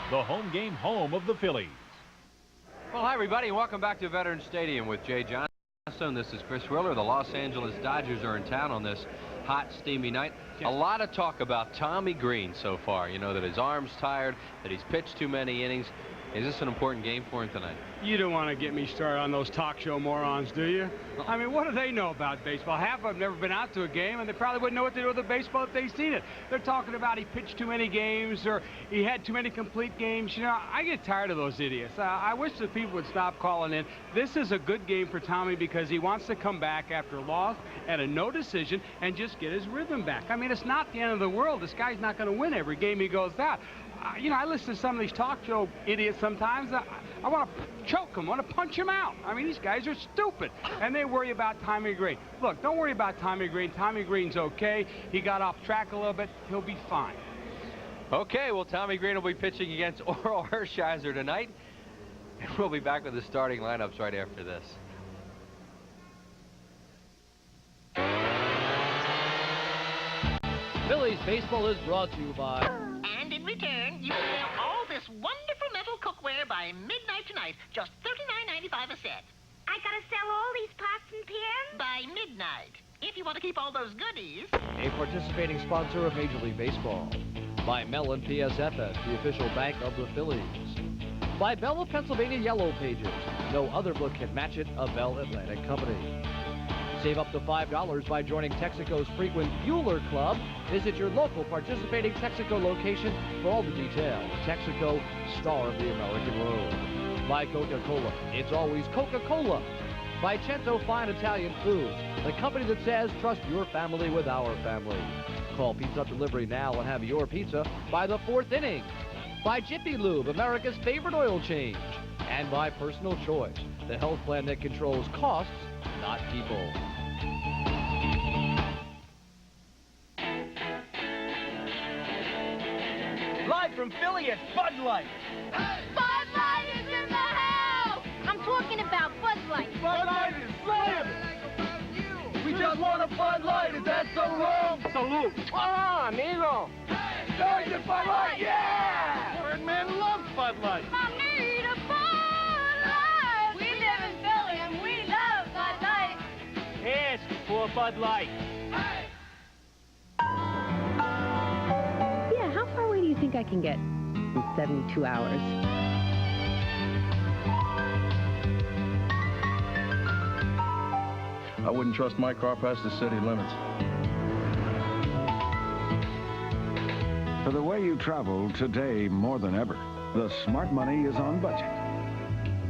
the home game home of the Phillies. Well, hi, everybody, and welcome back to Veterans Stadium with Jay Johnson. This is Chris Wheeler. The Los Angeles Dodgers are in town on this hot, steamy night. A lot of talk about Tommy Green so far. You know, that his arm's tired, that he's pitched too many innings. Is this an important game for him tonight? You don't want to get me started on those talk show morons, do you? I mean, what do they know about baseball? Half of them never been out to a game, and they probably wouldn't know what to do with the baseball if they'd seen it. They're talking about he pitched too many games or he had too many complete games. You know, I get tired of those idiots. I wish the people would stop calling in. This is a good game for Tommy because he wants to come back after a loss and a no decision and just get his rhythm back. I mean, it's not the end of the world. This guy's not going to win every game he goes out. You know, I listen to some of these talk show idiots sometimes. I want to choke them, want to punch them out. I mean, these guys are stupid, and they worry about Tommy Green. Look, don't worry about Tommy Green. Tommy Green's okay. He got off track a little bit. He'll be fine. Okay, well, Tommy Green will be pitching against Orel Hershiser tonight, and we'll be back with the starting lineups right after this. Phillies baseball is brought to you by... And in return, you will have all this wonderful metal cookware by midnight tonight. Just $39.95 a set. I gotta sell all these pots and pans? By midnight. If you want to keep all those goodies. A participating sponsor of Major League Baseball. By Mellon PSFS, the official bank of the Phillies. By Bell of Pennsylvania Yellow Pages. No other book can match it, a Bell Atlantic company. Save up to $5 by joining Texaco's frequent Bueller Club. Visit your local participating Texaco location for all the details. Texaco, star of the American road. By Coca-Cola, it's always Coca-Cola. By Cento Fine Italian Foods, the company that says trust your family with our family. Call Pizza Delivery now and have your pizza by the 4th inning. By Jiffy Lube, America's favorite oil change. And by Personal Choice, the health plan that controls costs, not people. Live from Philly, it's Bud Light. Hey! Bud Light is in the house! I'm talking about Bud Light. Bud Light is slamming. We just want a Bud Light. Is that so wrong? Salute. Ah, amigo. Hey! Sergeant Bud Light, yeah! Birdman loves Bud Light. I need a Bud Light. We live in Philly and we love Bud Light. Ask for Bud Light. Hey! Yeah, how far away do you think I can get in 72 hours? I wouldn't trust my car past the city limits. For the way you travel today more than ever, the Smart Money is on budget.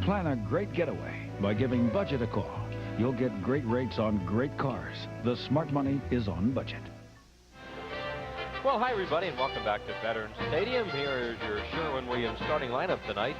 Plan a great getaway by giving Budget a call. You'll get great rates on great cars. The Smart Money is on budget. Well, hi, everybody, and welcome back to Veterans Stadium. Here is your Sherwin-Williams starting lineup tonight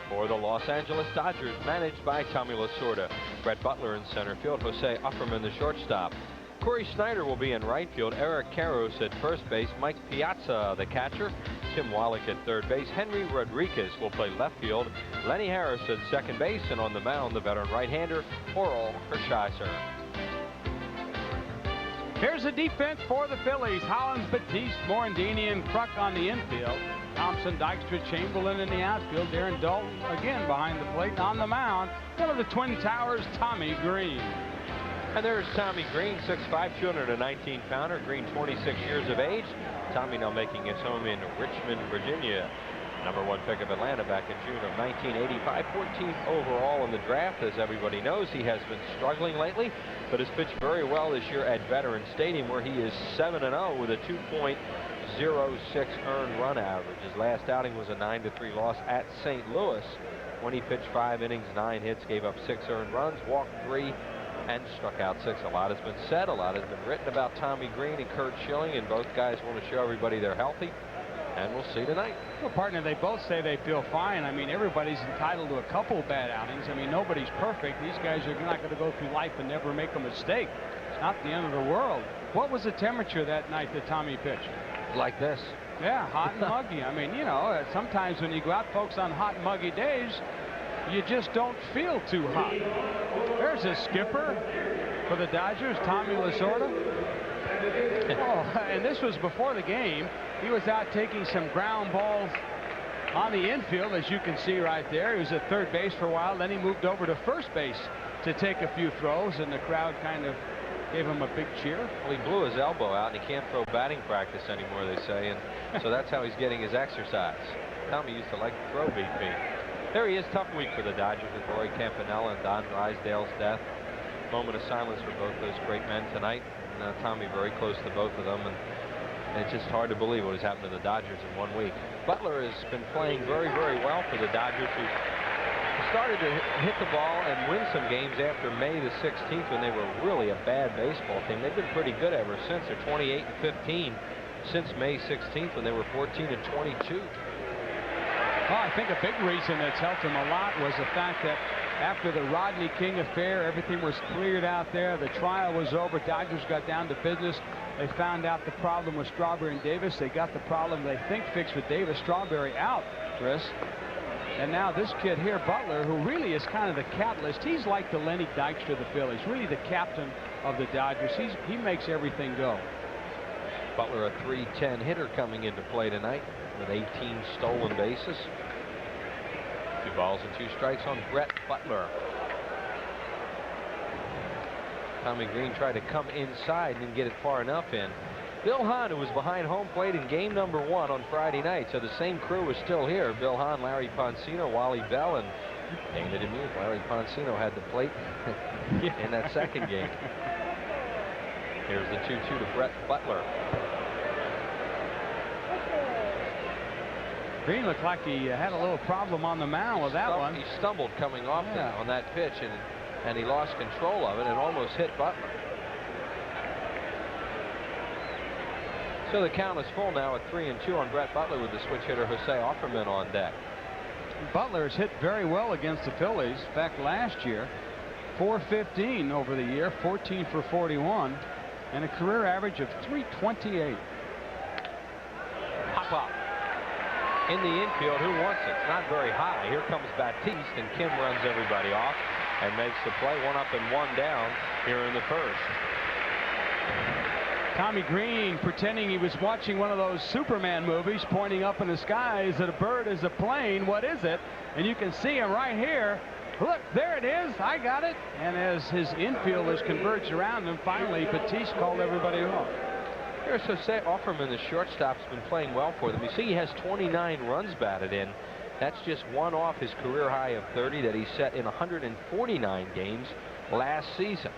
for the Los Angeles Dodgers, managed by Tommy Lasorda. Brett Butler in center field, Jose Ufferman the shortstop. Corey Snyder will be in right field, Eric Karros at first base, Mike Piazza the catcher, Tim Wallach at third base, Henry Rodriguez will play left field, Lenny Harris at second base, and on the mound, the veteran right-hander, Orel Hershiser. Here's the defense for the Phillies. Hollins, Batiste, Morandini, and Kruk on the infield. Thompson, Dykstra, Chamberlain in the outfield. Darren Dalton again behind the plate. On the mound, one of the Twin Towers, Tommy Green. And there's Tommy Green, 6'5", 219-pounder. Green, 26 years of age. Tommy now making his home in Richmond, Virginia. #1 pick of Atlanta back in June of 1985. 14th overall in the draft. As everybody knows, he has been struggling lately, but has pitched very well this year at Veterans Stadium, where he is 7-0 with a 2.06 earned run average. His last outing was a 9-3 loss at St. Louis, when he pitched 5 innings, 9 hits, gave up 6 earned runs, walked 3, and struck out 6. A lot has been said, a lot has been written about Tommy Green and Curt Schilling, and both guys want to show everybody they're healthy, and we'll see tonight. Well, partner, they both say they feel fine. I mean, everybody's entitled to a couple bad outings. I mean, nobody's perfect. These guys are not going to go through life and never make a mistake. It's not the end of the world. What was the temperature that night that Tommy pitched? Like this. Yeah, hot and muggy. I mean, you know, sometimes when you go out, folks, on hot and muggy days, you just don't feel too hot. There's a skipper for the Dodgers, Tommy Lasorda. Oh, and this was before the game. He was out taking some ground balls on the infield, as you can see right there. He was at third base for a while. Then he moved over to first base to take a few throws, and the crowd kind of gave him a big cheer. Well, he blew his elbow out, and he can't throw batting practice anymore, they say, and so that's how he's getting his exercise. Tommy used to like to throw BP. There he is. Tough week for the Dodgers with Roy Campanella and Don Drysdale's death. Moment of silence for both those great men tonight. And, Tommy very close to both of them, and it's just hard to believe what has happened to the Dodgers in 1 week. Butler has been playing very, very well for the Dodgers, who started to hit the ball and win some games after May the 16th when they were really a bad baseball team. They've been pretty good ever since. They're 28-15 since May 16th when they were 14-22. Well, I think a big reason that's helped him a lot was the fact that after the Rodney King affair, everything was cleared out there. The trial was over. Dodgers got down to business. They found out the problem was Strawberry and Davis. They got the problem they think fixed with Davis. Strawberry out, Chris. And now this kid here, Butler, who really is kind of the catalyst. He's like the Lenny Dykstra of the Phillies, really the captain of the Dodgers. He makes everything go. Butler, a .310 hitter coming into play tonight with 18 stolen bases. 2 balls and 2 strikes on Brett Butler. Tommy Green tried to come inside and didn't get it far enough in. Bill Hahn, who was behind home plate in game number 1 on Friday night, so the same crew is still here. Bill Hahn, Larry Poncino, Wally Bell, and Dana DeMuth. Larry Poncino had the plate in that second game. Here's the 2-2 to Brett Butler. Green looked like he had a little problem on the mound with that one. He stumbled coming off on that pitch, and he lost control of it and almost hit Butler. So the count is full now at 3-2 on Brett Butler with the switch hitter Jose Offerman on deck. Butler has hit very well against the Phillies. In fact, last year, .415 over the year, 14 for 41, and a career average of .328. Hop up in the infield. Who wants it? It's not very high. Here comes Batiste, and Kim runs everybody off and makes the play. 1 up and 1 down here in the first. Tommy Green pretending he was watching one of those Superman movies, pointing up in the sky. Is it a bird? Is it a plane? What is it? And you can see him right here. Look, there it is. I got it. And as his infielders converged around him, finally Batiste called everybody off. Here's Jose Offerman, the shortstop's been playing well for them. You see he has 29 runs batted in. That's just 1 off his career high of 30 that he set in 149 games last season.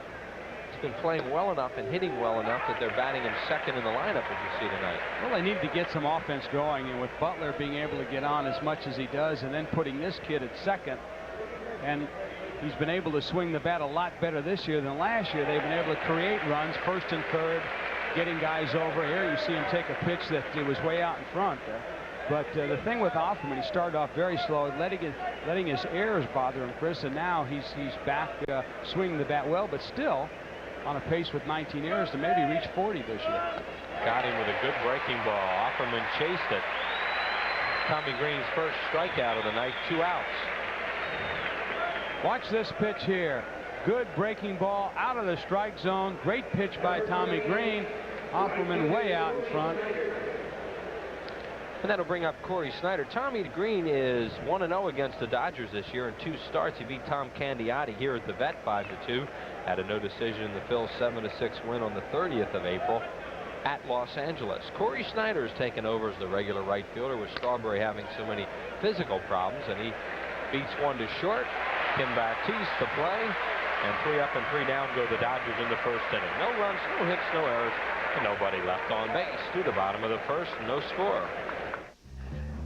He's been playing well enough and hitting well enough that they're batting him second in the lineup, as you see tonight. Well, they need to get some offense going, and with Butler being able to get on as much as he does and then putting this kid at second, and he's been able to swing the bat a lot better this year than last year. They've been able to create runs first and third, getting guys over. Here you see him take a pitch that it was way out in front there. But the thing with Offerman, he started off very slow, letting his errors bother him, Chris, and now he's back swinging the bat well, but still on a pace with 19 errors to maybe reach 40 this year. Got him with a good breaking ball. Offerman chased it. Tommy Green's first strikeout of the night, 2 outs. Watch this pitch here. Good breaking ball out of the strike zone. Great pitch by Tommy Green. Offerman way out in front. And that'll bring up Corey Snyder. Tommy Green is 1-0 against the Dodgers this year in 2 starts. He beat Tom Candiotti here at the Vet 5-2. Had a no decision in the Phil's 7-6 win on the 30th of April at Los Angeles. Corey Snyder has taken over as the regular right fielder with Strawberry having so many physical problems, and he beats 1 to short. Kim Batiste to play, and 3 up and 3 down go the Dodgers in the first inning. No runs, no hits, no errors, and nobody left on base. Through the bottom of the first, no score.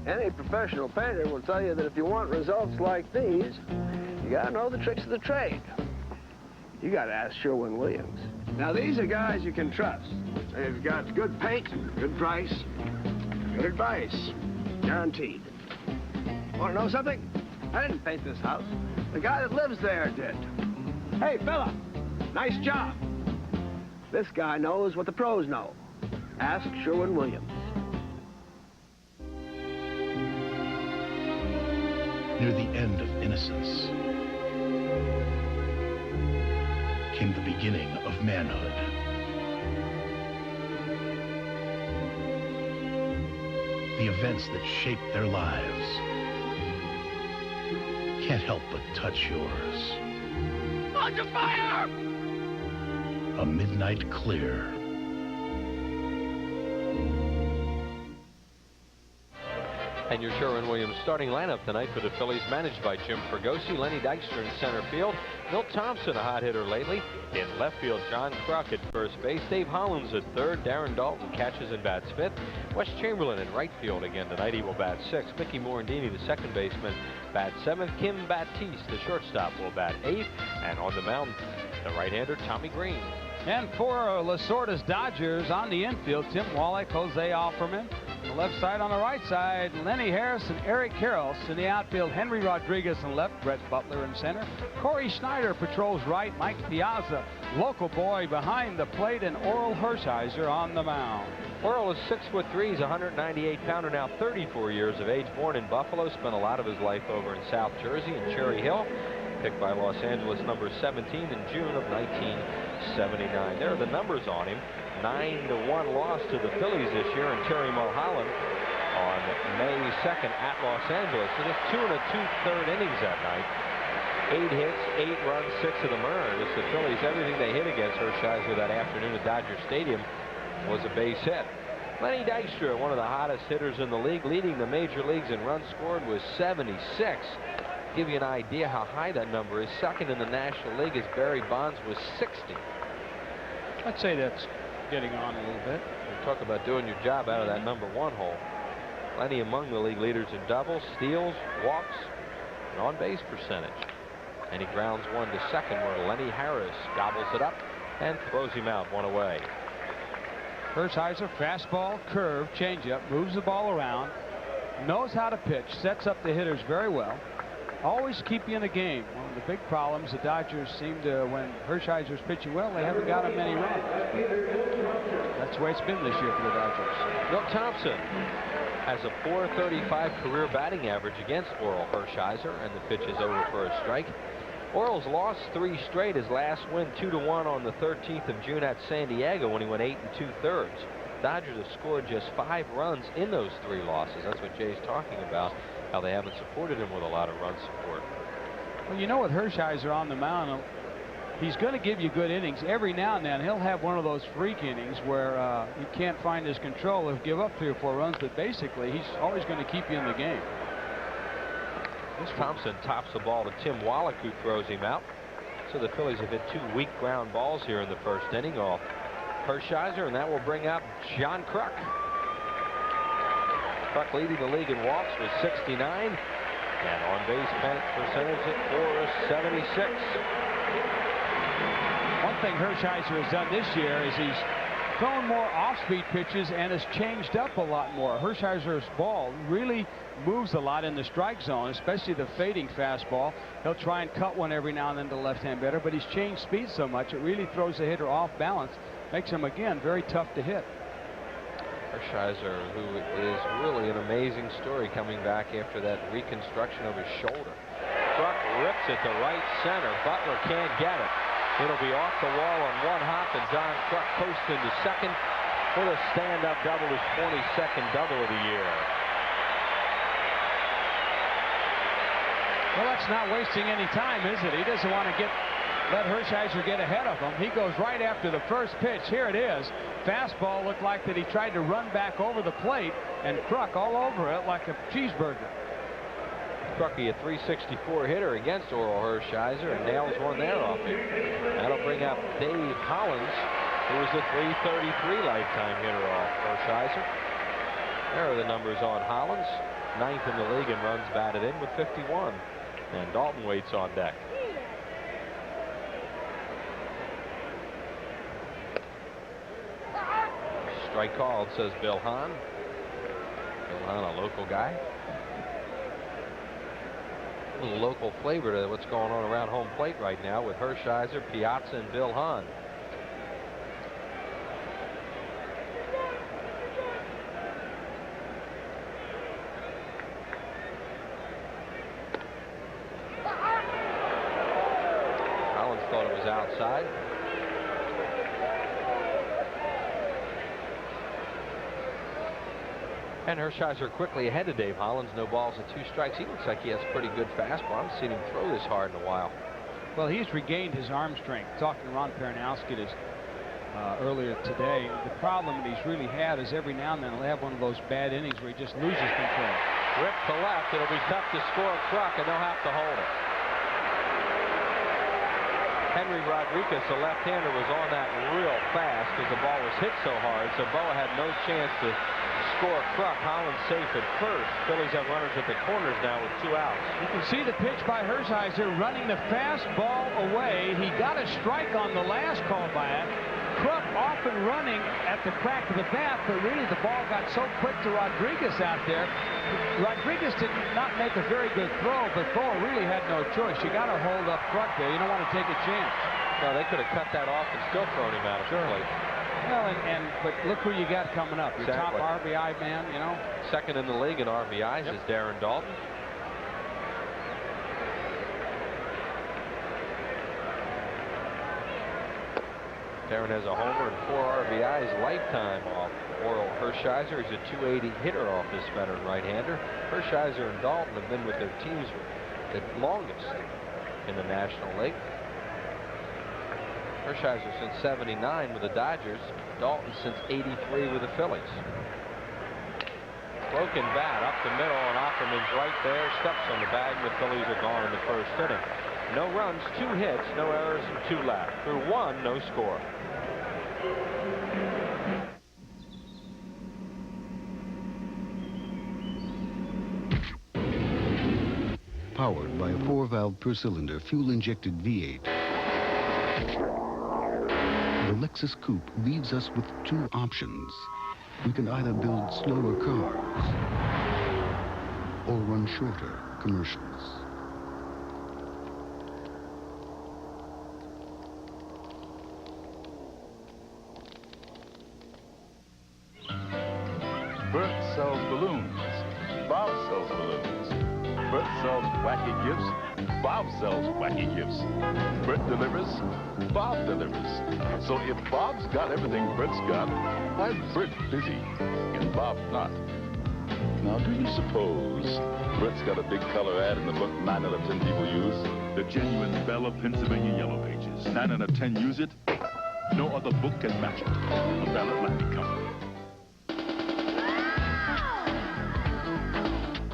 Any professional painter will tell you that if you want results like these, you gotta know the tricks of the trade. You gotta ask Sherwin-Williams. Now, these are guys you can trust. They've got good paint, good price, good advice. Guaranteed. Want to know something? I didn't paint this house. The guy that lives there did. Hey, fella, nice job. This guy knows what the pros know. Ask Sherwin-Williams. Near the end of innocence came the beginning of manhood. 1 the events that shaped their lives. Can't help but touch yours. Under fire! A midnight clear. And your Sherwin-Williams starting lineup tonight for the Phillies, managed by Jim Fregosi. Lenny Dykstra in center field. Milt Thompson, a hot hitter lately. In left field, John Kruk at first base. Dave Hollins at third. Darren Dalton catches and bats fifth. Wes Chamberlain in right field again tonight. He will bat sixth. Mickey Morandini, the second baseman, bats seventh. Kim Batiste, the shortstop, will bat eighth. And on the mound, the right-hander, Tommy Green. And for Lasorda's Dodgers on the infield, Tim Wallach, Jose Offerman. On the left side, on the right side, Lenny Harris and Eric Karros. In the outfield, Henry Rodriguez in left, Brett Butler in center. Corey Schneider patrols right, Mike Piazza, local boy behind the plate, and Oral Hershiser on the mound. Oral is 6'3". He's a 198-pounder now, 34 years of age. Born in Buffalo, spent a lot of his life over in South Jersey in Cherry Hill. Picked by Los Angeles, number 17 in June of 1979. There are the numbers on him. 9-1 loss to the Phillies this year in Terry Mulholland on May 2nd at Los Angeles. It is 2 2/3 innings that night. 8 hits, 8 runs, 6 of them earned. It's the Phillies, everything they hit against Hershiser that afternoon at Dodger Stadium was a base hit. Lenny Dykstra, one of the hottest hitters in the league, leading the major leagues in runs scored, was 76. Give you an idea how high that number is. Second in the National League is Barry Bonds with 60. I'd say that's getting on a little bit. You talk about doing your job out of that number 1 hole. Lenny among the league leaders in doubles, steals, walks, and on-base percentage. And he grounds one to second where Lenny Harris gobbles it up and throws him out, one away. Hershiser, fastball, curve, changeup, moves the ball around, knows how to pitch, sets up the hitters very well. Always keep you in the game. One of the big problems the Dodgers seem to, when Hershiser's pitching well, they haven't got him many runs. That's the way it's been this year for the Dodgers. Milt Thompson has a .435 career batting average against Oral Hershiser, and the pitch is over for a strike. Oral's lost 3 straight. His last win 2-1 on the 13th of June at San Diego when he went 8 2/3. Dodgers have scored just 5 runs in those 3 losses. That's what Jay's talking about, how they haven't supported him with a lot of run support. Well, you know, with Hershiser on the mound, he's going to give you good innings. Every now and then he'll have one of those freak innings where he can't find his control. He'll give up 3 or 4 runs, but basically he's always going to keep you in the game. Thompson tops the ball to Tim Wallach, who throws him out. So the Phillies have hit 2 weak ground balls here in the first inning off Hershiser, and that will bring up John Kruk. Kruk leading the league in walks with 69, and on base percentage at .476. One thing Hershiser has done this year is he's thrown more off-speed pitches and has changed up a lot more. Hershiser's ball really moves a lot in the strike zone, especially the fading fastball. He'll try and cut one every now and then to the left-hand batter, but he's changed speed so much it really throws the hitter off balance, makes him again very tough to hit. Hershiser, who is really an amazing story, coming back after that reconstruction of his shoulder. Kruk rips it to right center. Butler can't get it. It'll be off the wall on one hop, and John Kruk coasts into second for the stand-up double, his 22nd double of the year. Well, that's not wasting any time, is it? He doesn't want to let Hershiser get ahead of him. He goes right after the first pitch. Here it is. Fastball looked like that he tried to run back over the plate, and Kruk all over it like a cheeseburger. Kruk, a .364 hitter against Oral Hershiser, and nails one there off him. That'll bring up Dave Hollins, who was a .333 lifetime hitter off Hershiser. There are the numbers on Hollins. 9th in the league in runs batted in with 51. And Dalton waits on deck. Strike called, says Bill Hahn. Bill Hahn, a local guy. A little local flavor to what's going on around home plate right now with Hershiser, Piazza, and Bill Hahn. Hollins thought it was outside. And Hershiser quickly ahead of Dave Hollins. No balls and 2 strikes. He looks like he has pretty good fastball. I haven't seen him throw this hard in a while. Well, he's regained his arm strength. Talking to Ron Peranowski earlier today, the problem that he's really had is every now and then he'll have one of those bad innings where he just loses control. Rip to left. It'll be tough to score Kruk, and they'll have to hold it. Henry Rodriguez, the left-hander, was on that real fast because the ball was hit so hard, so Boa had no chance to score Kruk. Hollins safe at first. Phillies have runners at the corners now with 2 outs. You can see the pitch by Hershiser running the fastball away. He got a strike on the last call back. Kruk off and running at the crack of the bat, but really the ball got so quick to Rodriguez out there. Rodriguez did not make a very good throw, but Boa really had no choice. You got to hold up Kruk there. You don't want to take a chance. No, they could have cut that off and still thrown him out of the plate. Well, but look who you got coming up. Your Exactly. top RBI man, you know. Second in the league in RBIs is Darren Dalton. Darren has a homer and 4 RBIs lifetime off Orel Hershiser. He's a .280 hitter off this veteran right-hander. Hershiser and Dalton have been with their teams the longest in the National League. Hershiser since '79 with the Dodgers. Dalton since '83 with the Phillies. Broken bat up the middle, and Ackerman's right there. Steps on the bag. The Phillies are gone in the first inning. No runs, 2 hits, no errors, and 2 left. Through 1, no score. Powered by a 4-valve per-cylinder fuel-injected V8. The Lexus Coupe leaves us with 2 options. We can either build slower cars or run shorter commercials. Bert sells balloons. Bob sells balloons. Bert sells wacky gifts. Bob sells wacky gifts. Bert delivers. Bob delivers. So if Bob's got everything Bert's got, why Bert busy and Bob not? Now, do you suppose Bert's got a big color ad in the book 9 out of 10 people use? The genuine Bell of Pennsylvania Yellow Pages. 9 out of 10 use it. No other book can match it. A Bell Atlantic cover.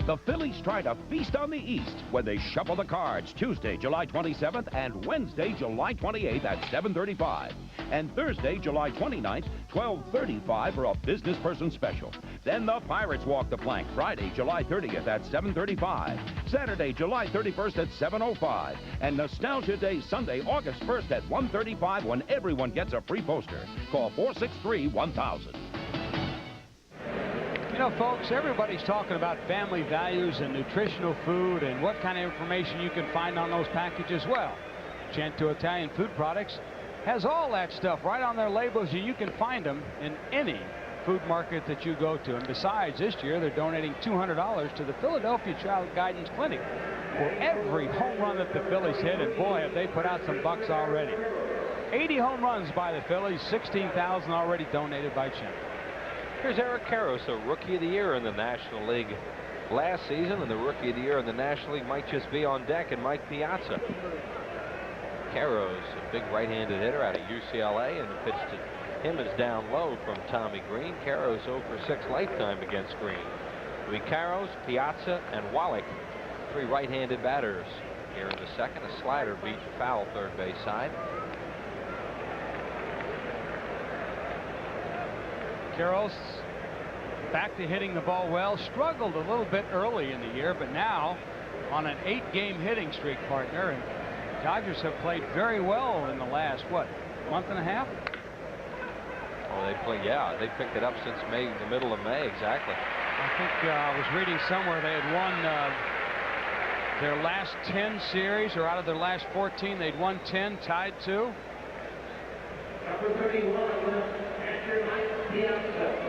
The Phillies try to feast on the East when they shuffle the cards Tuesday, July 27th and Wednesday, July 28th at 7:35. And Thursday, July 29th, 12:35 for a business person special. Then the Pirates walk the plank Friday, July 30th at 7:35. Saturday, July 31st at 7:05. And Nostalgia Day Sunday, August 1st at 1:35 when everyone gets a free poster. Call 463-1000. You know, folks, everybody's talking about family values and nutritional food and what kind of information you can find on those packages. Well, Cento Italian Food Products has all that stuff right on their labels, and you can find them in any food market that you go to. And besides, this year they're donating $200 to the Philadelphia Child Guidance Clinic for every home run that the Phillies hit, and boy, have they put out some bucks already. 80 home runs by the Phillies, 16,000 already donated by Cento. Here's Eric Karros, a Rookie of the Year in the National League last season, and the Rookie of the Year in the National League might just be on deck, and Mike Piazza. Karros, a big right-handed hitter out of UCLA, and the pitch to him is down low from Tommy Green. Karros 0 for 6 lifetime against Green. It'll be Karros, Piazza, and Wallach, 3 right-handed batters. Here in the second, a slider beat the foul third base side. Karros back to hitting the ball well. Struggled a little bit early in the year, but now on an 8-game hitting streak, partner. And Dodgers have played very well in the last, what, month and a half? Oh, they picked it up since May, the middle of May, exactly. I think I was reading somewhere they had won their last 10 series, or out of their last 14, they'd won 10, tied 2.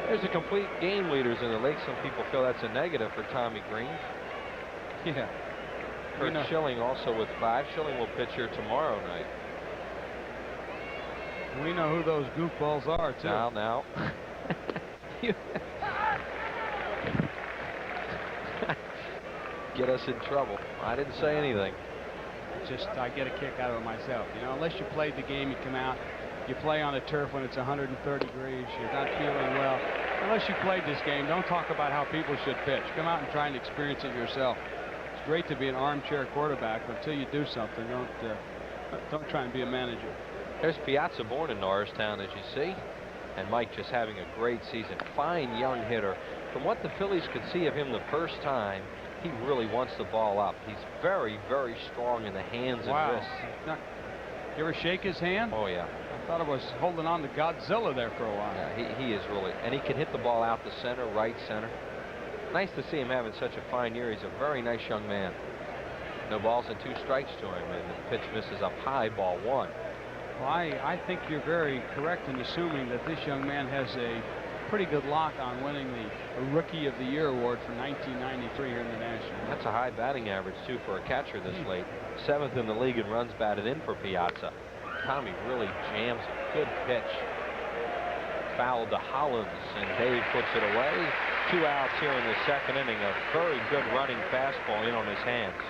There's the complete game leaders in the league. Some people feel that's a negative for Tommy Green. Yeah. Kurt Schilling also with 5. Schilling will pitch here tomorrow night. We know who those goofballs are, too. Now. get us in trouble. I didn't say anything. Just, I get a kick out of it myself. You know, unless you played the game, you come out, you play on the turf when it's 130 degrees, you're not feeling well. Unless you played this game, don't talk about how people should pitch. Come out and try and experience it yourself. It's great to be an armchair quarterback, but until you do something, don't try and be a manager. There's Piazza, born in Norristown, as you see. And Mike just having a great season. Fine young hitter. From what the Phillies could see of him the first time, he really wants the ball up. He's very, very strong in the hands and wrists. You ever shake his hand? Oh, yeah. I thought I was holding on to Godzilla there for a while. Yeah, he is really. And he can hit the ball out the center, right center. Nice to see him having such a fine year. He's a very nice young man. No balls and 2 strikes to him. And the pitch misses up high, ball 1. Well, I think you're very correct in assuming that this young man has a pretty good lock on winning the Rookie of the Year award for 1993 here in the National. That's a high batting average, too, for a catcher this late. 7th in the league in runs batted in for Piazza. Tommy really jams a good pitch. Foul to Hollins, and Dave puts it away. 2 outs here in the 2nd inning. A very good running fastball in on his hands.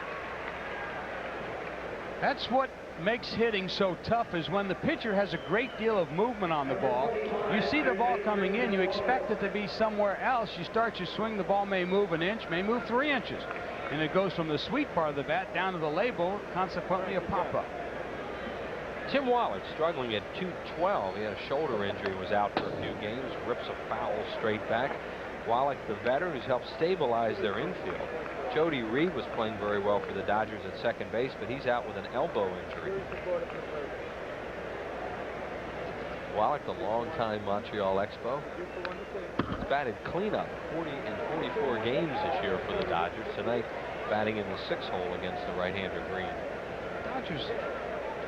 That's what makes hitting so tough, is when the pitcher has a great deal of movement on the ball. You see the ball coming in, you expect it to be somewhere else. You start your swing, the ball may move 1 inch, may move 3 inches. And it goes from the sweet part of the bat down to the label, consequently a pop-up. Tim Wallach struggling at 212. He had a shoulder injury, was out for a few games, rips a foul straight back. Wallach, the veteran who's helped stabilize their infield. Jody Reed was playing very well for the Dodgers at second base, but he's out with an elbow injury. Wallach, the longtime Montreal Expo. He's batted cleanup 40 and 44 games this year for the Dodgers. Tonight, batting in the 6th hole against the right-hander Green. Dodgers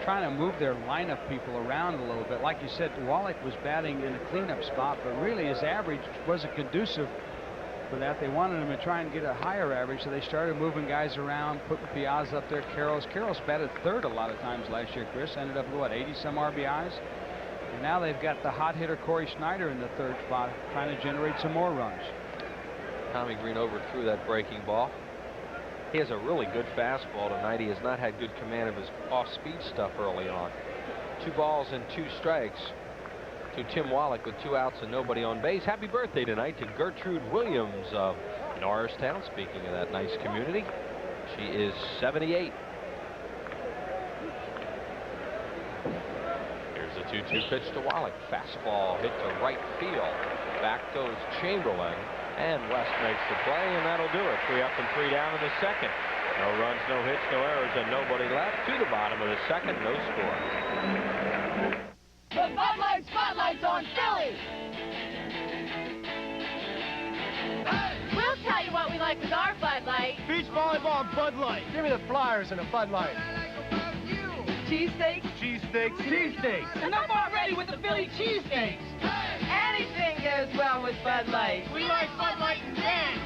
trying to move their lineup people around a little bit. Like you said, Wallach was batting in a cleanup spot, but really his average wasn't conducive for that. They wanted him to try and get a higher average, so they started moving guys around, putting Piazza up there. Carroll's batted 3rd a lot of times last year. Chris ended up with what, 80-some RBIs? And now they've got the hot hitter Corey Snyder in the 3rd spot, trying to generate some more runs. Tommy Green overthrew that breaking ball. He has a really good fastball tonight. He has not had good command of his off-speed stuff early on. 2 balls and 2 strikes to Tim Wallach with 2 outs and nobody on base. Happy birthday tonight to Gertrude Williams of Norristown. Speaking of that nice community, she is 78. Here's a 2-2 pitch to Wallach. Fastball hit to right field. Back goes Chamberlain. And West makes the play, and that'll do it. 3 up and 3 down in the 2nd. No runs, no hits, no errors, and nobody left. To the bottom of the 2nd, no score. The Bud Light Spotlight's on Phillies! We'll tell you what we like with our Bud Light. Beach volleyball and Bud Light. Give me the Flyers and a Bud Light. Cheesesteaks? Cheesesteaks. Cheesesteaks. And I'm already with the Philly cheesesteaks. Anything goes well with Bud Light. We like Bud Light and Dan.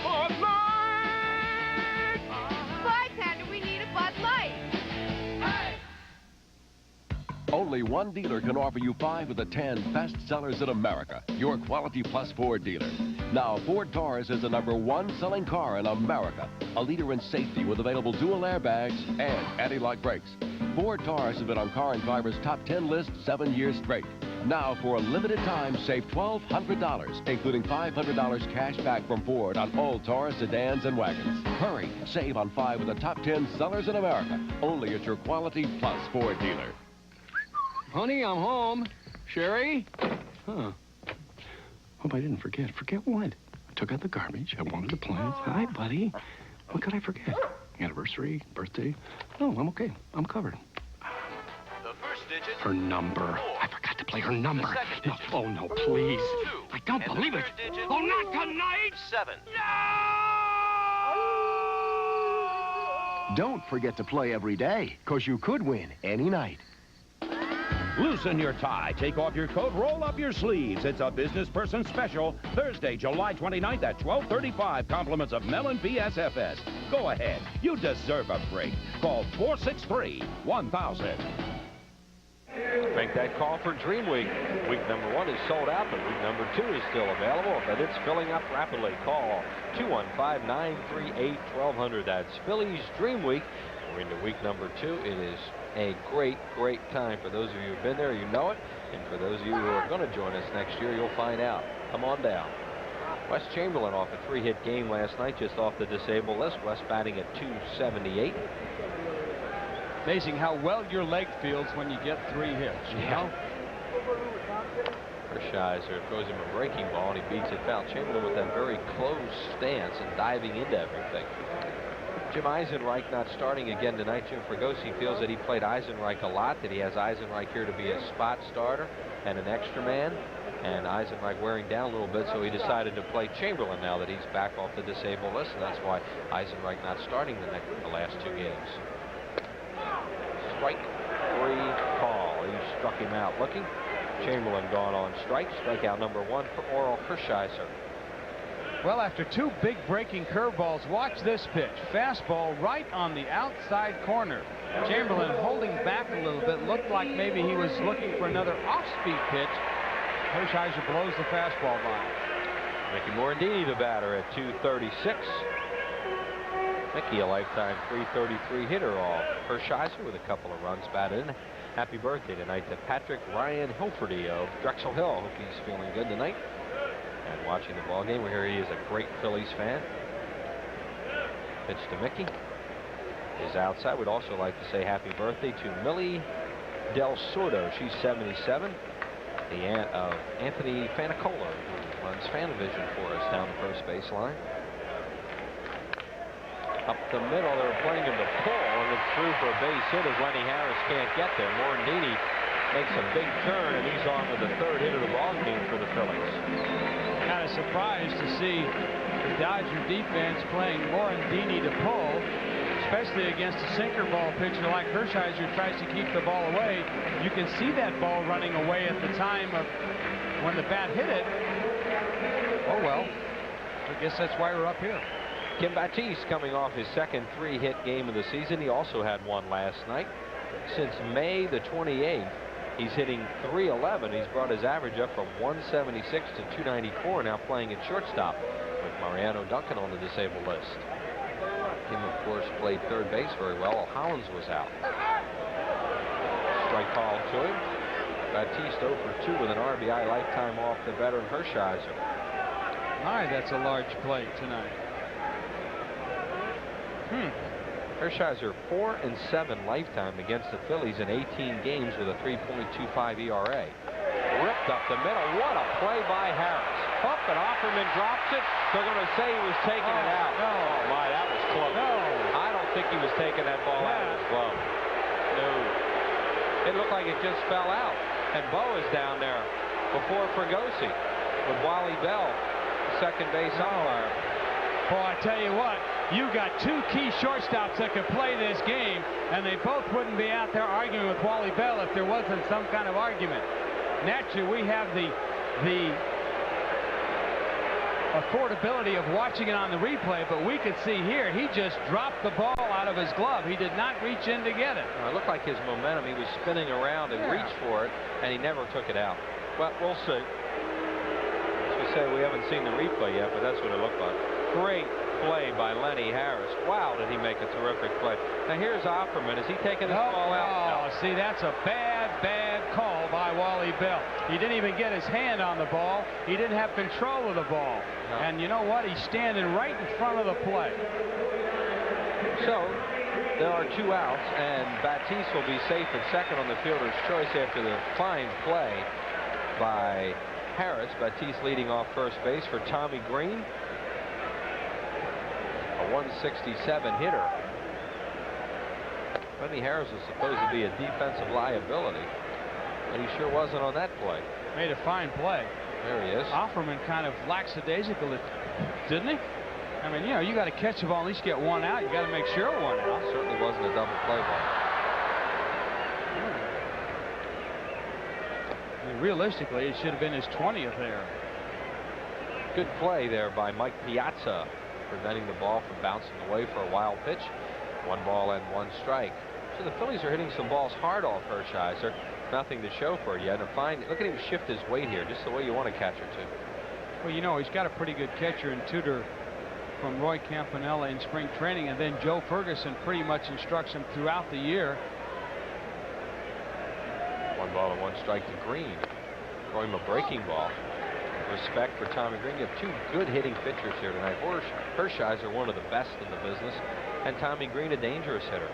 Bud Light! Bartender, we need a Bud Light. Only one dealer can offer you 5 of the 10 best sellers in America. Your Quality Plus Ford dealer. Now, Ford Taurus is the #1 selling car in America. A leader in safety with available dual airbags and anti-lock brakes. Ford Taurus has been on Car and Driver's top 10 list 7 years straight. Now, for a limited time, save $1,200, including $500 cash back from Ford on all Taurus sedans and wagons. Hurry, save on 5 of the top 10 sellers in America. Only at your Quality Plus Ford dealer. Honey, I'm home. Sherry? Huh. Hope I didn't forget. Forget what? I took out the garbage. I watered the plants. Hi, buddy. What could I forget? Anniversary? Birthday? No, I'm okay. I'm covered. The first digit. Her number. I forgot to play her number. The second digit. No, oh, no, please. 2. I don't And believe the it. third digit. Oh, not tonight. 7. Don't forget to play every day, because you could win any night. Loosen your tie, take off your coat, roll up your sleeves. It's a business person special, Thursday, July 29th at 12:35. Compliments of Mellon PSFS. Go ahead. You deserve a break. Call 463-1000. Make that call for Dream Week. Week number 1 is sold out, but week number 2 is still available, but it's filling up rapidly. Call 215-938-1200. That's Phillies Dream Week. We're into week number 2. It is a great, great time. For those of you who've been there, you know it. And for those of you who are going to join us next year, you'll find out. Come on down. Wes Chamberlain off a 3-hit game last night, just off the disabled list. Wes batting at .278. Amazing how well your leg feels when you get 3 hits. You know? Hershiser throws him a breaking ball, and he beats it foul. Chamberlain with that very close stance and diving into everything. Jim Eisenreich not starting again tonight. Jim Fregosi feels that he played Eisenreich a lot, that he has Eisenreich here to be a spot starter and an extra man. And Eisenreich wearing down a little bit, so he decided to play Chamberlain now that he's back off the disabled list, and that's why Eisenreich not starting the last 2 games. Strike 3 call. He struck him out looking. Chamberlain gone on strike. Strikeout number 1 for Oral Hershiser. Well, after 2 big breaking curveballs, watch this pitch. Fastball right on the outside corner. Chamberlain holding back a little bit. Looked like maybe he was looking for another off-speed pitch. Hershiser blows the fastball by. Mickey Morandini, the batter, at .236. Mickey, a lifetime .333 hitter off Hershiser with a couple of runs batted in. Happy birthday tonight to Patrick Ryan Hilferty of Drexel Hill. Hope he's feeling good tonight and watching the ball game. We hear he is a great Phillies fan. Pitch to Mickey is outside. We'd also like to say happy birthday to Millie Del Sordo. She's 77. The aunt of Anthony Fanicola, who runs Fanavision for us down the first baseline. Up the middle, they're playing him to pull, and it's through for a base hit as Lenny Harris can't get there. Morandini makes a big turn, and he's on with the 3rd hit of the ball game for the Phillies. Kind of surprised to see the Dodger defense playing Morandini to pull, especially against a sinker ball pitcher like Hershiser tries to keep the ball away. You can see that ball running away at the time of when the bat hit it. Oh well, I guess that's why we're up here. Kim Batiste coming off his second 3-hit game of the season. He also had one last night. Since May the 28th, he's hitting .311. He's brought his average up from 176 to 294, now playing at shortstop with Mariano Duncan on the disabled list. Kim, of course, played 3rd base very well while Hollins was out. Strike call to him. Batiste 0 for 2 with an RBI lifetime off the veteran Hershiser. My, that's a large play tonight. Hershiser 4-7 lifetime against the Phillies in 18 games with a 3.25 ERA. Ripped up the middle. What a play by Harris. Up and Offerman drops it. They're going to say he was taking it out. No. Oh my, that was close. No. I don't think he was taking that ball out of his glove. No. It looked like it just fell out. And Bo is down there before Fregosi with Wally Bell, the second base umpire. Boy, I tell you what, you got 2 key shortstops that could play this game, and they both wouldn't be out there arguing with Wally Bell if there wasn't some kind of argument. Naturally, we have the affordability of watching it on the replay, but we could see here he just dropped the ball out of his glove. He did not reach in to get it. It looked like his momentum. He was spinning around and reached for it, and he never took it out. Well, we'll see. As we say, we haven't seen the replay yet, but that's what it looked like. Great play by Lenny Harris. Wow, did he make a terrific play. Now here's Offerman. Is he taking his ball out? No. See, that's a bad call by Wally Bell. He didn't even get his hand on the ball. He didn't have control of the ball. No. And you know what? He's standing right in front of the play. So there are 2 outs, and Batiste will be safe at second on the fielder's choice after the fine play by Harris. Batiste leading off first base for Tommy Green. A 167 hitter. Lenny Harris was supposed to be a defensive liability, but he sure wasn't on that play. Made a fine play. There he is. Offerman kind of lackadaisical, didn't he? I mean, you know, you got to catch the ball, at least get 1 out. You got to make sure 1 out. Certainly wasn't a double play ball. I mean, realistically, it should have been his 20th there. Good play there by Mike Piazza, preventing the ball from bouncing away for a wild pitch. 1 ball and 1 strike. So the Phillies are hitting some balls hard off Hershiser. nothing to show for it yet. And look at him shift his weight here, just the way you want a catcher to. Well, you know, he's got a pretty good catcher and tutor from Roy Campanella in spring training, and then Joe Ferguson pretty much instructs him throughout the year. 1 ball and 1 strike to Green. Throw him a breaking ball. Respect for Tommy Green. You have 2 good hitting pitchers here tonight. Hershiser, one of the best in the business, and Tommy Green, a dangerous hitter.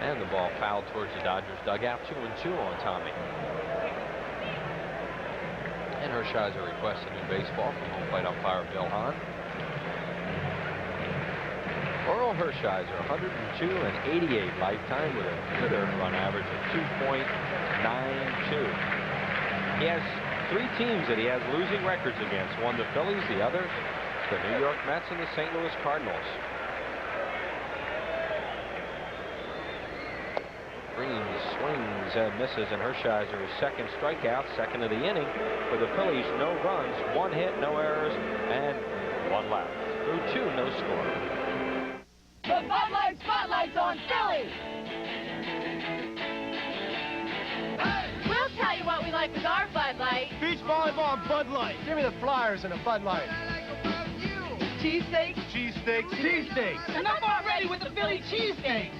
And the ball fouled towards the Dodgers dugout. 2-2 on Tommy. And Hershiser requests a new baseball from home plate umpire Bill Hahn. Orel Hershiser, 102 and 88 lifetime with a good earned run average of 2.92. He has 3 teams that he has losing records against. One, the Phillies, the other, the New York Mets and the St. Louis Cardinals. Green swings and misses, and Hershiser's second strikeout, second of the inning for the Phillies. No runs, 1 hit, no errors, and 1 left. Through 2, no score. The Bud Light Spotlight's on Phillies. We'll tell you what we like with our Bud Light. Beach volleyball and Bud Light. Give me the Flyers and a Bud Light. Cheesesteaks. Cheesesteaks. Cheesesteaks. And I'm already with the Philly cheesesteaks.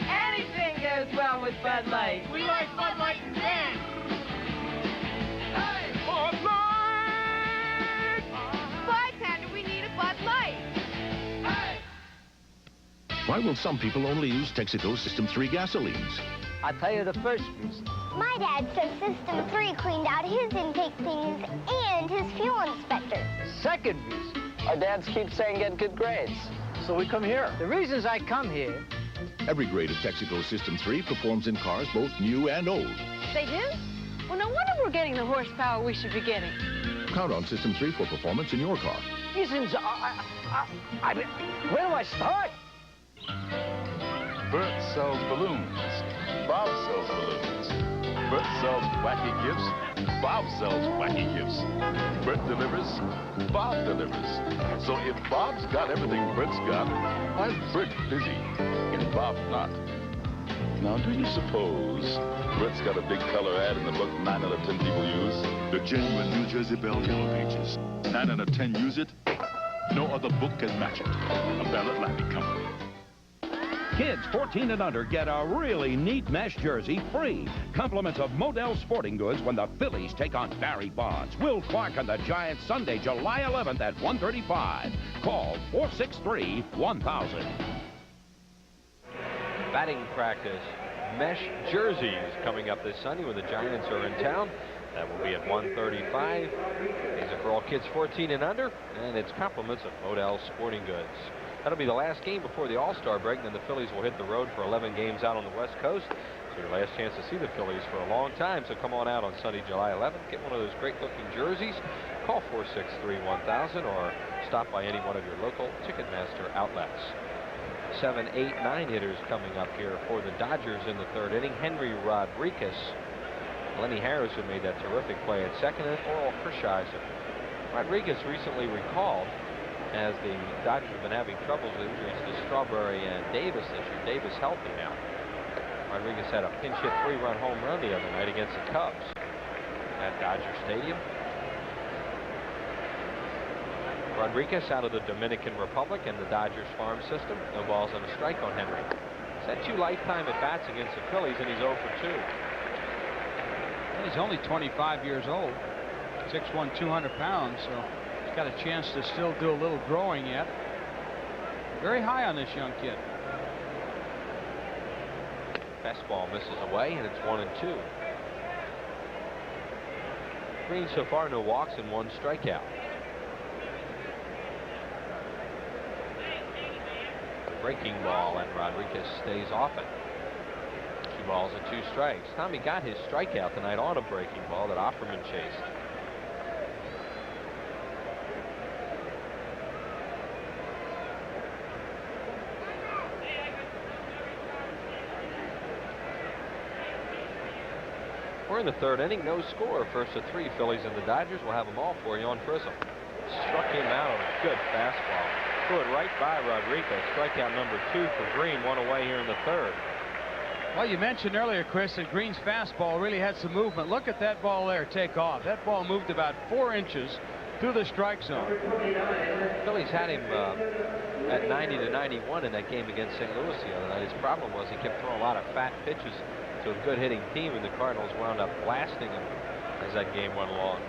Anything goes well with Bud Light. We like Bud Light and Dan. Bud Light! Bartender, we need a Bud Light. Why will some people only use Texaco System 3 gasolines? I'll tell you the first reason. My dad said System 3 cleaned out his intake things and his fuel inspector. Second reason. Our dads keep saying get good grades, so we come here. The reasons I come here. Every grade of Texaco System 3 performs in cars both new and old. They do? Well, no wonder we're getting the horsepower we should be getting. Count on System 3 for performance in your car. Reasons I mean, where do I start? Bert sells balloons. Bob sells balloons. Bert sells wacky gifts. Bob sells wacky gifts. Bert delivers. Bob delivers. So if Bob's got everything Bert's got, why is Bert busy and Bob not? Now, do you suppose Bert's got a big color ad in the book 9 out of 10 people use? The genuine New Jersey Bell Yellow Pages. 9 out of 10 use it. No other book can match it. A Bell Atlantic company. Kids 14 and under get a really neat mesh jersey free. Compliments of Model Sporting Goods when the Phillies take on Barry Bonds. Will Clark and the Giants Sunday, July 11th at 1:35. Call 463-1000. Batting practice. Mesh jerseys coming up this Sunday when the Giants are in town. That will be at 1:35. These are for all kids 14 and under, and it's compliments of Model Sporting Goods. That'll be the last game before the All-Star break, and then the Phillies will hit the road for 11 games out on the West Coast. So your last chance to see the Phillies for a long time. So come on out on Sunday, July 11th. Get one of those great-looking jerseys. Call 463-1000 or stop by any one of your local Ticketmaster outlets. 7, 8, 9 hitters coming up here for the Dodgers in the 3rd inning. Henry Rodriguez. Lenny Harrison made that terrific play at second, and Orel Hershiser. Rodriguez recently recalled, as the Dodgers have been having troubles with injuries to Strawberry and Davis this year. Davis healthy now. Rodriguez had a pinch hit 3-run home run the other night against the Cubs at Dodger Stadium. Rodriguez out of the Dominican Republic and the Dodgers farm system. No balls and a strike on Henry. He's had 2 lifetime at-bats against the Phillies, and he's 0 for 2. He's only 25 years old, 6'1", 200 pounds, so he's got a chance to still do a little growing yet. Very high on this young kid. Fastball misses away, and it's 1-2. Green so far, no walks and 1 strikeout. Breaking ball, and Rodriguez stays off it. 2 balls and 2 strikes. Tommy got his strikeout tonight on a breaking ball that Offerman chased. We're in the 3rd inning, no score. First of 3 Phillies and the Dodgers. We'll have them all for you on Prism. struck him out on a good fastball. Threw it right by Rodriguez. Strikeout number 2 for Green. One away here in the third. Well, you mentioned earlier, Chris, that Green's fastball really had some movement. Look at that ball there take off. That ball moved about 4 inches through the strike zone. Phillies had him at 90 to 91 in that game against St. Louis the other night. His problem was he kept throwing a lot of fat pitches to a good hitting team, and the Cardinals wound up blasting him as that game went along.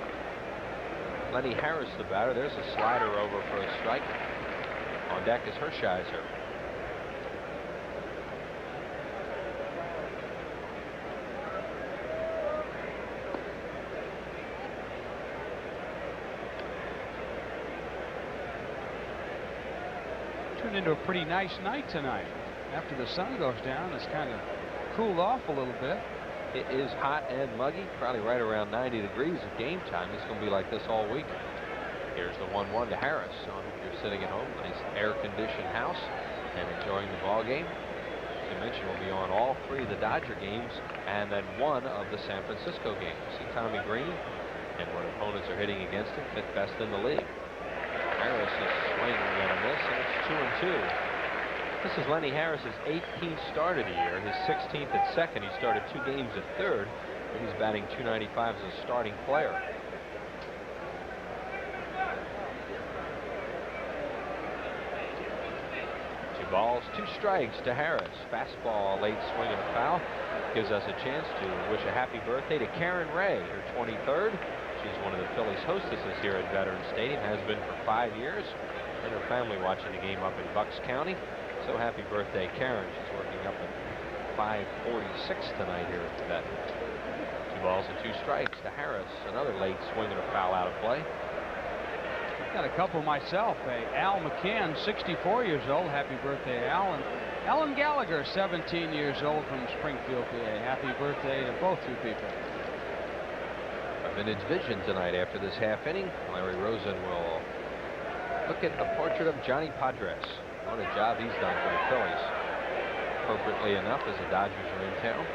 Lenny Harris, the batter. There's a slider over for a strike. On deck is Hershiser. Turned into a pretty nice night tonight. After the sun goes down, it's kind of cooled off a little bit. It is hot and muggy, probably right around 90 degrees at game time. It's going to be like this all week. Here's the 1-1 to Harris. So if you're sitting at home, nice air-conditioned house, and enjoying the ball game. As I mentioned, we'll be on all 3 of the Dodger games and then 1 of the San Francisco games. See Tommy Green and what opponents are hitting against him, fifth best in the league. Harris is swinging and a miss, and it's 2-2. This is Lenny Harris's 18th start of the year, his 16th at second. He started 2 games at third, and he's batting .295 as a starting player. 2 balls, 2 strikes to Harris. Fastball, late swing and a foul. Gives us a chance to wish a happy birthday to Karen Ray, her 23rd. She's one of the Phillies hostesses here at Veterans Stadium, has been for 5 years, and her family watching the game up in Bucks County. So happy birthday, Karen. She's working up at 5:46 tonight here at the Vet. 2 balls and 2 strikes to Harris. Another late swing and a foul out of play. Got a couple myself. Al McCann, 64 years old. Happy birthday, Al. And Alan Gallagher, 17 years old from Springfield, PA. Happy birthday to both you people. A vintage vision tonight after this half inning. Larry Rosen will look at a portrait of Johnny Padres. What a job he's done for the Phillies. Appropriately enough, as the Dodgers are in town.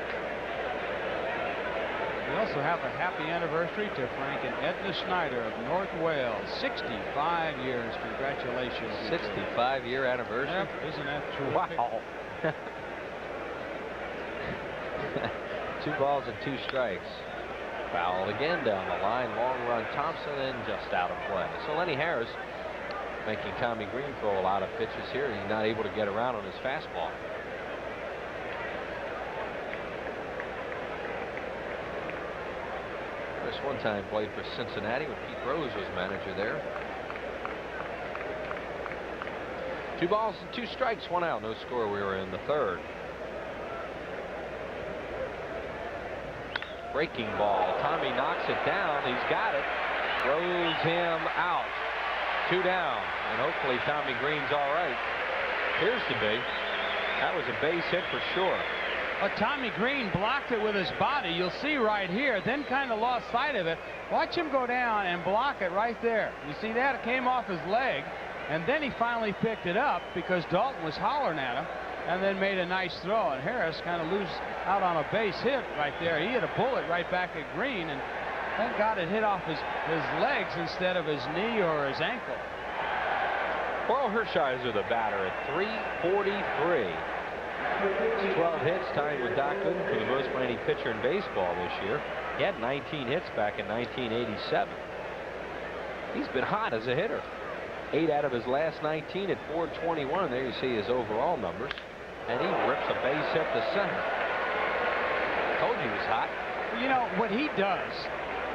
We also have a happy anniversary to Frank and Edna Snyder of North Wales. 65 years. Congratulations. 65-year anniversary. Yep, isn't that true? Wow. 2 balls and 2 strikes. Fouled again down the line. Long run Thompson, and just out of play. So Lenny Harris making Tommy Green throw a lot of pitches here. He's not able to get around on his fastball. Chris one time played for Cincinnati when Pete Rose was manager there. 2 balls and 2 strikes, 1 out. No score. We were in the third. Breaking ball. Tommy knocks it down. He's got it. Throws him out. 2 down. And hopefully Tommy Green's all right. Appears to be. That was a base hit for sure. But Tommy Green blocked it with his body. You'll see right here. Then kind of lost sight of it. Watch him go down and block it right there. You see that? It came off his leg. And then he finally picked it up because Dalton was hollering at him, and then made a nice throw. And Harris kind of lose out on a base hit right there. He hit a bullet right back at Green, and thank God it hit off his legs instead of his knee or his ankle. Carl Hershiser, the batter, at .343. 12 hits, tied with Doc Gooden for the most by any pitcher in baseball this year. He had 19 hits back in 1987. He's been hot as a hitter. 8 out of his last 19 at .421. There you see his overall numbers. And he rips a base hit to center. Told you he was hot. You know, what he does,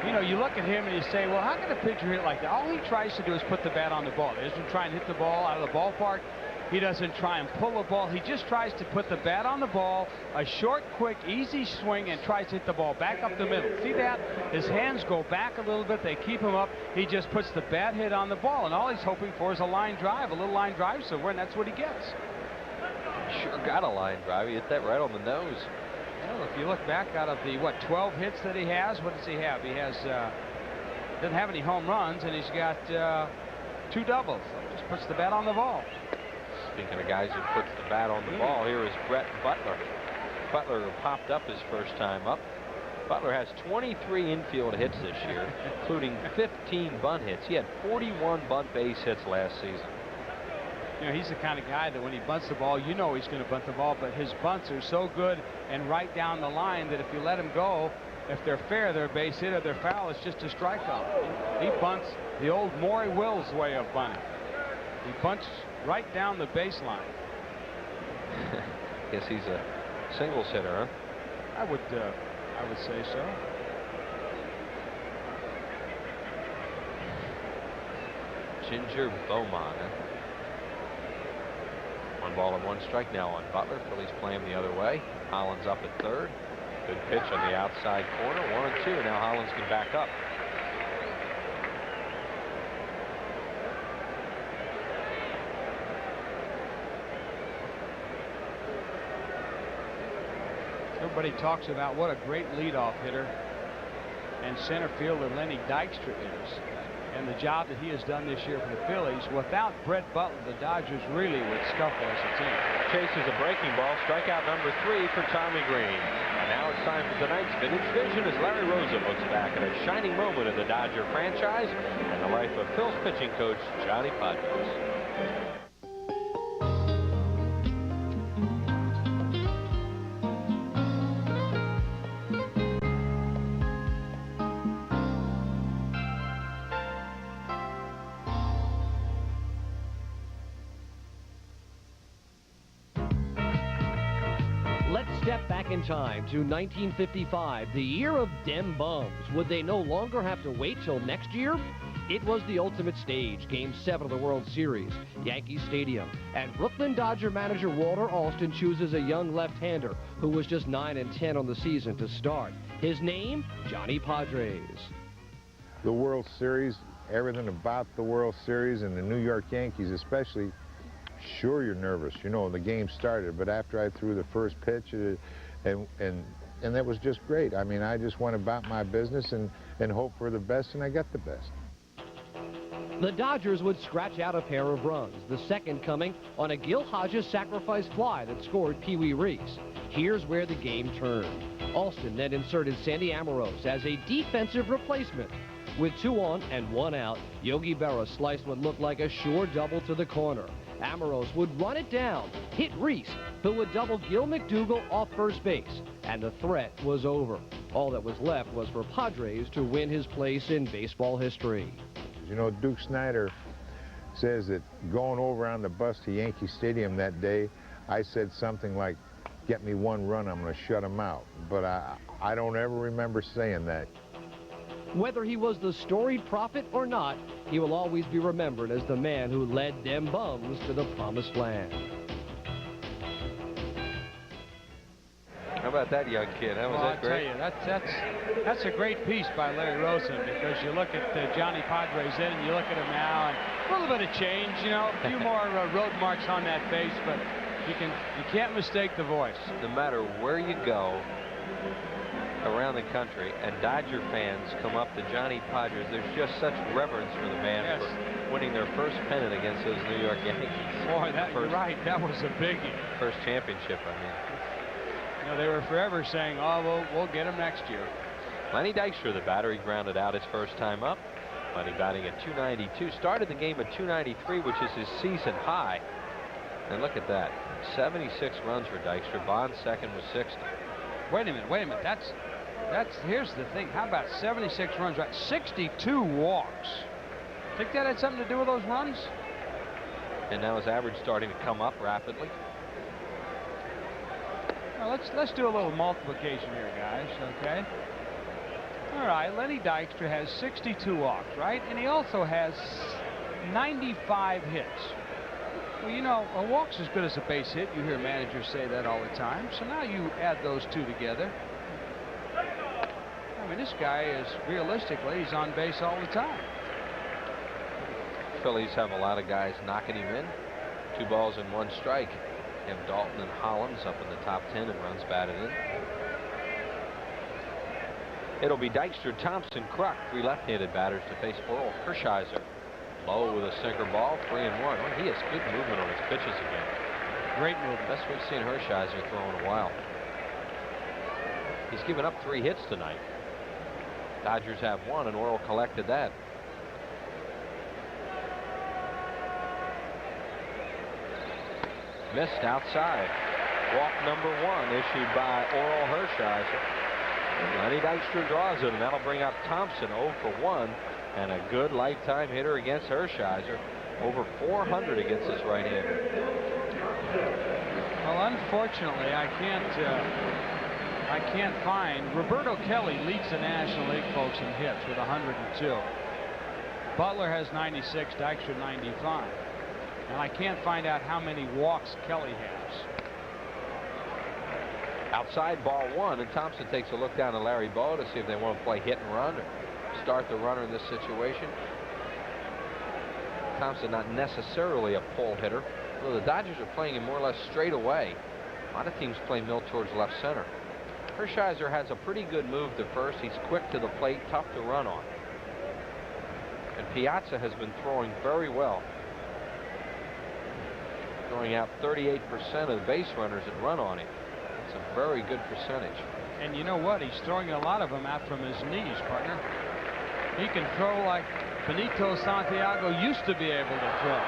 you know, you look at him and you say, well, how can a pitcher hit like that? All he tries to do is put the bat on the ball. He doesn't try and hit the ball out of the ballpark. He doesn't try and pull a ball. He just tries to put the bat on the ball, a short, quick, easy swing, and tries to hit the ball back up the middle. See that? His hands go back a little bit. They keep him up. He just puts the bat hit on the ball, and all he's hoping for is a line drive, a little line drive somewhere, and that's what he gets. Sure got a line drive. He hit that right on the nose. Well, if you look back out of the, 12 hits that he has, what does he have? He has, doesn't have any home runs, and he's got 2 doubles. So he just puts the bat on the ball. Speaking of guys who puts the bat on the ball, here is Brett Butler. Butler popped up his first time up. Butler has 23 infield hits this year, including 15 bunt hits. He had 41 bunt base hits last season. You know, he's the kind of guy that when he bunts the ball, you know he's going to bunt the ball, but his bunts are so good and right down the line that if you let him go, if they're fair, they're a base hit. If they're foul, it's just a strikeout. He bunts the old Maury Wills way of bunting. He bunts right down the baseline. Guess he's a singles hitter, huh? I would say so. Ginger Beaumont. 1 ball and 1 strike now on Butler. Phillies play him the other way. Hollins up at third. Good pitch on the outside corner. 1-2. Now Hollins can back up. Everybody talks about what a great leadoff hitter and center fielder Lenny Dykstra is, and the job that he has done this year for the Phillies. Without Brett Butler, the Dodgers really would scuffle as a team. Chases a breaking ball. Strikeout number 3 for Tommy Green. And now it's time for tonight's Vintage Vision as Larry Rosa looks back at a shining moment in the Dodger franchise and the life of Phil's pitching coach, Johnny Padres. Step back in time to 1955, the year of dem bums. Would they no longer have to wait till next year? It was the ultimate stage, Game 7 of the World Series, Yankee Stadium, and Brooklyn Dodger manager Walter Alston chooses a young left-hander who was just 9-10 on the season to start. His name, Johnny Padres. The World Series, everything about the World Series and the New York Yankees especially. Sure, you're nervous, you know, the game started, but after I threw the first pitch, and that was just great. I mean, I just went about my business and hope for the best, and I got the best. The Dodgers would scratch out a pair of runs, the second coming on a Gil Hodges sacrifice fly that scored Pee Wee Reese. Here's where the game turned. Alston then inserted Sandy Amoros as a defensive replacement. With 2 on and 1 out, Yogi Berra sliced what looked like a sure double to the corner. Amoros would run it down, hit Reese, who would double Gil McDougall off first base, and the threat was over. All that was left was for Padres to win his place in baseball history. You know, Duke Snyder says that going over on the bus to Yankee Stadium that day, I said something like, get me 1 run, I'm going to shut him out. But I don't ever remember saying that. Whether he was the storied prophet or not, he will always be remembered as the man who led them bums to the promised land. How about that young kid? How was that great? I'll tell you, that's a great piece by Larry Rosen, because you look at Johnny Padres then, and you look at him now, and a little bit of change, you know, a few more road marks on that face, but you can't mistake the voice. No matter where you go around the country and Dodger fans come up to Johnny Padres, there's just such reverence for the man for winning their first pennant against those New York Yankees. Boy, you're right, that was a biggie. First championship, I mean. You know, they were forever saying, oh, we'll get him next year. Lenny Dykstra, the batter, he grounded out his first time up. Lenny batting at .292, started the game at .293, which is his season high. And look at that, 76 runs for Dykstra. Bond second with 60. Wait a minute, here's the thing. How about 76 runs, right? 62 walks. Think that had something to do with those runs? And now his average starting to come up rapidly. Well, let's do a little multiplication here, guys, okay? All right, Lenny Dykstra has 62 walks, right? And he also has 95 hits. Well, you know, a walk's as good as a base hit. You hear managers say that all the time. So now you add those two together. I mean, this guy is, realistically, he's on base all the time. Phillies have a lot of guys knocking him in. 2 balls and 1 strike. You have Dalton and Hollins up in the top 10 and runs batted in. It'll be Dykstra, Thompson, Kruk, 3 left-handed batters to face Oral Hershiser. Low with a sinker ball, 3-1. Well, he has good movement on his pitches again. Great movement. Best we've seen Hershiser throw in a while. He's given up 3 hits tonight. Dodgers have 1, and Orel collected that. Missed outside. Walk number 1 issued by Orel Hershiser. Lenny Dykstra draws it, and that'll bring up Thompson 0 for 1, and a good lifetime hitter against Hershiser. Over 400 against this right-hander. Well, unfortunately, I can't find. Roberto Kelly leads the National League, folks, in hits with 102. Butler has 96, Dykstra 95. And I can't find out how many walks Kelly has. Outside, ball 1, and Thompson takes a look down at Larry Bowa to see if they want to play hit and run or start the runner in this situation. Thompson not necessarily a pull hitter, though the Dodgers are playing him more or less straight away. A lot of teams play Mill towards left center. Hershiser has a pretty good move to first. He's quick to the plate, tough to run on. And Piazza has been throwing very well, throwing out 38% of the base runners that run on him. It's a very good percentage. And you know what? He's throwing a lot of them out from his knees, partner. He can throw like Benito Santiago used to be able to throw.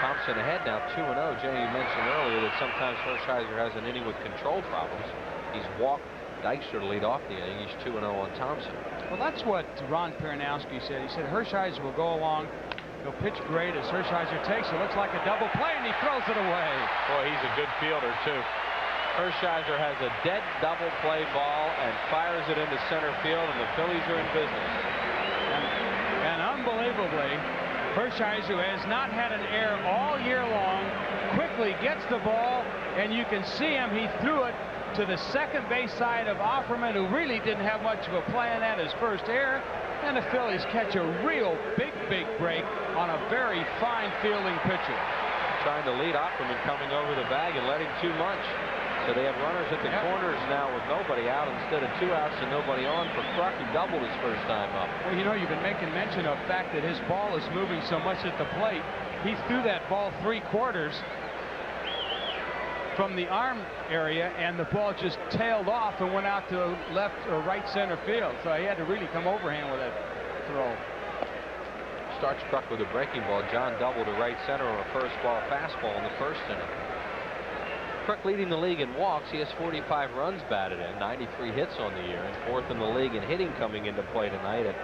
Thompson ahead now, 2-0. Jay, you mentioned earlier that sometimes Hershiser has an inning with control problems. He's walked Dykstra to lead off the inning. He's 2-0 on Thompson. Well, that's what Ron Peranowski said. He said Hershiser will go along. He'll pitch great as Hershiser takes it. Looks like a double play, and he throws it away. Boy, he's a good fielder, too. Hershiser has a dead double play ball and fires it into center field, and the Phillies are in business. And unbelievably, Hershiser has not had an error all year long. Quickly gets the ball, and you can see him. He threw it to the second base side of Offerman, who really didn't have much of a plan at his first error. And the Phillies catch a real big break on a very fine fielding pitcher. Trying to lead Offerman coming over the bag and letting too much. So they have runners at the corners now with nobody out instead of 2 outs and nobody on for Kruk, who doubled his first time up. Well, you know, you've been making mention of the fact that his ball is moving so much at the plate. He threw that ball 3/4 from the arm area, and the ball just tailed off and went out to left or right center field. So he had to really come overhand with that throw. Starts Kruk with a breaking ball. John doubled to right center on a first ball fastball in the first inning. Kruk leading the league in walks. He has 45 runs batted in, 93 hits on the year, and 4th in the league in hitting coming into play tonight at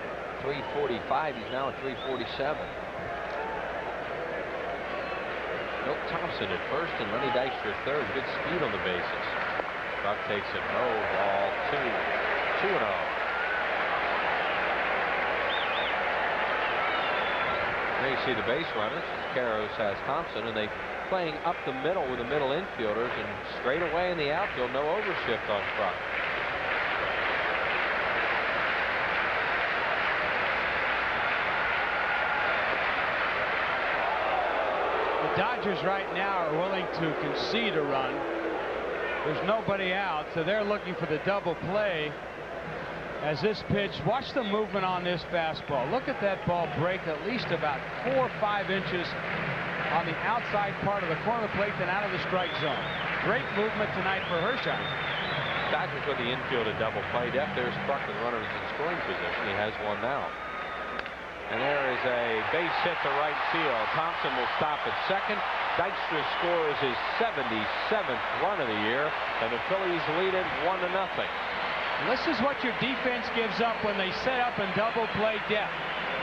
345. He's now at 347. Milt Thompson at first and Lenny Dykstra at third. Good speed on the bases. Kruk takes it. No, ball 2-0. There you see the base runners. Karros has Thompson, and they playing up the middle with the middle infielders, and straight away in the outfield, no overshift on Kruk. The Dodgers right now are willing to concede a run. There's nobody out, so they're looking for the double play. As this pitch, watch the movement on this fastball. Look at that ball break at least about 4 or 5 inches on the outside part of the corner plate, then out of the strike zone. Great movement tonight for Hershiser. Dodgers with the infield a double play depth. There's Kruk with runners in scoring position. He has one now. And there is a base hit to right field. Thompson will stop at second. Dykstra scores his 77th run of the year, and the Phillies lead it 1-0. This is what your defense gives up when they set up in double play depth.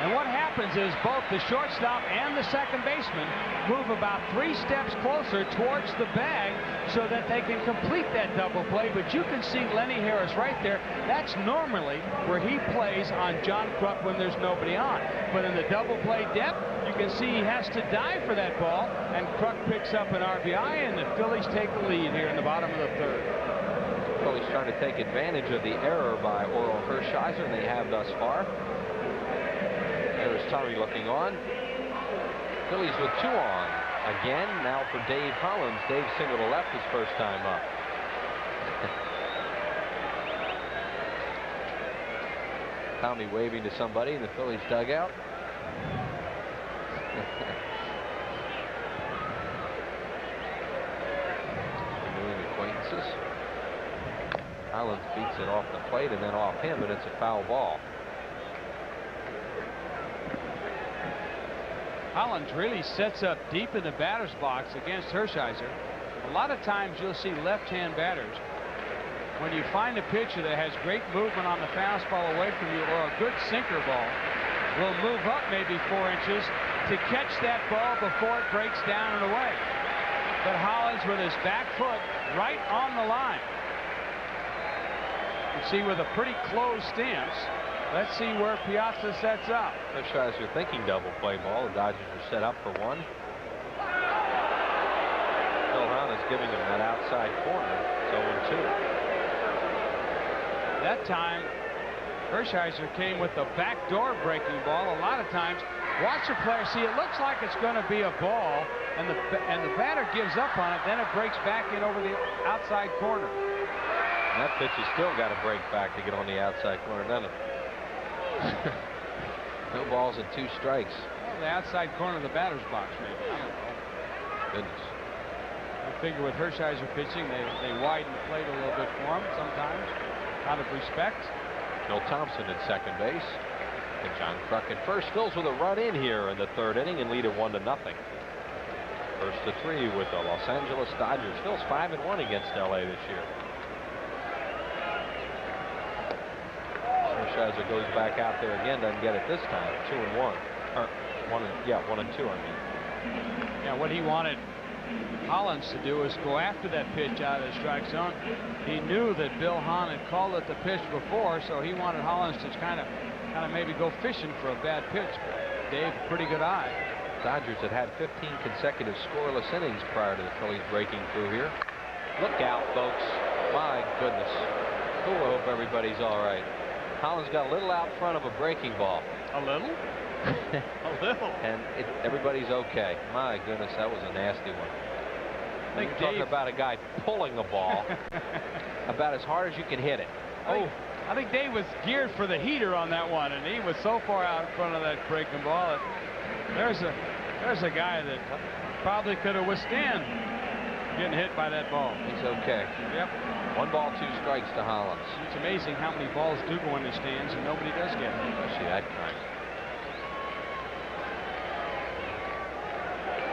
And what happens is both the shortstop and the second baseman move about 3 steps closer towards the bag so that they can complete that double play. But you can see Lenny Harris right there. That's normally where he plays on John Kruk when there's nobody on. But in the double play depth, you can see he has to dive for that ball, and Kruk picks up an RBI, and the Phillies take the lead here in the bottom of the third. Phillies trying to take advantage of the error by Orel Hershiser, and they have thus far. There's Tommy looking on. Phillies with 2 on. Again, now for Dave Hollins. Dave singled to left his first time up. Tommy waving to somebody in the Phillies dugout. Renewing acquaintances. Hollins beats it off the plate and then off him, and it's a foul ball. Hollins really sets up deep in the batter's box against Hershiser. A lot of times you'll see left-hand batters, when you find a pitcher that has great movement on the fastball away from you or a good sinker ball, will move up maybe 4 inches to catch that ball before it breaks down and away. But Hollins with his back foot right on the line. You see with a pretty close stance. Let's see where Piazza sets up. Hershiser thinking double play ball. The Dodgers are set up for one. Phil Hahn is giving him that outside corner. It's 0-2. That time, Hershiser came with the backdoor breaking ball. A lot of times, watch the player. See, it looks like it's going to be a ball, and the batter gives up on it. Then it breaks back in over the outside corner. That pitch has still got to break back to get on the outside corner, doesn't it? No balls and 2 strikes. Well, the outside corner of the batter's box, maybe. I don't know. Goodness. I figure with Hershiser pitching, they widen the plate a little bit for him sometimes, out of respect. Bill Thompson at second base. And John Kruk at first. Phil's with a run in here in the 3rd inning and lead it 1-0. First to 3 with the Los Angeles Dodgers. Phil's 5-1 against LA this year. Hershiser goes back out there again, doesn't get it this time. 2-1. Or 1-2, I mean. Yeah, what he wanted Hollins to do is go after that pitch out of the strike zone. He knew that Bill Hahn had called it the pitch before, so he wanted Hollins to kind of maybe go fishing for a bad pitch. Dave, pretty good eye. Dodgers had 15 consecutive scoreless innings prior to the Phillies breaking through here. Look out, folks. My goodness. Oh, I hope everybody's all right. Hollins got a little out front of a breaking ball. A little? A little. And everybody's okay. My goodness, that was a nasty one. I think you're talking about a guy pulling the ball about as hard as you can hit it. I think Dave was geared for the heater on that one, and he was so far out in front of that breaking ball that there's a guy that probably could have withstand getting hit by that ball. He's okay. Yep. 1 ball, 2 strikes to Hollins. It's amazing how many balls do go in the stands and nobody does get it. Especially that kind.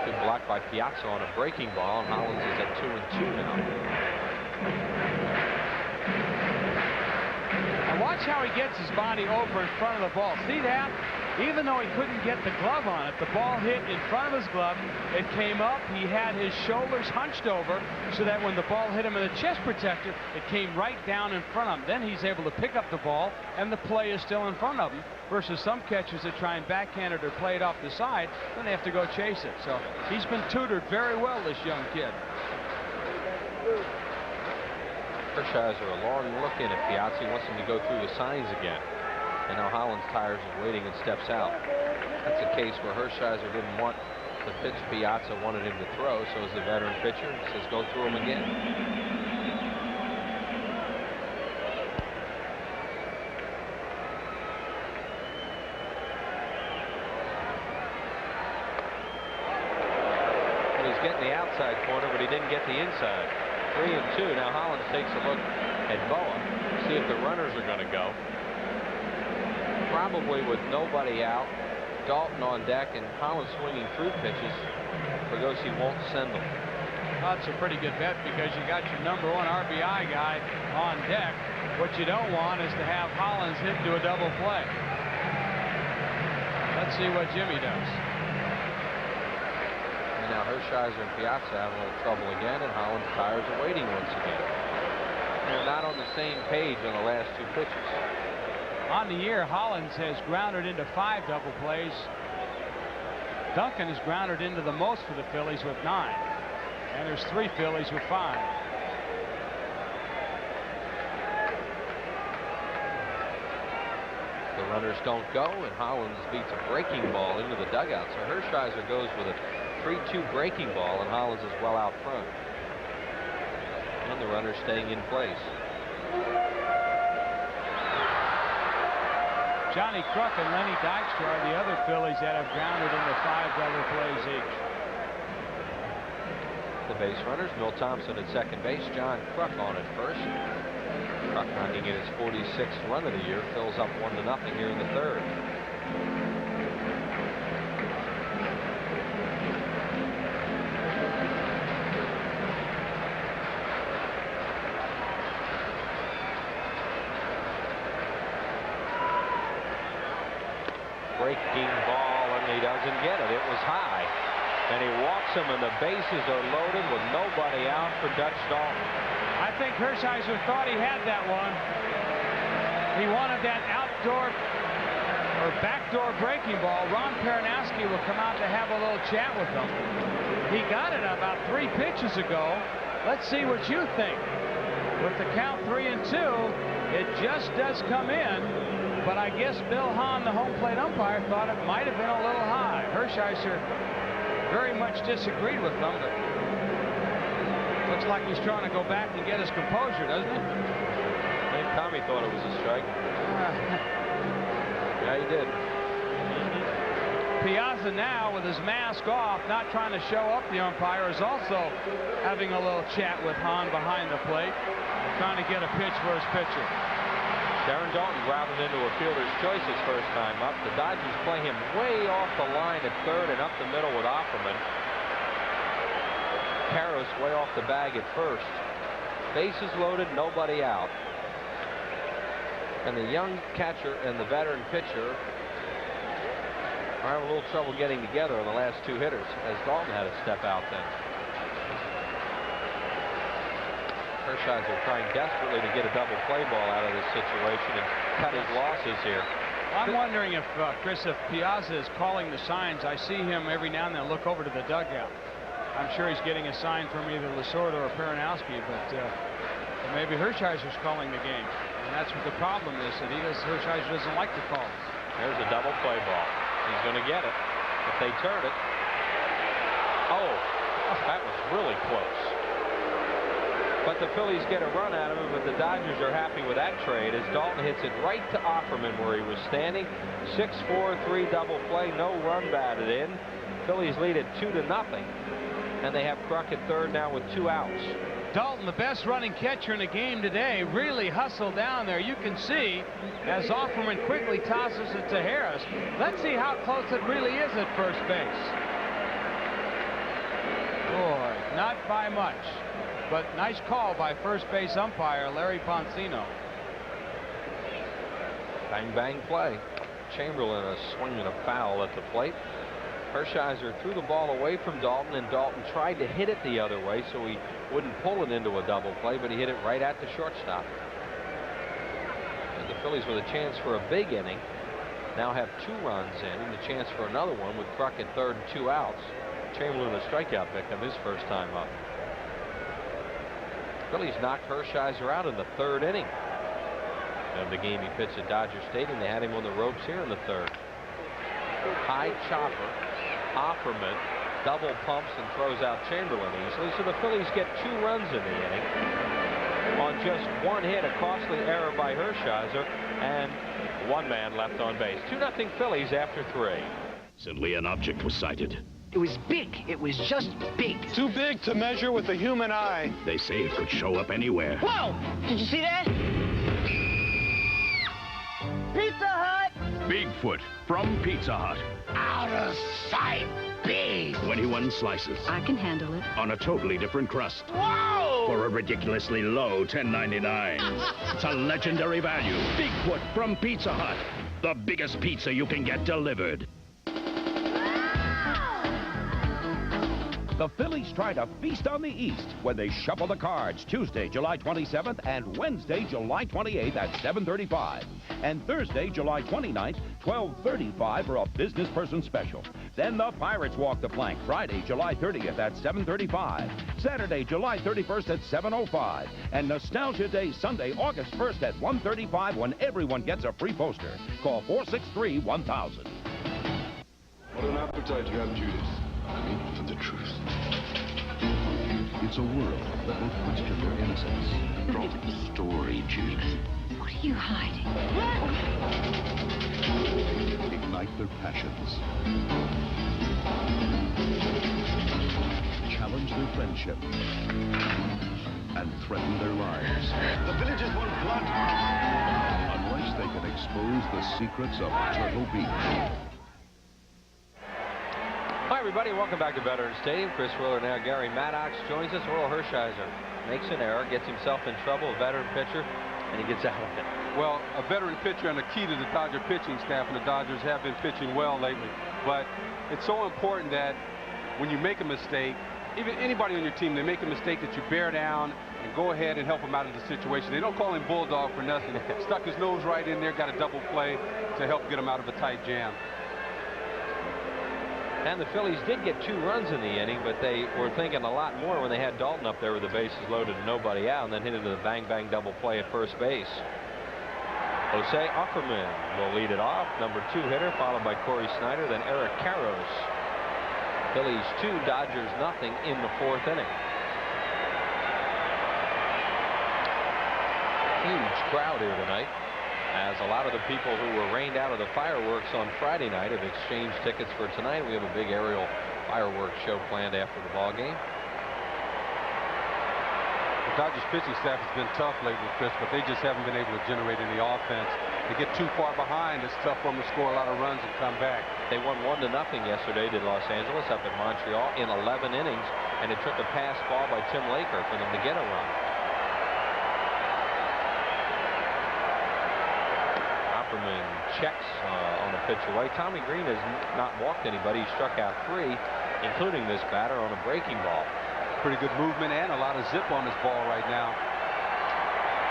Good block by Piazza on a breaking ball, and Hollins is at 2-2 now. Now watch how he gets his body over in front of the ball. See that? Even though he couldn't get the glove on it, the ball hit in front of his glove. It came up. He had his shoulders hunched over so that when the ball hit him in the chest protector, it came right down in front of him. Then he's able to pick up the ball, and the play is still in front of him, versus some catchers that try and backhand it or play it off the side, then they have to go chase it. So he's been tutored very well, this young kid. Hershiser a long look in at Piazza. He wants him to go through the signs again. And now Hollins tires of waiting and steps out. That's a case where Hershiser didn't want the pitch Piazza wanted him to throw, so as the veteran pitcher says go through him again. And he's getting the outside corner, but he didn't get the inside. 3-2. Now Hollins takes a look at Boa, see if the runners are going to go. Probably with nobody out, Dalton on deck, and Hollins swinging through pitches. Bergosi won't send them. That's a pretty good bet because you got your #1 RBI guy on deck. What you don't want is to have Hollins hit to a double play. Let's see what Jimmy does. And now Hershiser and Piazza have a little trouble again, and Hollins tires of waiting once again. They're not on the same page on the last 2 pitches. On the year, Hollins has grounded into 5 double plays. Duncan has grounded into the most for the Phillies with 9. And there's 3 Phillies with 5. The runners don't go, and Hollins beats a breaking ball into the dugout. So Hershiser goes with a 3-2 breaking ball, and Hollins is well out front. And the runner staying in place. Johnny Kruk and Lenny Dykstra are the other Phillies that have grounded into 5 double plays each. The base runners, Milt Thompson at second base, John Kruk on at first. Kruk knocking in his 46th run of the year. Phil's up 1-0 here in the third. Breaking ball, and he doesn't get it. It was high. And he walks him, and the bases are loaded with nobody out for Dutch Dalton. I think Hershiser thought he had that one. He wanted that outdoor or backdoor breaking ball. Ron Peronowski will come out to have a little chat with him. He got it about 3 pitches ago. Let's see what you think. With the count 3-2, it just does come in. But I guess Bill Hahn, the home plate umpire, thought it might have been a little high. Hershiser very much disagreed with them, but looks like he's trying to go back and get his composure, doesn't he? I think Tommy thought it was a strike. Yeah, he did. Piazza now, with his mask off, not trying to show up the umpire, is also having a little chat with Hahn behind the plate, trying to get a pitch for his pitcher. Sharon Dalton grounded into a fielder's choice his first time up. The Dodgers play him way off the line at third and up the middle with Offerman. Karras way off the bag at first. Bases loaded, nobody out. And the young catcher and the veteran pitcher are having a little trouble getting together on the last 2 hitters, as Dalton had to step out then. Hershiser trying desperately to get a double play ball out of this situation and cut his losses here. I'm wondering if, Chris, if Piazza is calling the signs. I see him every now and then look over to the dugout. I'm sure he's getting a sign from either Lasorda or Peronowski, but maybe Hershiser's calling the game. And that's what the problem is, that Hershiser doesn't like the calls. There's a double play ball. He's going to get it if they turn it. Oh, that was really close. But the Phillies get a run out of him, but the Dodgers are happy with that trade as Dalton hits it right to Offerman where he was standing. 6-4-3 double play, no run batted in. Phillies lead it 2-0, and they have Kruk at third now with 2 outs. Dalton, the best running catcher in the game today, really hustled down there. You can see as Offerman quickly tosses it to Harris. Let's see how close it really is at first base. Boy, not by much. But nice call by first base umpire Larry Poncino. Bang, bang play. Chamberlain a swing and a foul at the plate. Hershiser threw the ball away from Dalton, and Dalton tried to hit it the other way so he wouldn't pull it into a double play, but he hit it right at the shortstop. And the Phillies with a chance for a big inning now have 2 runs in and a chance for another one with Kruk at third and 2 outs. Chamberlain a strikeout victim his first time up. Phillies knocked Hershiser out in the 3rd inning of the game he pitched at Dodger Stadium. They had him on the ropes here in the 3rd. High chopper. Offerman double pumps and throws out Chamberlain easily. So the Phillies get 2 runs in the inning on just 1 hit, a costly error by Hershiser, and 1 man left on base. 2-0 Phillies after 3. Recently, an object was sighted. It was big. It was just big. Too big to measure with the human eye. They say it could show up anywhere. Whoa! Did you see that? Pizza Hut! Bigfoot from Pizza Hut. Out of sight, big. 21 slices. I can handle it. On a totally different crust. Whoa! For a ridiculously low $10.99. It's a legendary value. Bigfoot from Pizza Hut. The biggest pizza you can get delivered. The Phillies try to feast on the East when they shuffle the cards Tuesday, July 27th and Wednesday, July 28th at 7:35. And Thursday, July 29th, 12:35 for a business person special. Then the Pirates walk the plank Friday, July 30th at 7:35. Saturday, July 31st at 7:05. And Nostalgia Day, Sunday, August 1st at 1:35 when everyone gets a free poster. Call 463-1000. What an appetite you have, Judas. I mean, for the truth. It's a world that will question their innocence. Drop the story, Judas. What are you hiding? Ignite their passions. Challenge their friendship. And threaten their lives. The villagers want blood. the secrets of Turtle Beach. Hi, everybody. Welcome back to Veterans Stadium. Chris Willer now. Gary Maddox joins us. Earl Hershiser makes an error, gets himself in trouble, a veteran pitcher, and he gets out of it. Well, a veteran pitcher and a key to the Dodger pitching staff, and the Dodgers have been pitching well lately. But it's so important that when you make a mistake, even anybody on your team, they make a mistake, that you bear down and go ahead and help him out of the situation. They don't call him Bulldog for nothing. Stuck his nose right in there, got a double play to help get him out of a tight jam. And the Phillies did get 2 runs in the inning, but they were thinking a lot more when they had Dalton up there with the bases loaded and nobody out, and then hit into the bang-bang double play at first base. Jose Offerman will lead it off, number 2 hitter, followed by Corey Snyder, then Eric Karros. Phillies 2, Dodgers nothing in the 4th inning. Huge crowd here tonight, as a lot of the people who were rained out of the fireworks on Friday night have exchanged tickets for tonight. We have a big aerial fireworks show planned after the ball game. The Dodgers pitching staff has been tough lately, Chris, but they just haven't been able to generate any offense. They get too far behind. It's tough for them to score a lot of runs and come back. They won 1-0 yesterday to Los Angeles up at Montreal in 11 innings, and it took a pass ball by Tim Laker for them to get a run. Offerman checks on a pitch away. Tommy Green has not walked anybody. He struck out 3, including this batter on a breaking ball. Pretty good movement and a lot of zip on his ball right now.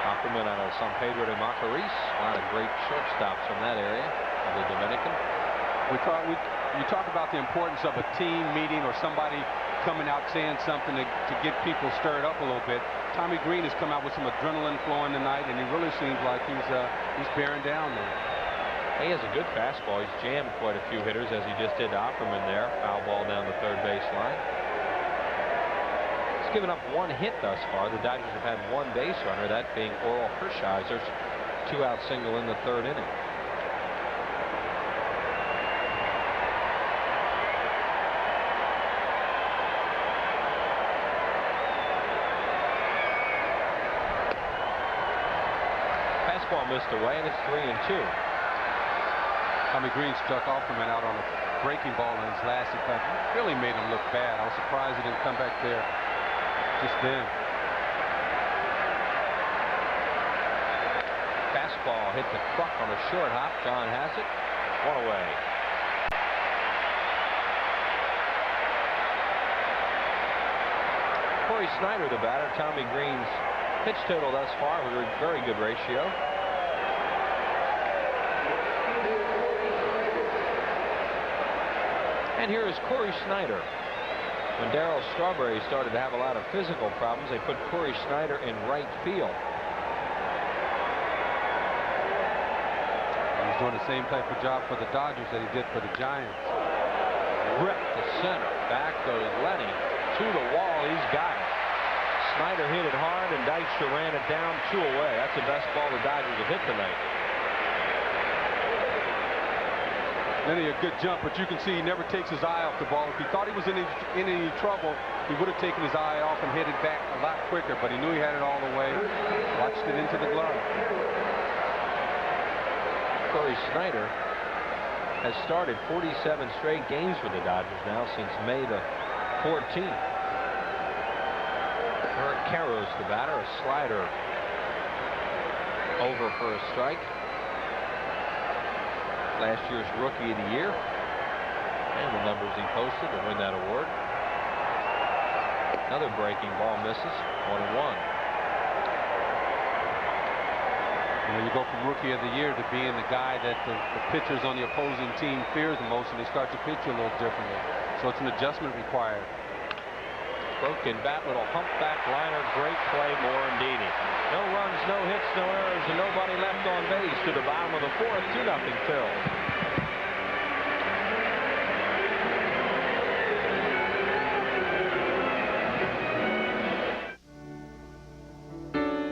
Offerman out of San Pedro de Macorís. A lot of great shortstops from that area of the Dominican. You talk about the importance of a team meeting or somebody coming out saying something to get people stirred up a little bit. Tommy Green has come out with some adrenaline flowing tonight, and he really seems like he's bearing down there. He has a good fastball. He's jammed quite a few hitters, as he just did to Offerman there. Foul ball down the third base line. He's given up 1 hit thus far. The Dodgers have had 1 base runner, that being Oral Hershiser's 2-out single in the 3rd inning. Fastball missed away, and it's 3-2. Tommy Green struck Offerman out on a breaking ball in his last at bat. Really made him look bad. I was surprised he didn't come back there just then. Fastball hit the truck on a short hop. John has it. 1 away. Corey Snyder, the batter. Tommy Green's pitch total thus far, a very good ratio. And here is Corey Snyder. When Darryl Strawberry started to have a lot of physical problems, they put Corey Snyder in right field. He's doing the same type of job for the Dodgers that he did for the Giants. Ripped to center. Back goes Lenny. To the wall. He's got it. Snyder hit it hard, and Dykstra ran it down 2 away. That's the best ball the Dodgers have hit tonight. Lenny, a good jump, but you can see he never takes his eye off the ball. If he thought he was in any trouble, he would have taken his eye off and hit it back a lot quicker, but he knew he had it all the way. Watched it into the glove. Corey Snyder has started 47 straight games for the Dodgers now since May the 14th. Eric Karros, the batter, a slider over for a strike. Last year's Rookie of the Year, and the numbers he posted to win that award. Another breaking ball misses. 1-1. You go from Rookie of the Year to being the guy that the pitchers on the opposing team fears the most, and they start to pitch you a little differently. So it's an adjustment required. Broken bat, little humpback liner, great play, Morandini. No runs, no hits, no errors, and nobody left on base to the bottom of the 4th. 2-0 Phillies.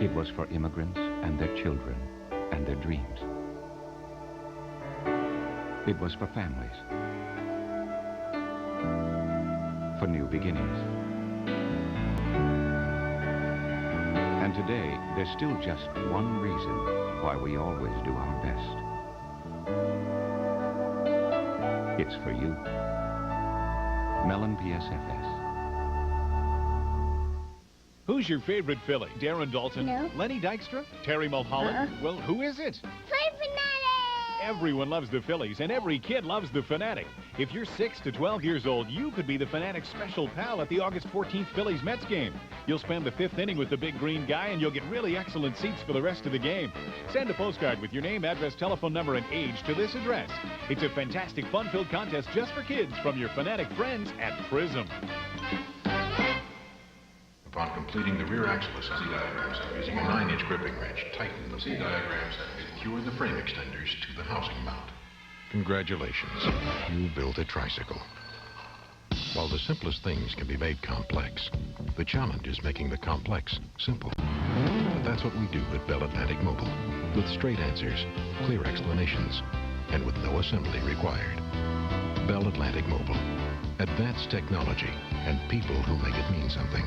It was for immigrants and their children and their dreams. It was for families, for new beginnings. And today, there's still just one reason why we always do our best. It's for you. Mellon PSFS. Who's your favorite Philly? Darren Dalton? No. Lenny Dykstra? Terry Mulholland? Well, who is it? Play Fanatic! Everyone loves the Phillies, and every kid loves the Fanatic. If you're 6 to 12 years old, you could be the Fanatic's special pal at the August 14th Phillies-Mets game. You'll spend the 5th inning with the big green guy, and you'll get really excellent seats for the rest of the game. Send a postcard with your name, address, telephone number, and age to this address. It's a fantastic, fun-filled contest just for kids from your Fanatic friends at Prism. Upon completing the rear axle assembly diagram set using a 9-inch gripping wrench, tighten the C diagram set and secure the frame extenders to the housing mount. Congratulations, you built a tricycle. While the simplest things can be made complex, the challenge is making the complex simple. But that's what we do at Bell Atlantic Mobile, with straight answers, clear explanations, and with no assembly required. Bell Atlantic Mobile, advanced technology and people who make it mean something.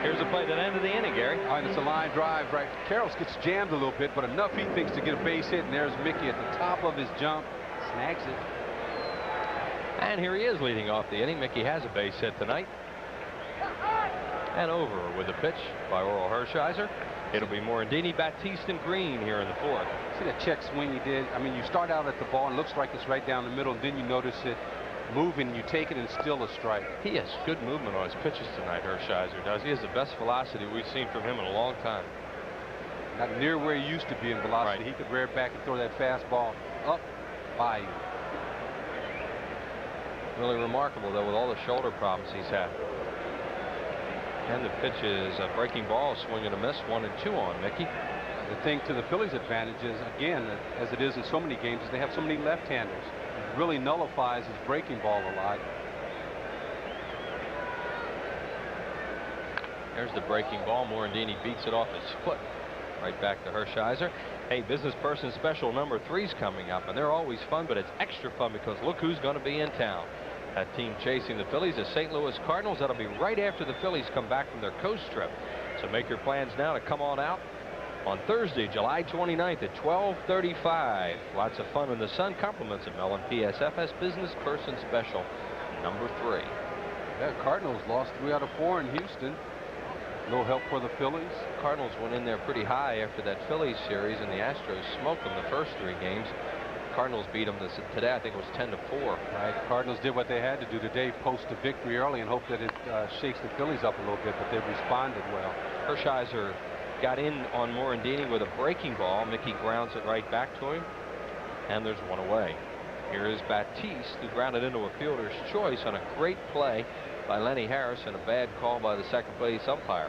Here's a play that ended the inning, Gary. All right, it's a line drive, right? Karros gets jammed a little bit, but enough he thinks to get a base hit, and there's Mickey at the top of his jump. Snags it. And here he is leading off the inning. Mickey has a base hit tonight. And over with a pitch by Oral Hershiser. It'll be Morandini, Batiste, and Green here in the 4th. See that check swing he did? I mean, you start out at the ball, and it looks like it's right down the middle, and then you notice it moving, you take it, and it's still a strike. He has good movement on his pitches tonight, Hershiser does. He has the best velocity we've seen from him in a long time. Not near where he used to be in velocity. Right. He could rear back and throw that fastball up by you. Really remarkable, though, with all the shoulder problems he's had. And the pitch is a breaking ball, swing and a miss, 1-2 on Mickey. The thing to the Phillies' advantage is, again, as it is in so many games, is they have so many left-handers. Really nullifies his breaking ball a lot. There's the breaking ball. Morandini beats it off his foot. Right back to Hershiser. Hey, business person special number 3's coming up, and they're always fun, but it's extra fun because look who's going to be in town. That team chasing the Phillies is St. Louis Cardinals. That'll be right after the Phillies come back from their coast trip. So make your plans now to come on out on Thursday, July 29th at 12:35. Lots of fun in the sun. Compliments of Mellon PSFS Business Person Special number 3. Yeah, Cardinals lost 3 out of 4 in Houston. No help for the Phillies. Cardinals went in there pretty high after that Phillies series, and the Astros smoked them the first 3 games. Cardinals beat them today. I think it was 10-4. Right. Cardinals did what they had to do today, post a victory early and hope that it shakes the Phillies up a little bit, but they responded well. Hershiser got in on Morandini with a breaking ball. Mickey grounds it right back to him, and there's 1 away. Here is Batiste, who grounded into a fielder's choice on a great play by Lenny Harris and a bad call by the second base umpire.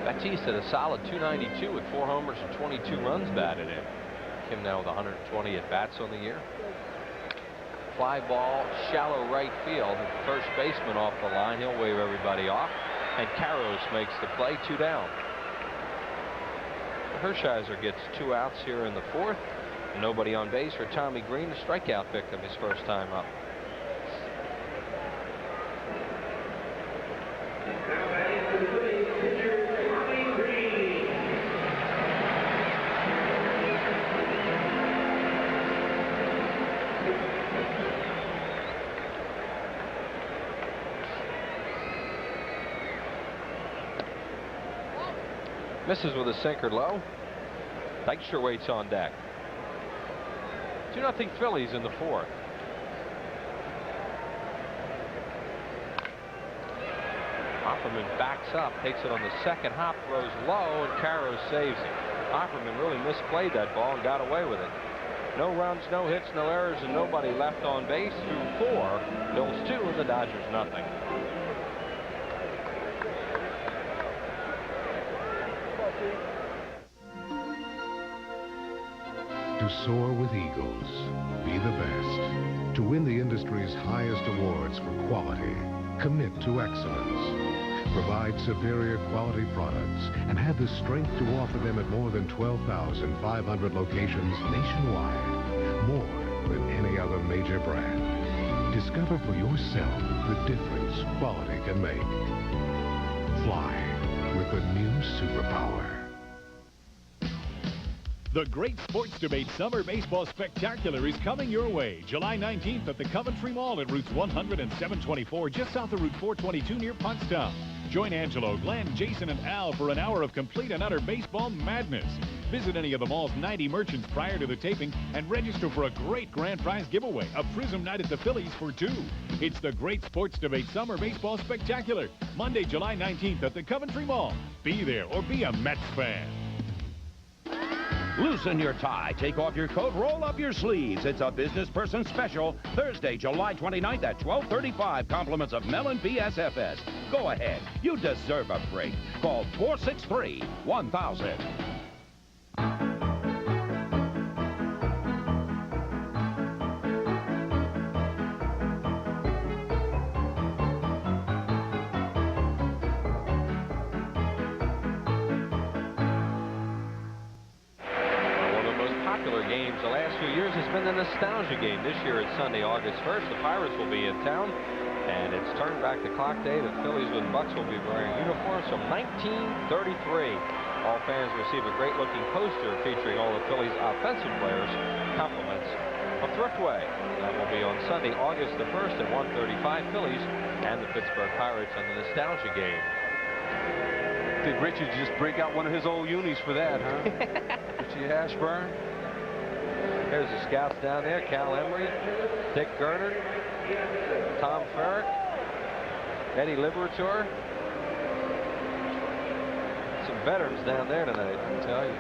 Batiste had a solid .292 with 4 homers and 22 runs batted in. Him now with 120 at-bats on the year. Fly ball, shallow right field. First baseman off the line. He'll wave everybody off. And Karros makes the play, 2 down. Hershiser gets 2 outs here in the 4th. Nobody on base for Tommy Green, the strikeout victim his first time up. Misses with a sinker low. Dykstra waits on deck. 2-0 Phillies in the 4th. Offerman backs up, takes it on the second hop, throws low, and Karros saves him. Offerman really misplayed that ball and got away with it. No runs, no hits, no errors, and nobody left on base through 4. Phillies 2 and the Dodgers nothing. To soar with eagles, be the best. To win the industry's highest awards for quality, commit to excellence. Provide superior quality products and have have the strength to offer them at more than 12,500 locations nationwide, more than any other major brand. Discover for yourself the difference quality can make. Fly with the new superpower. The Great Sports Debate Summer Baseball Spectacular is coming your way July 19th at the Coventry Mall at routes 100 and 724, just south of Route 422 near Pottstown. Join Angelo, Glenn, Jason, and Al for an hour of complete and utter baseball madness. Visit any of the mall's 90 merchants prior to the taping and register for a great grand prize giveaway, a Prism night at the Phillies for 2. It's the Great Sports Debate Summer Baseball Spectacular, Monday, July 19th at the Coventry Mall. Be there or be a Mets fan. Loosen your tie, take off your coat, roll up your sleeves. It's a business person special, Thursday, July 29th at 12:35. Compliments of Mellon PSFS. Go ahead. You deserve a break. Call 463-1000. Games the last few years has been the nostalgia game. This year it's Sunday, August 1st. The Pirates will be in town, and it's turned back the clock day. The Phillies and Bucks will be wearing uniforms from 1933. All fans receive a great-looking poster featuring all the Phillies' offensive players. Compliments of Thriftway. That will be on Sunday, August the 1st at 1:35. Phillies and the Pittsburgh Pirates on the nostalgia game. I think Richard just break out one of his old unis for that, huh? Richie Ashburn. There's the scouts down there. Cal Emery, Dick Gernert, Tom Ferrick, Eddie Liberator. Some veterans down there tonight, I can tell you.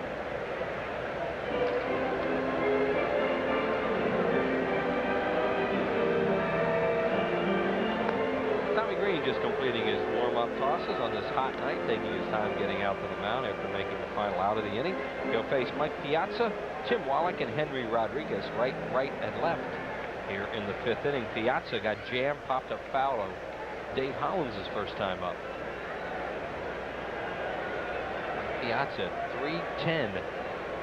Tommy Green just completing his warm-up tosses on this hot night, taking his time getting out to the mound after making the final out of the inning. He'll face Mike Piazza, Tim Wallach, and Henry Rodriguez right, and left here in the 5th inning. Piazza got jammed, popped up foul on Dave Hollins his first time up. Piazza 310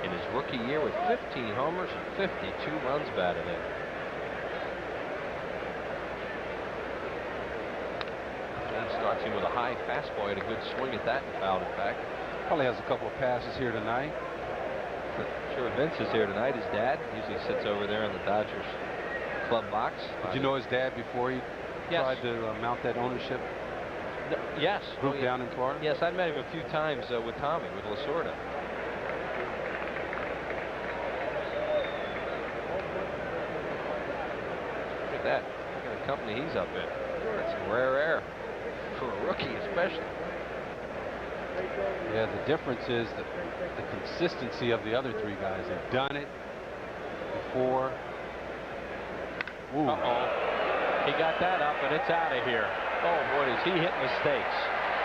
in his rookie year with 15 homers and 52 runs batted in. And starts him with a high fastball. Had a good swing at that and fouled it back. Probably has a couple of passes here tonight. Sure, Vince is here tonight. His dad usually sits over there in the Dodgers club box. Did you know his dad before he tried to mount that ownership? No, yes. Group down in Florida? Yes, I met him a few times with Tommy, with Lasorda. Look at that. Look at the company he's up in. That's some rare air for a rookie especially. Yeah, the difference is the consistency of the other 3 guys. They've done it before. Uh-oh. He got that up, and it's out of here. Oh, boy, does he hit mistakes.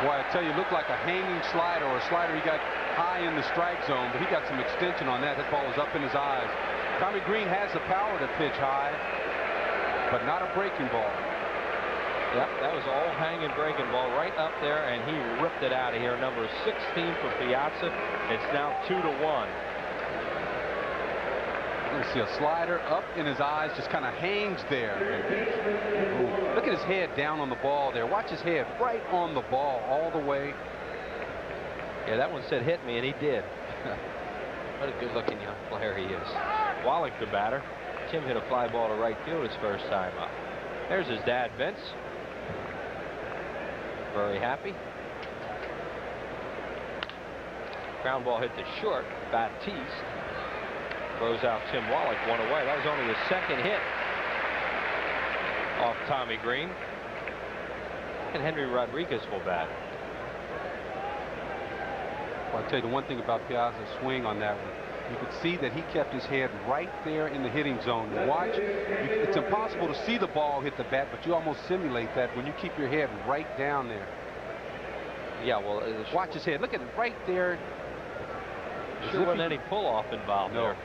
Boy, I tell you, it looked like a hanging slider or a slider he got high in the strike zone, but he got some extension on that. That ball was up in his eyes. Tommy Green has the power to pitch high, but not a breaking ball. Yep, that was all hanging breaking ball right up there, and he ripped it out of here. Number 16 for Piazza. It's now 2-1. You see a slider up in his eyes, just kind of hangs there. Ooh, look at his head down on the ball there. Watch his head right on the ball all the way. Yeah, that one said hit me, and he did. What a good-looking young player he is. Wallach, the batter. Tim hit a fly ball to right field his first time up. There's his dad, Vince. Very happy. Ground ball hit to short. Baptiste throws out Tim Wallach, one away. That was only his second hit off Tommy Green. And Henry Rodriguez will bat. Well, I'll tell you the one thing about Piazza's swing on that one. You could see that he kept his head right there in the hitting zone. Watch, it's impossible to see the ball hit the bat, but you almost simulate that when you keep your head right down there. Yeah, well, watch his head. Look at it right there. There wasn't any pull-off involved there.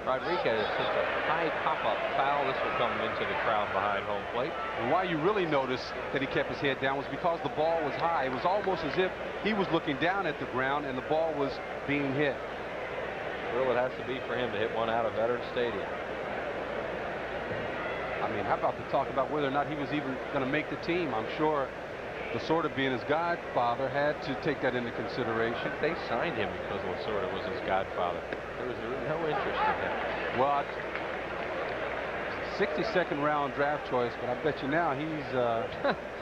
Rodriguez, just a high pop-up foul. This will come into the crowd behind home plate. And why you really noticed that he kept his head down was because the ball was high. It was almost as if he was looking down at the ground and the ball was being hit. Well, it has to be for him to hit one out of Veterans Stadium. I mean, how about to talk about whether or not he was even going to make the team? I'm sure Lasorda, being his godfather, had to take that into consideration. They signed him because Lasorda was his godfather. There was no interest in him. Well, 62nd round draft choice, but I bet you now he's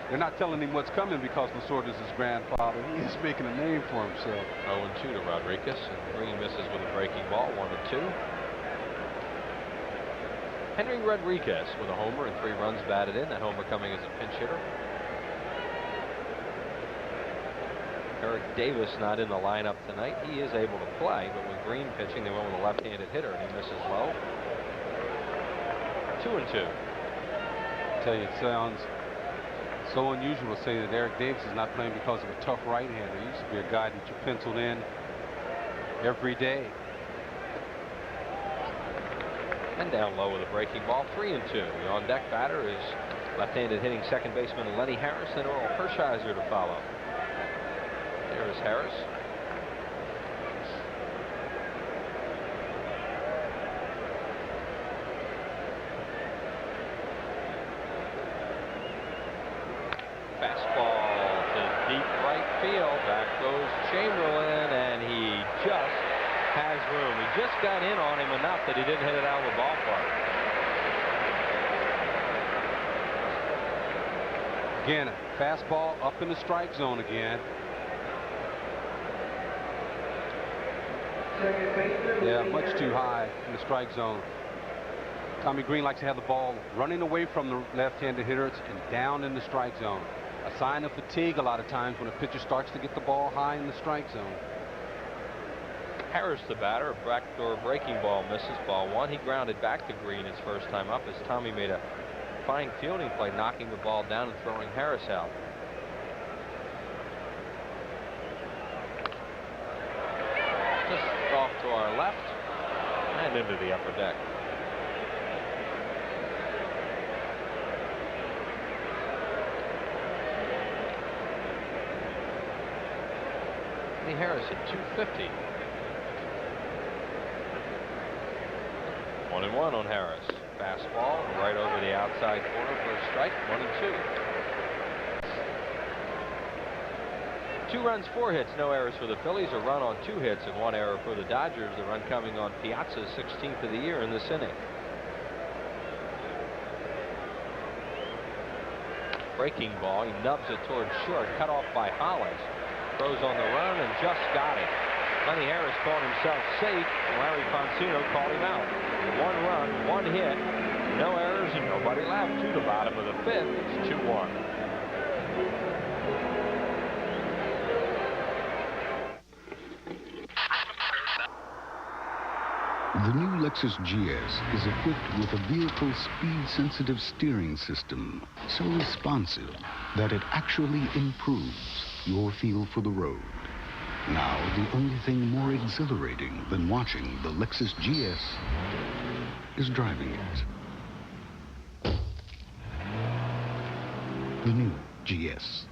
they're not telling him what's coming because Lasorda's his grandfather. He is making a name for himself. 0-2 to Rodriguez, and Green misses with a breaking ball, 1-2. Henry Rodriguez with a homer and 3 runs batted in. That homer coming as a pinch hitter. Eric Davis not in the lineup tonight. He is able to play, but with Green pitching, they went with a left-handed hitter, and he misses low. 2-2. I tell you, it sounds so unusual to say that Eric Davis is not playing because of a tough right-hander. He used to be a guy that you penciled in every day. And down low with a breaking ball, 3-2. The on-deck batter is left-handed hitting second baseman Lenny Harris, and Earl Hershiser to follow. There's Harris. Fastball to deep right field. Back goes Chamberlain, and he just has room. He just got in on him enough that he didn't hit it out of the ballpark. Again, a fastball up in the strike zone again. Yeah, much too high in the strike zone. Tommy Green likes to have the ball running away from the left-handed hitters and down in the strike zone. A sign of fatigue a lot of times when a pitcher starts to get the ball high in the strike zone. Harris, the batter, a backdoor breaking ball, misses ball 1. He grounded back to Green his first time up as Tommy made a fine fielding play, knocking the ball down and throwing Harris out. Just off to our left and into the upper deck. Lenny Harris at 250. 1-1 on Harris. Fastball right over the outside corner for a strike. 1-2. 2 runs, 4 hits, no errors for the Phillies. A run on 2 hits and 1 error for the Dodgers. The run coming on Piazza's 16th of the year in this inning. Breaking ball. He nubs it towards short. Cut off by Hollins. Throws on the run and just got it. Lenny Harris called himself safe. Larry Foncino called him out. 1 run, 1 hit, no errors, and nobody left. To the bottom of the 5th. It's 2-1. The new Lexus GS is equipped with a vehicle speed-sensitive steering system so responsive that it actually improves your feel for the road. Now, the only thing more exhilarating than watching the Lexus GS is driving it. The new GS.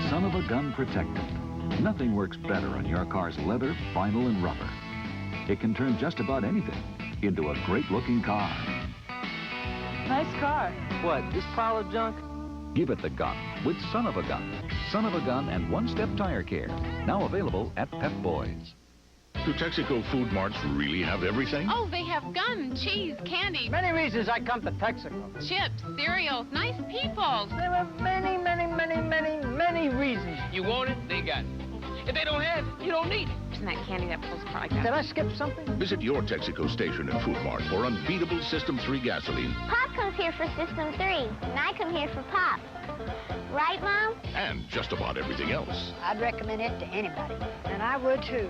Son of a gun protectant. Nothing works better on your car's leather, vinyl, and rubber. It can turn just about anything into a great-looking car. Nice car. What, this pile of junk? Give it the gun with Son of a Gun. Son of a Gun and One-Step Tire Care. Now available at Pep Boys. Do Texaco food marts really have everything? Oh, they have gum, cheese, candy. Many reasons I come to Texaco. Chips, cereal, nice people. There are many reasons. You want it, they got it. If they don't have it, you don't need it. Isn't that candy that pulls apart like that? Did I skip something? Visit your Texaco station and food mart for unbeatable System 3 gasoline. Pop comes here for System 3, and I come here for Pop. Right, Mom? And just about everything else. I'd recommend it to anybody. And I would, too.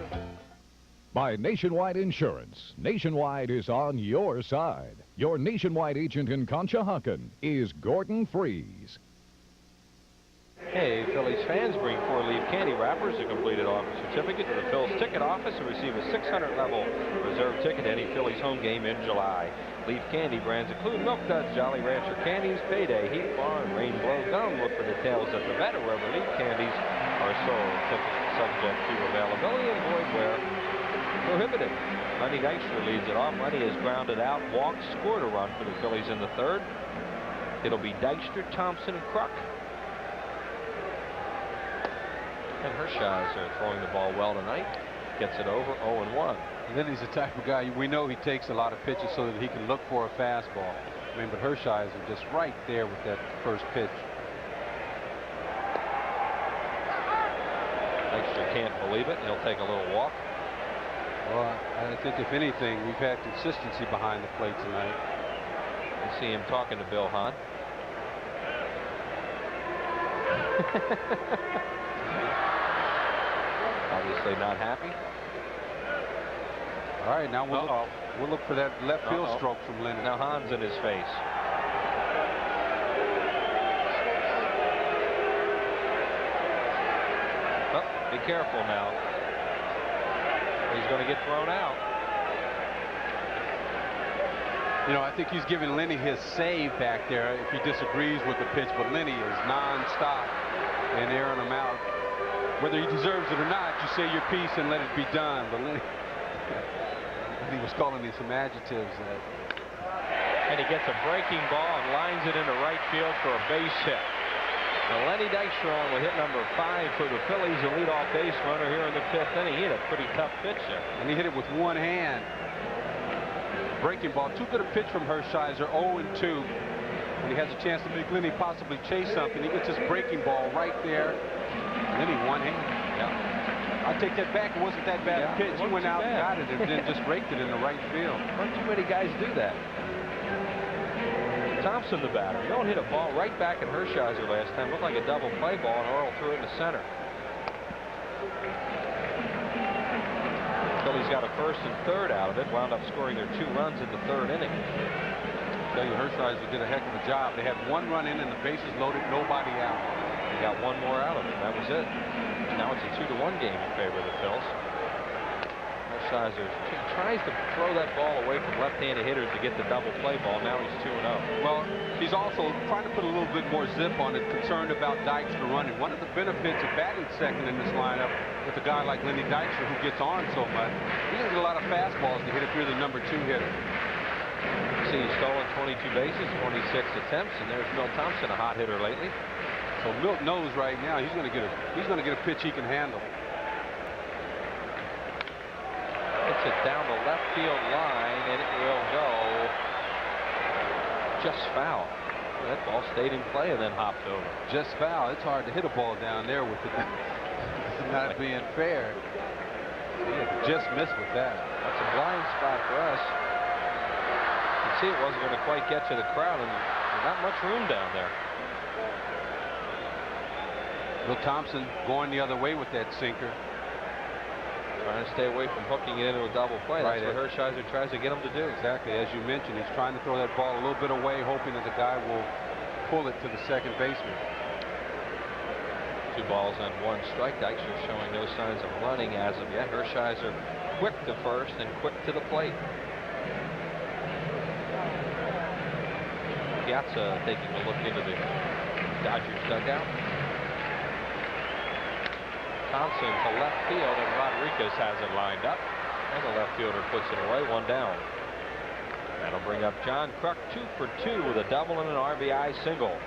By Nationwide Insurance. Nationwide is on your side. Your Nationwide agent in Conshohocken is Gordon Freeze. Hey, Phillies fans, bring 4 Leaf candy wrappers, a completed offer certificate to the Phil's ticket office, and receive a 600-level reserve ticket to any Phillies home game in July. Leaf candy brands include Milk Duds, Jolly Rancher candies, Payday, Heat Bar, and Rainbow Gum. Look for details at the vet or wherever Leaf candies are sold. Tickets subject to availability and void where prohibited. Lenny Dykstra leads it off. Lenny is grounded out, walked, scored a run for the Phillies in the 3rd. It'll be Dykstra, Thompson, and Kruk. And Hershiser throwing the ball well tonight. Gets it over 0-1. And then he's the type of guy, we know he takes a lot of pitches so that he can look for a fastball. I mean, but Hershiser just right there with that first pitch. Dykstra can't believe it. He'll take a little walk. Well, I think if anything, we've had consistency behind the plate tonight. You see him talking to Bill Hahn. Obviously not happy. All right, now we'll look for that left field stroke from Lenny. Now Hahn's in his face. Oh, be careful now. He's going to get thrown out. You know, I think he's giving Lenny his save back there if he disagrees with the pitch, but Lenny is non-stop and airing him out. Whether he deserves it or not, you say your piece and let it be done. But Lenny was calling me some adjectives. And he gets a breaking ball and lines it into right field for a base hit. Now Lenny Dykstra will hit number 5 for the Phillies, a leadoff base runner here in the 5th inning. He hit a pretty tough pitch there. And he hit it with one hand. Breaking ball. Too good a pitch from Hershiser, 0-2. When he has a chance to make Lenny possibly chase something, he gets his breaking ball right there. Lenny one hand. Yeah. I take that back. It wasn't that bad a pitch. He went out and got it and then just raked it in the right field. Not too many guys do that. Thompson, the batter. Don't hit a ball right back at Hershiser last time. Looked like a double play ball, and Earl threw it in the center. Phillies got a 1st and 3rd out of it. Wound up scoring their 2 runs in the 3rd inning. I tell you, Hershiser did a heck of a job. They had 1 run in and the bases loaded, nobody out. They got 1 more out of it. That was it. Now it's a 2-1 game in favor of the Phils. Hershiser tries to throw that ball away from left-handed hitters to get the double play ball. Now he's 2-0. Well, he's also trying to put a little bit more zip on it, concerned about Dykstra running. One of the benefits of batting second in this lineup with a guy like Lenny Dykstra who gets on so much, he doesn't get a lot of fastballs to hit if you're the number 2 hitter. See, he's stolen 22 bases, 26 attempts, and there's Milt Thompson, a hot hitter lately. So Milt knows right now he's going to get a pitch he can handle. Hits it down the left field line, and it will go just foul. That ball stayed in play and then hopped over. Just foul. It's hard to hit a ball down there with it not being fair. He had to just miss with that. That's a blind spot for us. You can see it wasn't going to quite get to the crowd, and not much room down there. Bill Thompson going the other way with that sinker. Trying to stay away from hooking it into a double play. That's what Hershiser tries to get him to do. Exactly. As you mentioned, he's trying to throw that ball a little bit away, hoping that the guy will pull it to the second baseman. 2 balls and 1 strike. Dykstra showing no signs of running as of yet. Hershiser quick to first and quick to the plate. Piazza taking a look into the Dodgers dugout. Thompson to left field, and Rodriguez has it lined up. And the left fielder puts it away, 1 down. That'll bring up John Kruk, 2 for 2 with a double and an RBI single.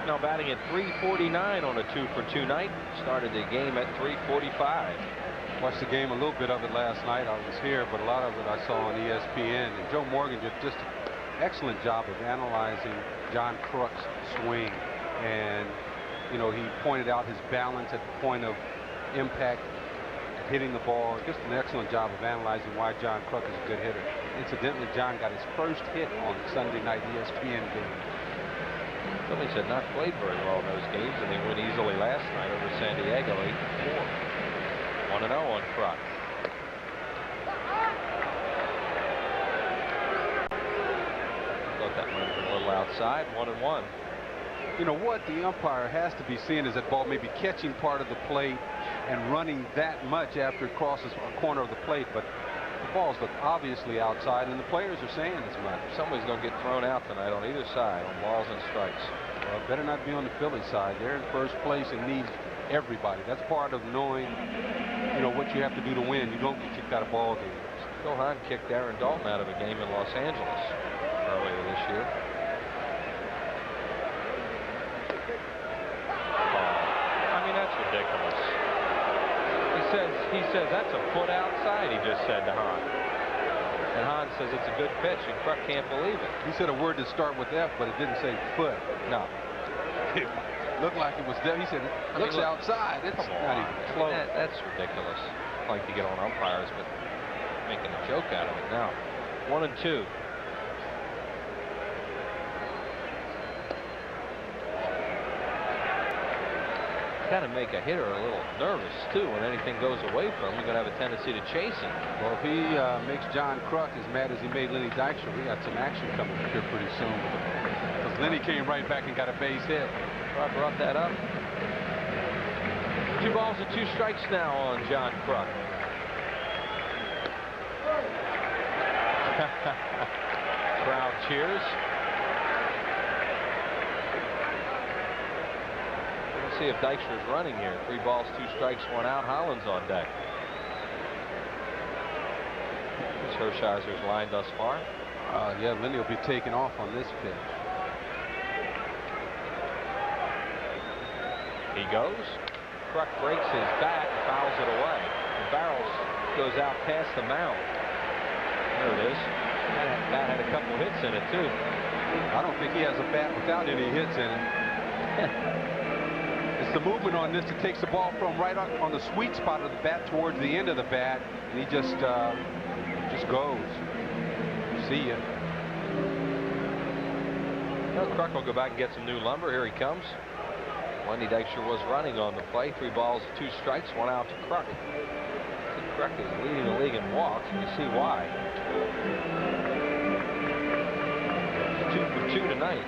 Now batting at .349 on a 2 for 2 night. Started the game at .345. Watched the game, a little bit of it last night. I was here, but a lot of it I saw on ESPN. And Joe Morgan did just an excellent job of analyzing John Kruk's swing. And, You know, he pointed out his balance at the point of impact, hitting the ball. Just an excellent job of analyzing why John Kruk is a good hitter. Incidentally, John got his first hit on Sunday night ESPN game. Phillies had not played very well in those games, and they went easily last night over San Diego, 8-4. 1-0 on Kruk. Thought that might have been a little outside. 1-1. You know what the umpire has to be seeing is that ball maybe catching part of the plate and running that much after it crosses a corner of the plate, but the balls look obviously outside, and the players are saying as much. Somebody's going to get thrown out tonight on either side on balls and strikes. Well, it better not be on the Phillies side. They're in first place and need everybody. That's part of knowing, you know, what you have to do to win. You don't get kicked out of ball games. Phil Hahn kicked Aaron Dalton out of a game in Los Angeles earlier this year. I mean, that's ridiculous. He says that's a foot outside, he just said to Hahn. And Hahn says it's a good pitch, and Kruk can't believe it. He said a word to start with F, but it didn't say foot. No. It looked like it was there. He said it looks outside. It's not even close. That's ridiculous. I like to get on umpires, but making a joke out of it now. 1-2. Got to make a hitter a little nervous too. When anything goes away from him, you're going to have a tendency to chase him. Well, if he makes John Kruk as mad as he made Lenny Dykstra, we got some action coming up here pretty soon. Because Lenny came right back and got a base hit. I brought that up. 2 balls and 2 strikes now on John Kruk. Crowd cheers. See if Dykstra's running here. 3 balls, 2 strikes, 1 out. Holland's on deck. This Hershizer's line thus far. Yeah, Lenny will be taking off on this pitch. He goes. Kruk breaks his bat and fouls it away. The barrel goes out past the mound. There it is. That bat had a couple hits in it too. I don't think he has a bat without any hits in it. It's the movement on this that takes the ball from right on the sweet spot of the bat towards the end of the bat, and he just goes. See ya. Well, Kruk will go back and get some new lumber. Here he comes. Lenny Dykstra was running on the play. 3 balls, 2 strikes, 1 out to Kruk. Kruk is leading the league in walks, and you see why. 2 for 2 tonight.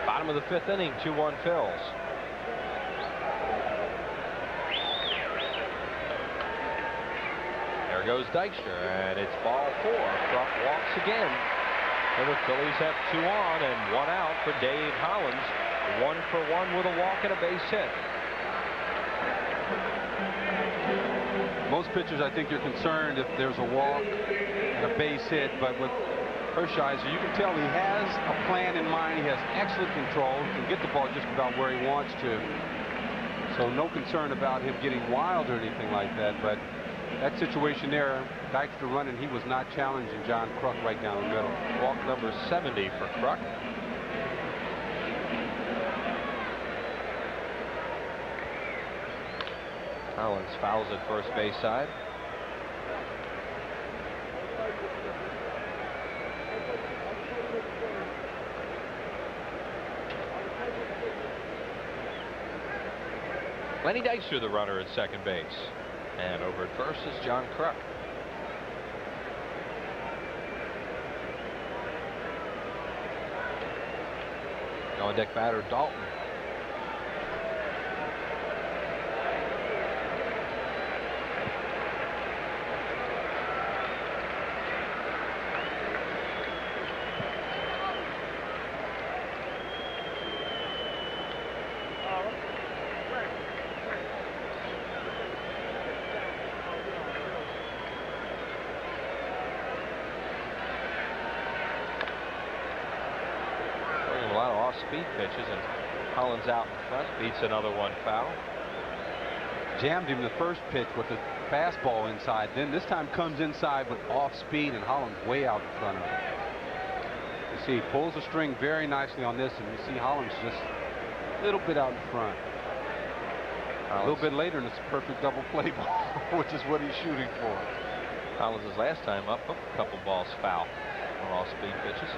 Bottom of the 5th inning, 2-1 Phils. There goes Dykstra, and it's ball 4. Kruk walks again. And the Phillies have 2 on and 1 out for Dave Hollins. 1 for 1 with a walk and a base hit. Most pitchers, I think, you're concerned if there's a walk and a base hit, but with Hershiser, you can tell he has a plan in mind. He has excellent control. He can get the ball just about where he wants to. So no concern about him getting wild or anything like that. But that situation there, Dykstra running, he was not challenging John Kruk right down the middle. Walk number 70 for Kruk. Hollins fouls at first base side. Lenny Dykstra, the runner at second base. And over at first is John Kruk. On deck batter Dalton. Speed pitches, and Hollins out in front beats another 1 foul. jammed him the first pitch with the fastball inside. Then this time comes inside with off speed, and Holland's way out in front of him. You see, he pulls the string very nicely on this, and you see Holland's just a little bit out in front. A little bit later, and it's a perfect double play ball, which is what he's shooting for. Collins' last time up, a couple balls foul on off-speed pitches.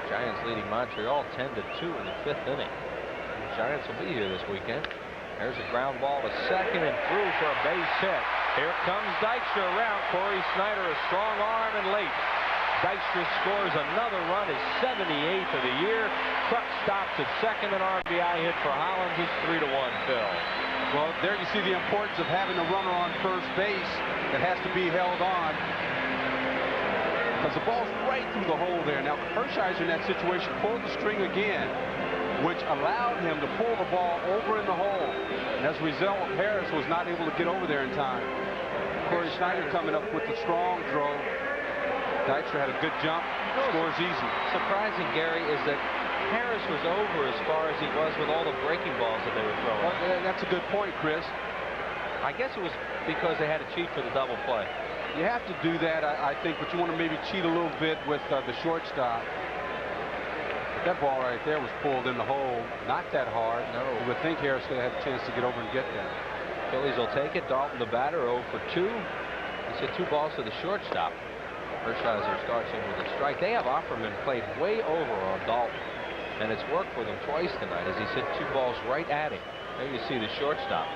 Giants leading Montreal 10-2 in the 5th inning. The Giants will be here this weekend. There's a ground ball to second and through for a base hit. Here comes Dykstra around. Corey Snyder, a strong arm and late. Dykstra scores another run, his 78th of the year. Kruk stops at second, an RBI hit for Hollins. It's 3-1, Phil. Well, there you see the importance of having a runner on first base that has to be held on, because the ball's right through the hole there. Now, Hershiser in that situation pulled the string again, which allowed him to pull the ball over in the hole. And as a result, Harris was not able to get over there in time. Corey Snyder coming up with the strong throw. Dykstra had a good jump, scores easy. Surprising, Gary, is that Harris was over as far as he was with all the breaking balls that they were throwing. Well, that's a good point, Chris. I guess it was because they had to cheat for the double play. You have to do that, I think, but you want to maybe cheat a little bit with the shortstop. That ball right there was pulled in the hole, not that hard. No. You would think Harris could have had a chance to get over and get that. Phillies will take it. Dalton, the batter, 0 for 2. He's hit 2 balls to the shortstop. Hershiser starts in with a strike. They have Offerman played way over on Dalton, and it's worked for them twice tonight as he's hit 2 balls right at him. There you see the shortstop.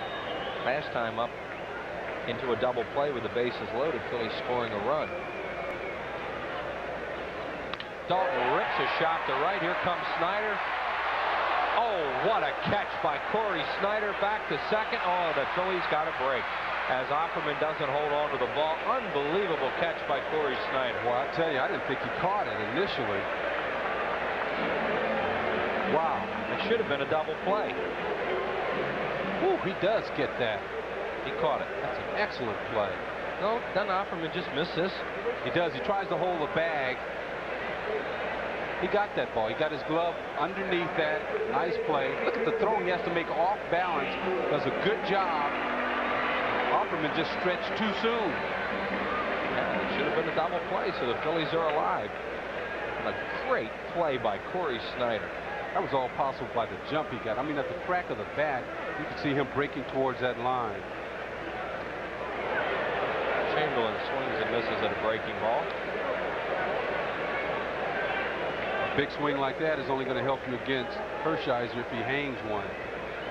Last time up into a double play with the bases loaded. Phillies scoring a run. Dalton rips a shot to right. Here comes Snyder. Oh, what a catch by Corey Snyder. Back to second. Oh, the Phillies got a break as Offerman doesn't hold on to the ball. Unbelievable catch by Corey Snyder. Well, I tell you, I didn't think he caught it initially. Wow. It should have been a double play. Woo, he does get that. He caught it. That's an excellent play. No, doesn't Offerman just miss this? He does. He tries to hold the bag. He got that ball. He got his glove underneath that. Nice play. Look at the throw he has to make off balance. Does a good job. Offerman just stretched too soon. Yeah, it should have been a double play, so the Phillies are alive. A great play by Corey Snyder. That was all possible by the jump he got. I mean, at the crack of the bat, you could see him breaking towards that line. Chamberlain swings and misses at a breaking ball. A big swing like that is only going to help you against Hershiser if he hangs one.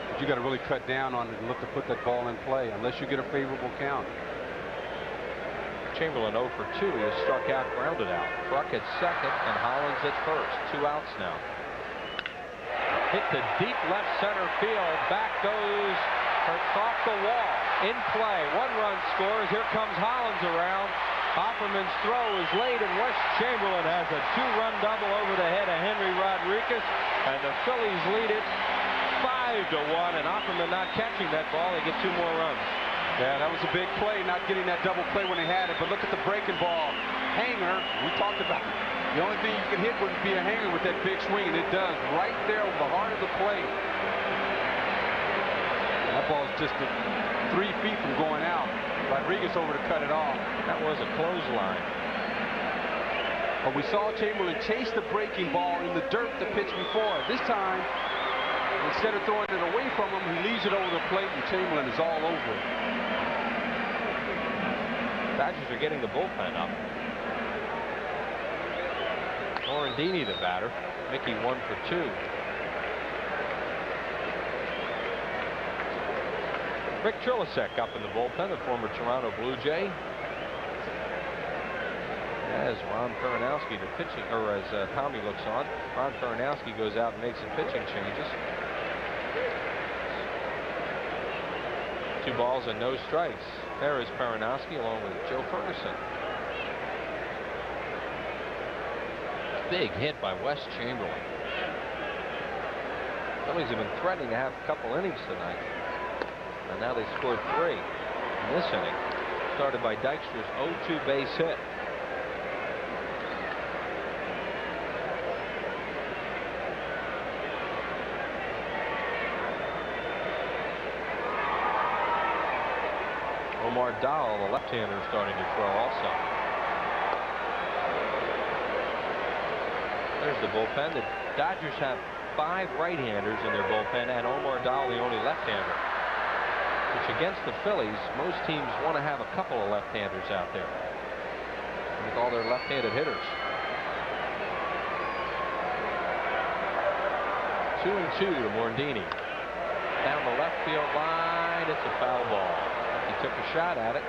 But you got to really cut down on it and look to put that ball in play unless you get a favorable count. Chamberlain 0 for 2. He has struck out, grounded out. Kruk at second and Hollins at first. 2 outs now. Hit the deep left center field. Back goes off the wall. In play. 1 run scores. Here comes Hollins around. Offerman's throw is late, and Wes Chamberlain has a 2-run double over the head of Henry Rodriguez, and the Phillies lead it 5-1. And Offerman not catching that ball. They get 2 more runs. Yeah, that was a big play, not getting that double play when they had it. But look at the breaking ball. Hanger, we talked about it. The only thing you can hit would be a hanger with that big swing, and it does. Right there over the heart of the plate. That ball's just 3 feet from going out. Rodriguez over to cut it off. That was a clothesline. But we saw Chamberlain chase the breaking ball in the dirt the pitch before. This time, instead of throwing it away from him, he leaves it over the plate, and Chamberlain is all over it. Dodgers are getting the bullpen up. Orendini, the batter. Mickey 1 for 2. Rick Trilasek up in the bullpen, the former Toronto Blue Jay. As Ron Peronowski, the pitching, or as Tommy looks on, Ron Peronowski goes out and makes some pitching changes. 2 balls and no strikes. There is Peronowski along with Joe Ferguson. Big hit by Wes Chamberlain. Phillies have been threatening to have a couple innings tonight. And now they scored 3 in this inning. Started by Dykstra's 0-2 base hit. Omar Dahl, the left-hander, starting to throw also. There's the bullpen. The Dodgers have 5 right-handers in their bullpen, and Omar Dahl the only left-hander. Which against the Phillies, most teams want to have a couple of left-handers out there with all their left-handed hitters. 2-2 to Morandini. Down the left field line, it's a foul ball. He took a shot at it.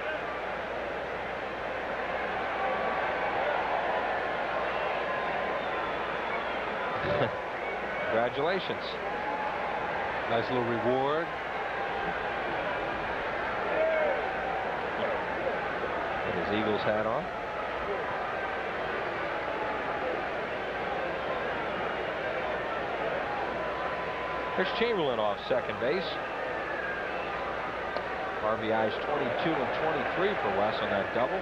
Congratulations. Nice little reward. With his Eagles hat on. There's Chamberlain off second base. RBIs 22 and 23 for Wes on that double.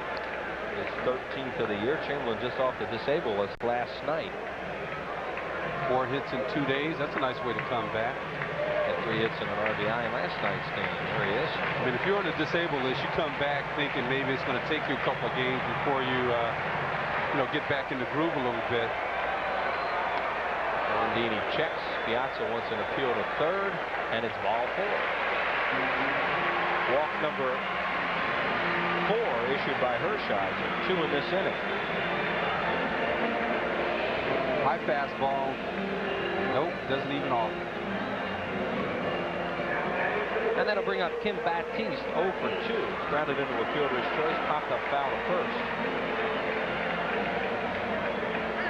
His 13th of the year. Chamberlain just off the disabled list last night. 4 hits in 2 days. That's a nice way to come back. Had 3 hits and an RBI in last night's game. There he is. I mean, if you're on the disabled list, you come back thinking maybe it's going to take you a couple of games before you, get back in the groove a little bit. Morandini checks. Piazza wants an appeal to third, and it's ball 4. Walk number 4 issued by Hershiser. 2 in this inning. High fastball. Nope, doesn't even offer. And that'll bring up Kim Baptiste, 0 for 2. Grounded into a fielder's choice, popped up foul to first.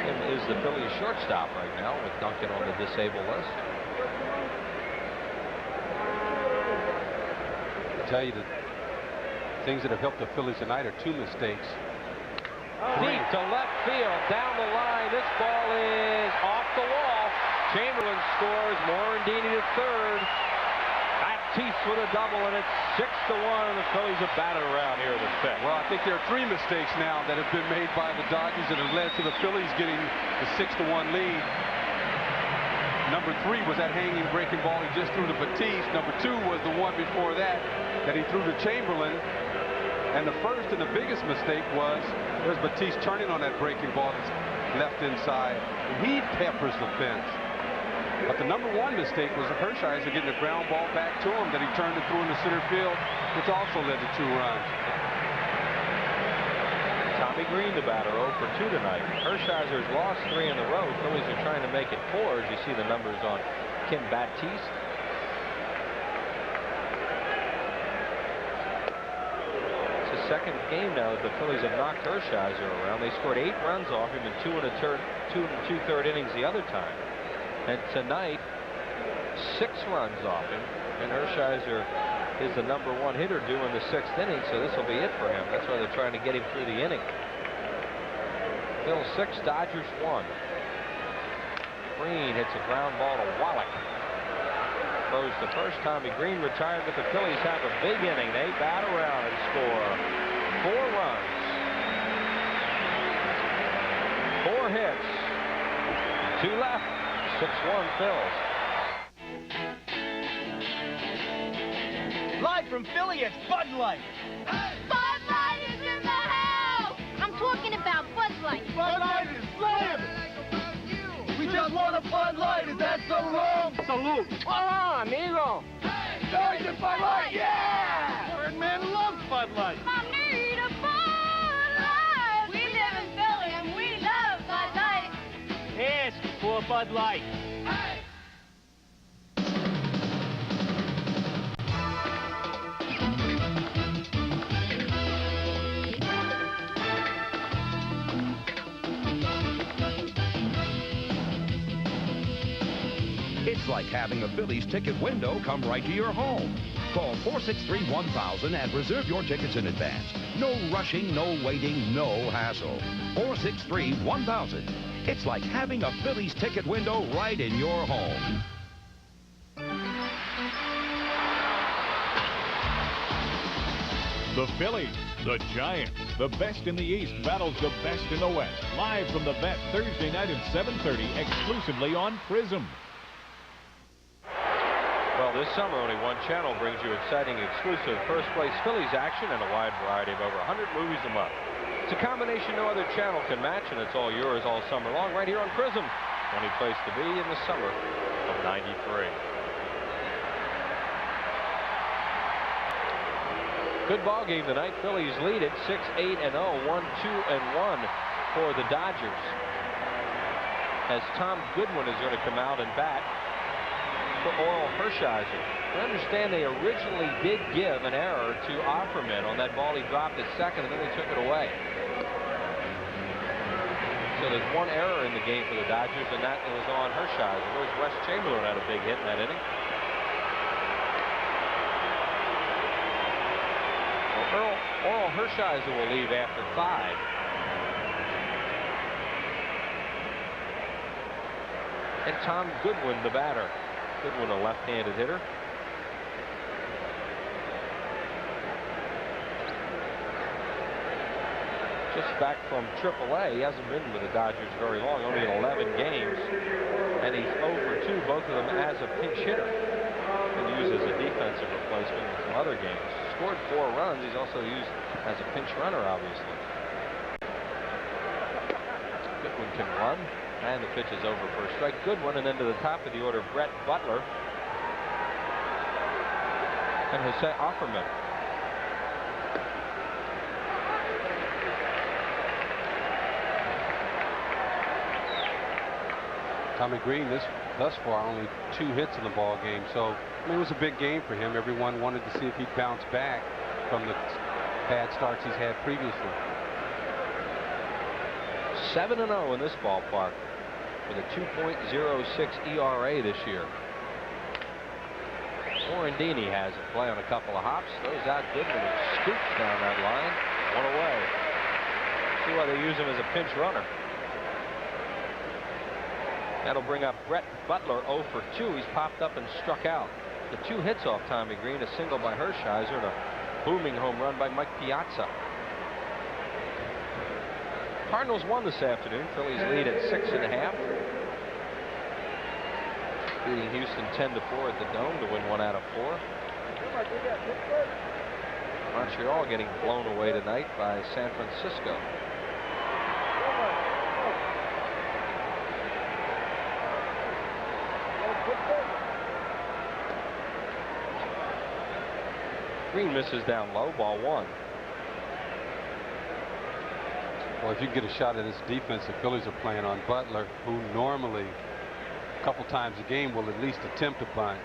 Kim is the Phillies shortstop right now with Duncan on the disabled list. I tell you, the things that have helped the Phillies tonight are 2 mistakes. Deep to left field, down the line. This ball is off the wall. Chamberlain scores. Morandini to third. Baptiste with a double, and it's 6-1. And the Phillies have batted around here in the 5th. Well, I think there are 3 mistakes now that have been made by the Dodgers that have led to the Phillies getting the 6-1 lead. Number 3 was that hanging breaking ball he just threw to Baptiste. Number 2 was the one before that he threw to Chamberlain. And the first and the biggest mistake was there's Baptiste turning on that breaking ball that's left inside. He peppers the fence. But the number 1 mistake was Hershiser getting a ground ball back to him that he turned and threw into center field, which also led to 2 runs. Tommy Green, the batter, 0 for 2 tonight. Hershiser's lost 3 in a row. Phillies are trying to make it 4, as you see the numbers on Kim Baptiste. Second game now that the Phillies have knocked Hershiser around. They scored 8 runs off him in 2 2/3 innings the other time. And tonight, 6 runs off him. And Hershiser is the number 1 hitter due in the 6th inning, so this will be it for him. That's why they're trying to get him through the inning. Phil 6, Dodgers 1. Green hits a ground ball to Wallach. Throws the first. Tommy Green retired, but the Phillies have a big inning. They bat around and score 4 runs. 4 hits. 2 left. 6-1 Phils. Live from Philly, it's Bud Light. Bud Light is in the house! I'm talking about Bud Light. Bud Light is slamming! We just want a Bud Light, is that so wrong? Salute! Hola, amigo! Hey, the Bud Light, yeah! Birdman loves Bud Light. I need a Bud Light. We live in Philly and we love Bud Light. Ask for Bud Light. It's like having a Phillies ticket window come right to your home. Call 463-1000 and reserve your tickets in advance. No rushing, no waiting, no hassle. 463-1000. It's like having a Phillies ticket window right in your home. The Phillies, the Giants, the best in the East battles the best in the West. Live from the vet Thursday night at 7:30, exclusively on Prism. Well, this summer, only one channel brings you exciting, exclusive first-place Phillies action and a wide variety of over 100 movies a month. It's a combination no other channel can match, and it's all yours all summer long right here on Prism. Funny place to be in the summer of '93. Good ball game tonight. Phillies lead it 6-8-0, 1-2-1 for the Dodgers. As Tom Goodwin is going to come out and bat for Oral Hershiser. I understand they originally did give an error to Offerman on that ball he dropped at second, and then they took it away. So there's one error in the game for the Dodgers, and that was on Hershiser. There's Wes Chamberlain had a big hit in that inning. Well, Oral Hershiser will leave after 5. And Tom Goodwin, the batter. Goodwin, a left-handed hitter. Just back from AAA. He hasn't been with the Dodgers very long, only in 11 games. And he's 0 for 2, both of them as a pinch hitter. Been used as a defensive replacement in some other games. Scored 4 runs. He's also used as a pinch runner, obviously. Goodwin can run. And the pitch is over for a strike. Goodwin, and then to the top of the order, Brett Butler and Jose Offerman. Tommy Green, thus far, only 2 hits in the ball game. So, I mean, it was a big game for him. Everyone wanted to see if he'd bounce back from the bad starts he's had previously. 7-0 in this ballpark with a 2.06 ERA this year. Morandini has it. Play on a couple of hops. Throws out Goodwin and scoops down that line. 1 away. See why they use him as a pinch runner. That'll bring up Brett Butler 0 for 2. He's popped up and struck out. The 2 hits off Tommy Green, a single by Hershiser and a booming home run by Mike Piazza. Cardinals won this afternoon. Phillies lead at 6.5. Beating Houston 10-4 at the Dome to win 1 out of 4. Montreal getting blown away tonight by San Francisco. Green misses down low, ball 1. Well, if you get a shot at this defense the Phillies are playing on Butler, who normally a couple times a game will at least attempt a bunt.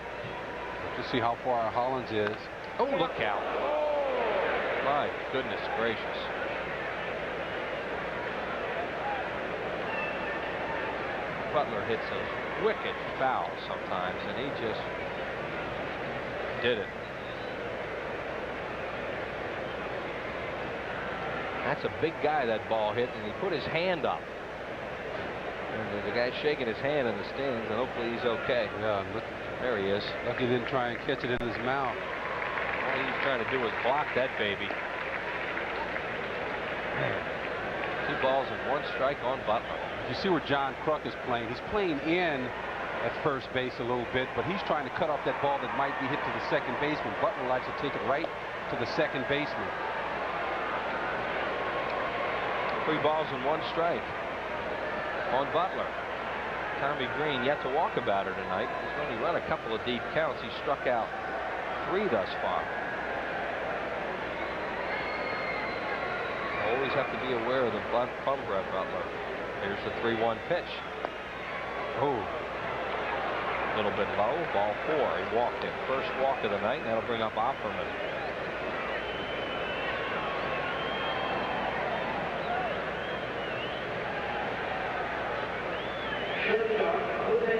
Just see how far Hollins is. Oh, look out. My goodness gracious. Butler hits a wicked foul sometimes, and he just did it. That's a big guy that ball hit, and he put his hand up. And the guy's shaking his hand in the stands, and hopefully he's okay. Yeah, there he is. Lucky he didn't try and catch it in his mouth. All he's trying to do is block that baby. 2 balls and 1 strike on Butler. You see where John Kruk is playing. He's playing in at first base a little bit, but he's trying to cut off that ball that might be hit to the second baseman. Butler likes to take it right to the second baseman. 3 balls and 1 strike on Butler. Tommy Green yet to walk a batter tonight. He's only run a couple of deep counts. He struck out 3 thus far. Always have to be aware of the blunt from Brett Butler. Here's the 3-1 pitch. Oh, a little bit low. Ball 4. He walked it. First walk of the night. And that'll bring up Offerman.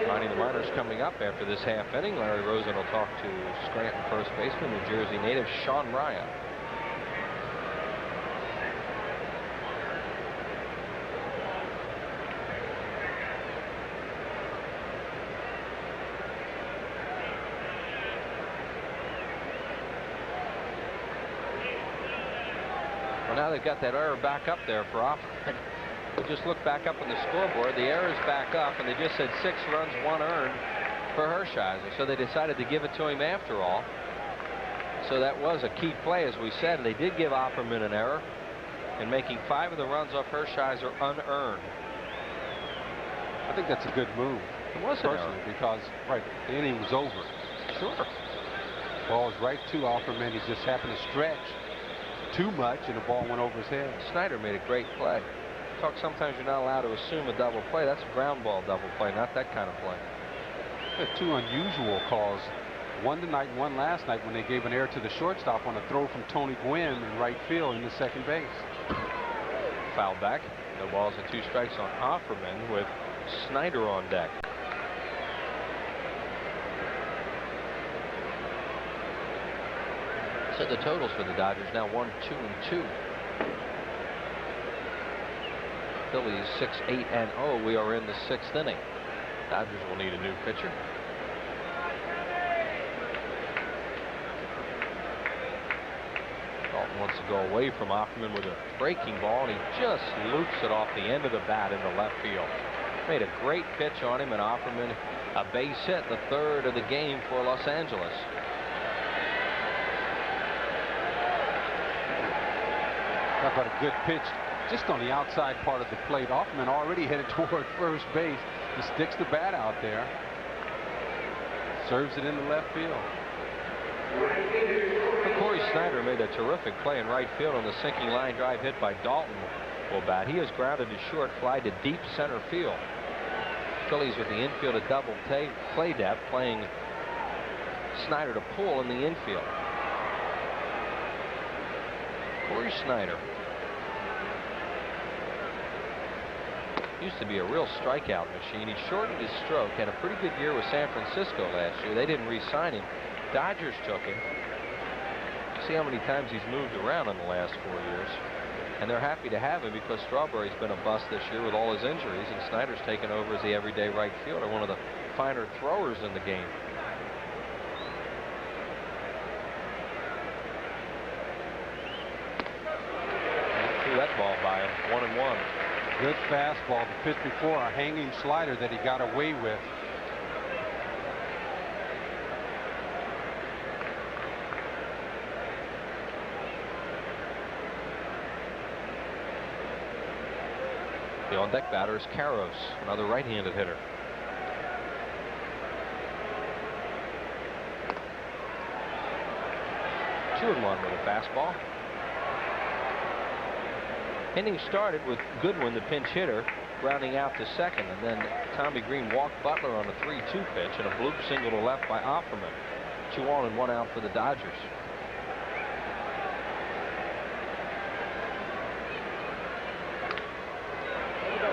Johnny the Miners coming up after this half inning. Larry Rosen will talk to Scranton first baseman, New Jersey native Sean Ryan. Well, now they've got that error back up there for Offerman. We just look back up on the scoreboard. The error is back up, and they just said 6 runs, 1 earned for Hershiser, so they decided to give it to him after all. So that was a key play, as we said, and they did give Offerman an error in making 5 of the runs off Hershiser unearned. I think that's a good move. It was an error. Because, the inning was over. Sure. Ball was right to Offerman. He just happened to stretch too much, and the ball went over his head. Snyder made a great play. Talk, sometimes you're not allowed to assume a double play. That's a ground ball double play, not that kind of play. Two unusual calls. One tonight and one last night when they gave an error to the shortstop on a throw from Tony Gwynn in right field in the second base. Foul back. No balls and 2 strikes on Offerman with Snyder on deck. So the totals for the Dodgers now 1, 2, and 2. Phillies 6, 8, and 0. We are in the 6th inning. Dodgers will need a new pitcher. Dalton wants to go away from Offerman with a breaking ball, and he just loops it off the end of the bat into left field. Made a great pitch on him, and Offerman a base hit, the 3rd of the game for Los Angeles. How about a good pitch just on the outside part of the plate? Offerman already headed toward first base. He sticks the bat out there, serves it into left field. Corey Snyder made a terrific play in right field on the sinking line drive hit by Dalton. Will bat. He has grounded a short fly to deep center field. Phillies with the infield at double play depth, playing Snyder to pull in the infield. Corey Snyder used to be a real strikeout machine. He shortened his stroke, had a pretty good year with San Francisco last year. They didn't re-sign him. Dodgers took him. See how many times he's moved around in the last 4 years. And they're happy to have him because Strawberry's been a bust this year with all his injuries, and Snyder's taken over as the everyday right fielder, one of the finer throwers in the game. Threw that ball by him, 1-1. Good fastball. The pitch before, a hanging slider that he got away with. The on-deck batter is Caros, another right-handed hitter. Two and one with a fastball. Inning started with Goodwin, the pinch hitter, grounding out to second, and then Tommy Green walked Butler on a 3-2 pitch and a bloop single to left by Offerman. 2 on and 1 out for the Dodgers.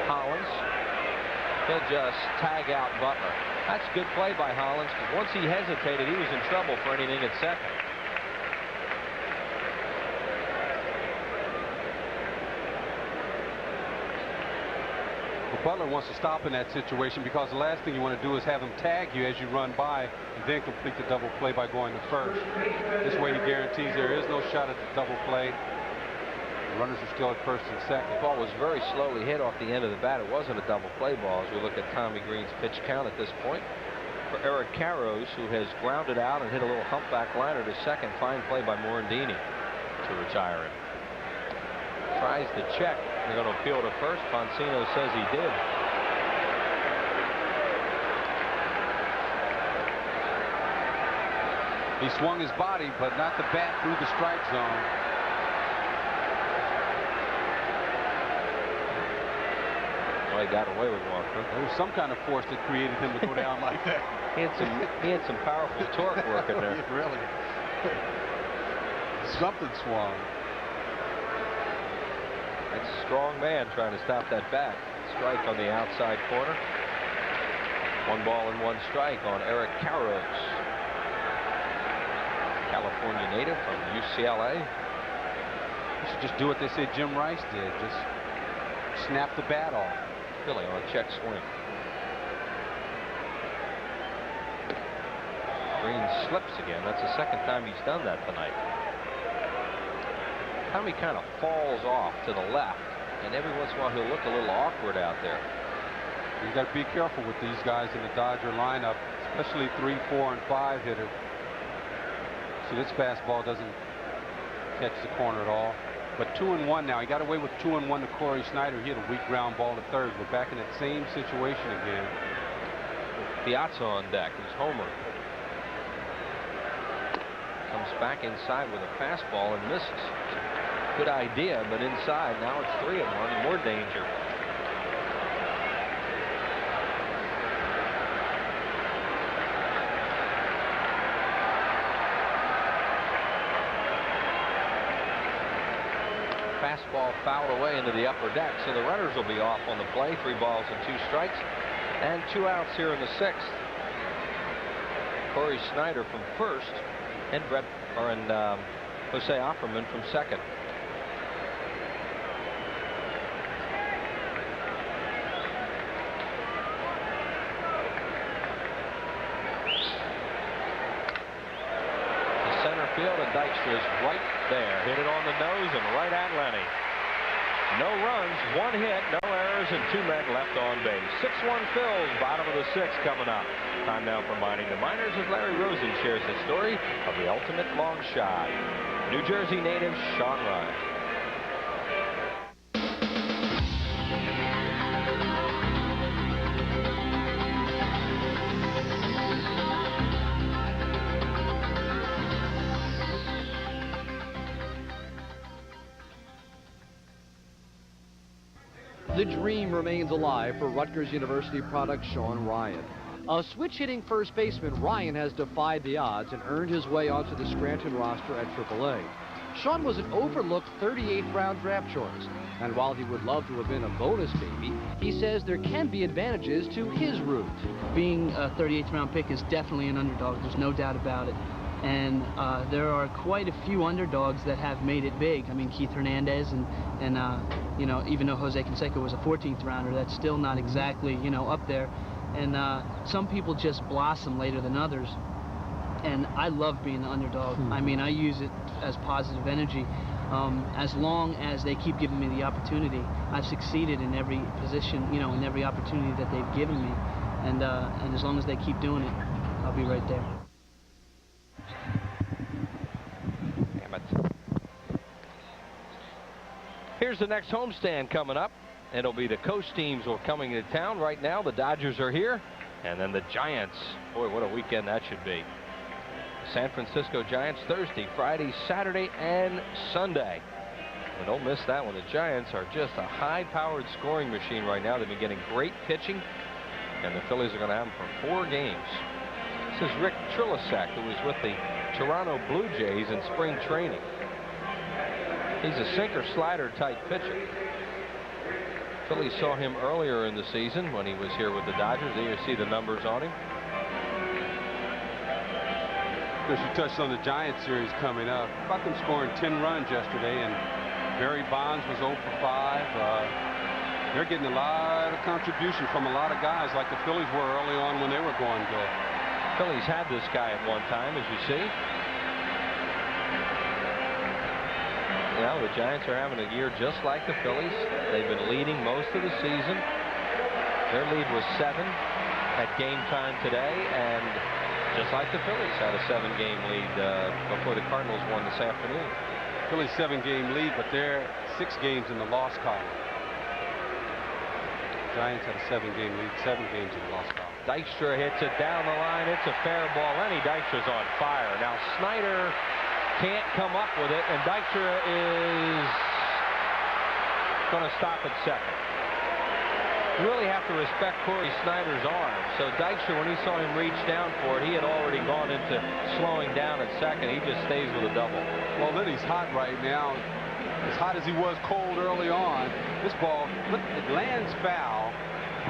Hollins, he'll just tag out Butler. That's good play by Hollins, because once he hesitated, he was in trouble for anything at second. Butler wants to stop in that situation because the last thing you want to do is have him tag you as you run by and then complete the double play by going to first. This way he guarantees there is no shot at the double play. The runners are still at first and second. The ball was very slowly hit off the end of the bat. It wasn't a double play ball as we look at Tommy Green's pitch count at this point. For Eric Caros, who has grounded out and hit a little humpback liner to second. Fine play by Morandini to retire him. Tries to check. They're going to appeal to first. Poncino says he did. He swung his body, but not the bat through the strike zone. Well, he got away with one. There was some kind of force that created him to go down like that. He had some powerful torque working there. Really. Something swung. That's a strong man trying to stop that bat. Strike on the outside corner. 1 ball and 1 strike on Eric Caros. California native from UCLA. You should just do what they say Jim Rice did. Just snap the bat off. Philly on a check swing. Green slips again. That's the second time he's done that tonight. Tommy kind of falls off to the left, and every once in a while he'll look a little awkward out there. You got to be careful with these guys in the Dodger lineup, especially 3, 4, and 5 hitter. See, this fastball doesn't catch the corner at all. But 2-1 now. He got away with 2-1 to Corey Snyder. He had a weak ground ball to third. We're back in that same situation again. Piazza on deck. He's homer. Comes back inside with a fastball and misses. Good idea, but inside. Now it's 3-1. More danger. Fastball fouled away into the upper deck, so the runners will be off on the play. 3 balls and 2 strikes, and 2 outs here in the 6th. Corey Snyder from first, and Jose Offerman from second. Center field, and Dykstra is right there. Hit it on the nose and right at Lenny. No runs, 1 hit, no errors, and 2 men left on base. 6-1 Phillies, bottom of the 6th coming up. Time now for Mining the Miners as Larry Rosen shares the story of the ultimate long shot. New Jersey native Sean Ryan. The dream remains alive for Rutgers University product Sean Ryan. A switch-hitting first baseman, Ryan has defied the odds and earned his way onto the Scranton roster at AAA. Sean was an overlooked 38th round draft choice, and while he would love to have been a bonus baby, he says there can be advantages to his route. Being a 38th round pick is definitely an underdog, there's no doubt about it. And there are quite a few underdogs that have made it big. I mean, Keith Hernandez and you know, even though Jose Canseco was a 14th rounder, that's still not exactly, you know, up there. And some people just blossom later than others. And I love being the underdog. I mean, I use it as positive energy. As long as they keep giving me the opportunity, I've succeeded in every position, you know, in every opportunity that they've given me. And as long as they keep doing it, I'll be right there. Here's the next homestand coming up. It'll be the coast teams who are coming to town. Right now, the Dodgers are here, and then the Giants. Boy, what a weekend that should be. San Francisco Giants Thursday, Friday, Saturday, and Sunday. And don't miss that one. The Giants are just a high-powered scoring machine right now. They've been getting great pitching, and the Phillies are going to have them for 4 games. This is Rick Trilasek, who was with the Toronto Blue Jays in spring training. He's a sinker-slider type pitcher. Phillies saw him earlier in the season when he was here with the Dodgers. There you see the numbers on him. Of course, you touched on the Giants series coming up. About them scoring 10 runs yesterday, and Barry Bonds was 0 for 5. They're getting a lot of contribution from a lot of guys like the Phillies were early on when they were going good. Phillies had this guy at one time, as you see. Well, the Giants are having a year just like the Phillies. They've been leading most of the season. Their lead was 7 at game time today, and just like the Phillies had a 7-game lead before the Cardinals won this afternoon. Phillies 7-game lead, but they're 6 games in the loss column. Giants had a 7-game lead, 7 games in the loss column. Dykstra hits it down the line. It's a fair ball. Lenny Dykstra's on fire. Now Snyder can't come up with it, and Dykstra is going to stop at second. You really have to respect Corey Snyder's arm. So Dykstra, when he saw him reach down for it, he had already gone into slowing down at second. He just stays with a double. Well, Lenny's hot right now. As hot as he was cold early on. This ball, look, it lands foul,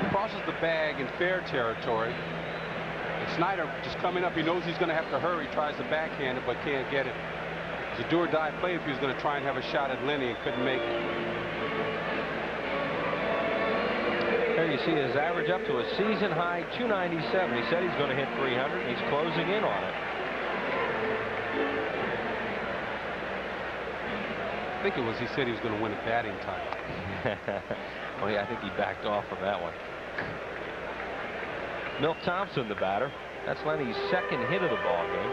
crosses the bag in fair territory. And Snyder just coming up, he knows he's going to have to hurry, tries to backhand it, but can't get it. It's a do-or-die play if he was going to try and have a shot at Lenny and couldn't make it. There you see his average up to a season-high 297. He said he's going to hit 300, and he's closing in on it. I think it was he said he was going to win a batting title. Well, yeah, I think he backed off from that one. Milt Thompson, the batter. That's Lenny's second hit of the ball game.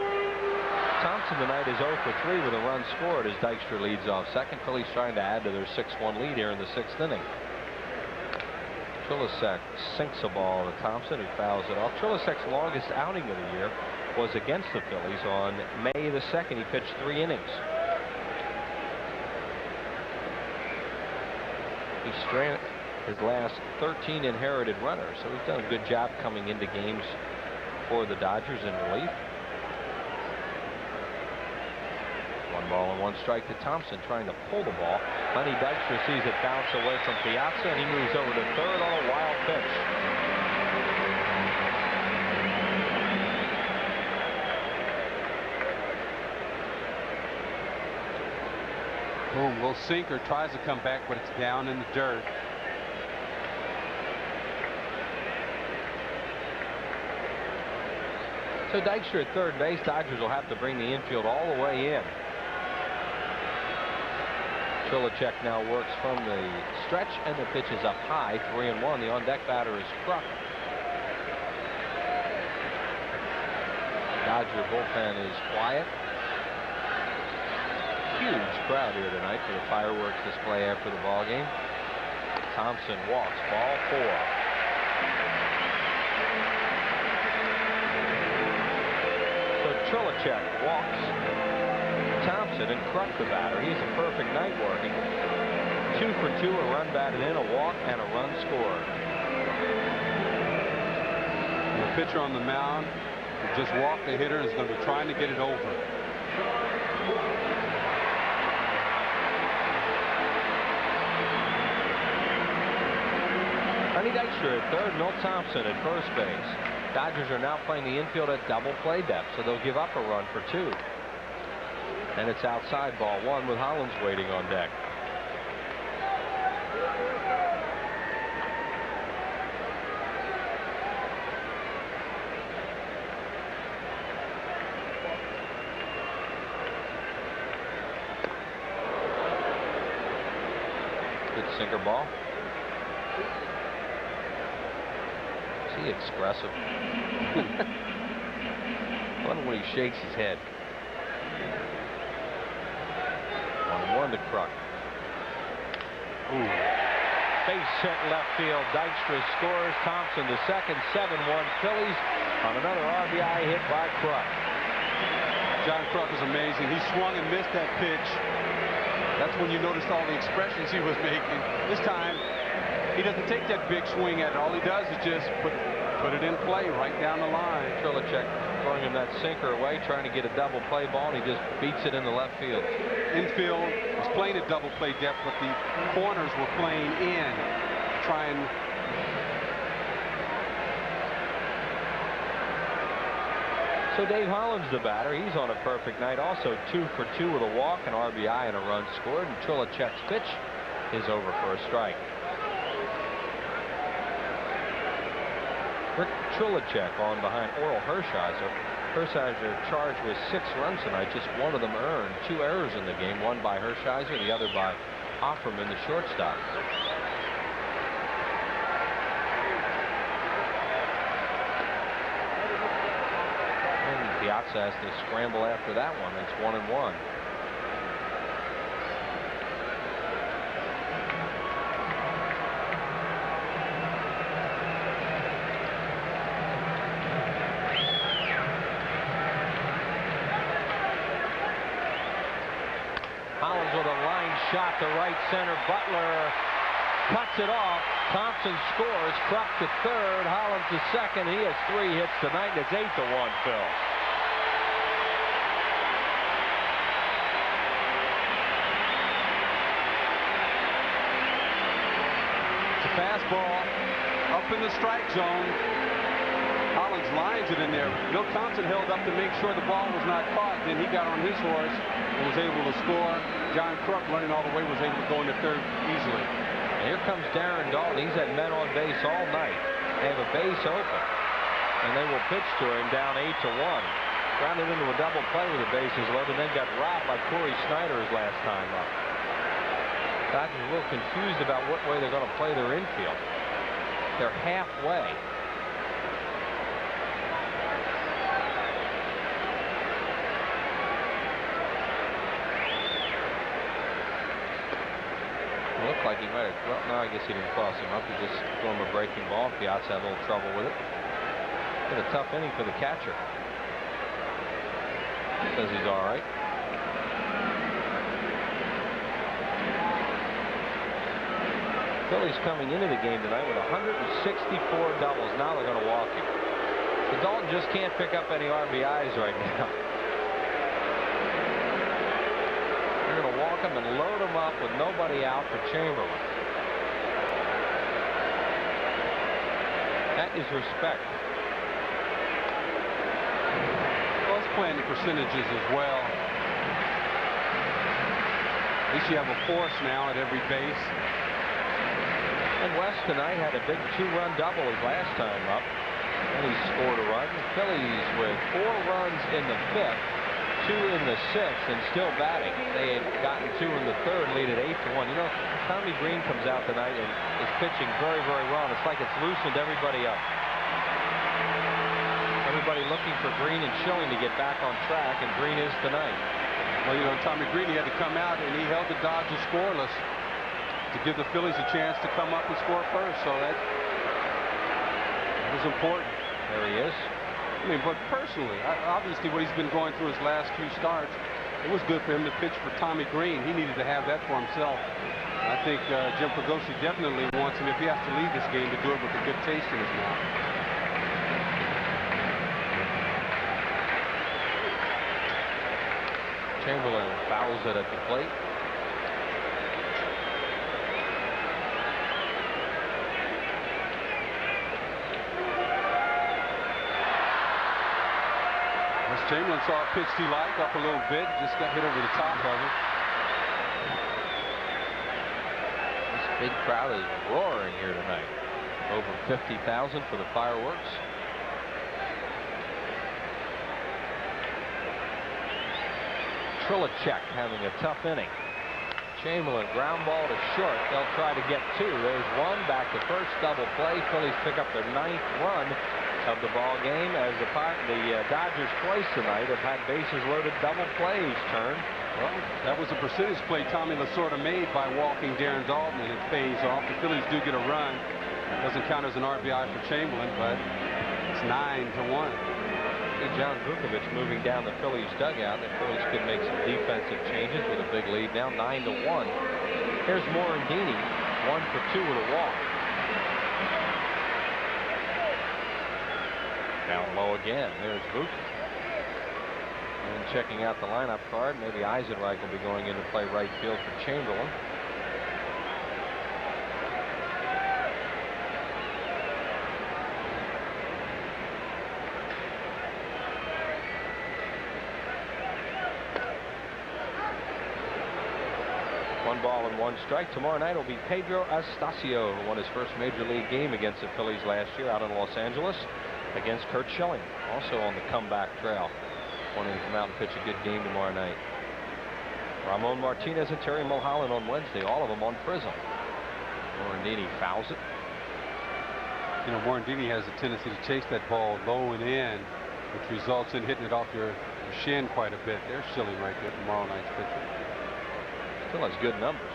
Thompson tonight is 0 for 3 with a run scored as Dykstra leads off second. Phillies trying to add to their 6-1 lead here in the 6th inning. Trilicek sinks a ball to Thompson, who fouls it off. Trilicek's longest outing of the year was against the Phillies on May the 2nd. He pitched 3 innings. He stranded his last 13 inherited runners, so he's done a good job coming into games for the Dodgers in relief. 1 ball and 1 strike to Thompson, trying to pull the ball. Lenny Dykstra sees it bounce away from Piazza, and he moves over to third on a wild pitch. Boom, little sinker, tries to come back, but it's down in the dirt. So Dykstra at third base. Dodgers will have to bring the infield all the way in. Trilicek now works from the stretch, and the pitch is up high, 3-1. The on-deck batter is Kruk. Dodger bullpen is quiet. Huge crowd here tonight for the fireworks display after the ball game. Thompson walks, ball 4. So Trilicek walks Thompson, and Kruk the batter. He's a perfect night working. 2 for 2, a run batted in, a walk, and a run scored. The pitcher on the mound just walked the hitter, is going to be trying to get it over. Lenny Dykstra at third, Milt Thompson at first base. Dodgers are now playing the infield at double play depth, so they'll give up a run for 2. And it's outside, ball 1, with Hollins waiting on deck. Good sinker ball. Is he expressive? Fun when he shakes his head. 1-1 to Kruk. Ooh. Base hit left field. Dykstra scores. Thompson to second. 7-1 Phillies on another RBI hit by Kruk. John Kruk is amazing. He swung and missed that pitch. That's when you noticed all the expressions he was making. This time, he doesn't take that big swing at it. All he does is just put it in play right down the line. Trilicek throwing him that sinker away, trying to get a double play ball, and he just beats it in the left field. Infield was playing at double play depth, but the corners were playing in, trying. So Dave Hollins, the batter, he's on a perfect night. Also 2 for 2 with a walk, an RBI, and a run scored. And Trilicek's pitch is over for a strike. Rick Trilicek on behind Oral Hershiser. Hershiser charged with 6 runs tonight. Just one of them earned. 2 errors in the game, one by Hershiser, the other by Offerman, the shortstop. And Piazza has to scramble after that one. It's 1-1. Shot to right center. Butler cuts it off. Thompson scores. Kruk to third. Hollins to second. He has 3 hits tonight, and it's 8-1 Phil. It's a fastball up in the strike zone. Hollins lines it in there. Milt Thompson held up to make sure the ball was not caught. Then he got on his horse and was able to score. John Kruk, running all the way, was able to go into third easily. And here comes Darren Dalton. He's had men on base all night. They have a base open, and they will pitch to him down 8-1. Grounded into a double play with the bases loaded, then got robbed like Corey Snyder his last time up. Dodgers are a little confused about what way they're going to play their infield. They're halfway. Looked like he might have, well, no, I guess he didn't cross him up. He just threw him a breaking ball. Piazza had a little trouble with it. Been a tough inning for the catcher. Says he's all right. Phillies coming into the game tonight with 164 doubles. Now they're going to walk him. The Dalton just can't pick up any RBIs right now. They're going to walk him and load him up with nobody out for Chamberlain. That is respect. Well, it's playing the percentages as well. At least you have a force now at every base. And West tonight had a big 2-run double his last time up. And he scored a run. The Phillies with 4 runs in the 5th, 2 in the 6th, and still batting. They had gotten 2 in the 3rd, lead at 8-1. You know, Tommy Green comes out tonight and is pitching very, very well. And it's like it's loosened everybody up. Everybody looking for Green and Schilling to get back on track, and Green is tonight. Well, you know, Tommy Green, he had to come out, and he held the Dodgers scoreless to give the Phillies a chance to come up and score first. So that was important. There he is. I mean, but personally, obviously what he's been going through his last few starts, it was good for him to pitch for Tommy Green. He needed to have that for himself. I think Jim Pagosi definitely wants him, if he has to leave this game, to do it with a good taste in his mouth. Chamberlain fouls it at the plate. Chamberlain saw a pitch he liked up a little bit, just got hit over the top of it. This big crowd is roaring here tonight. Over 50,000 for the fireworks. Trilicek having a tough inning. Chamberlain ground ball to short. They'll try to get 2. There's 1 back to first, double play. Phillies pick up their 9th run of the ball game, as the Dodgers twice tonight have had bases loaded double plays turn. Well, that was a percentage play Tommy Lasorda made by walking Darren Dalton, and it pays off. The Phillies do get a run. Doesn't count as an RBI for Chamberlain, but it's 9-1. John Vukovic moving down the Phillies dugout. The Phillies could make some defensive changes with a big lead now, 9-1. Here's Morandini, 1 for 2 with a walk. Down low again. There's Vuk. And checking out the lineup card, maybe Eisenreich will be going in to play right field for Chamberlain. One ball and 1 strike. Tomorrow night will be Pedro Astacio, who won his first major league game against the Phillies last year out in Los Angeles against Curt Schilling, also on the comeback trail, wanting to come out and pitch a good game tomorrow night. Ramon Martinez and Terry Mulholland on Wednesday, all of them on Prism. Morandini fouls it. You know, Morandini has a tendency to chase that ball low and in, which results in hitting it off your shin quite a bit. There's Schilling right there, tomorrow night's pitcher. Still has good numbers.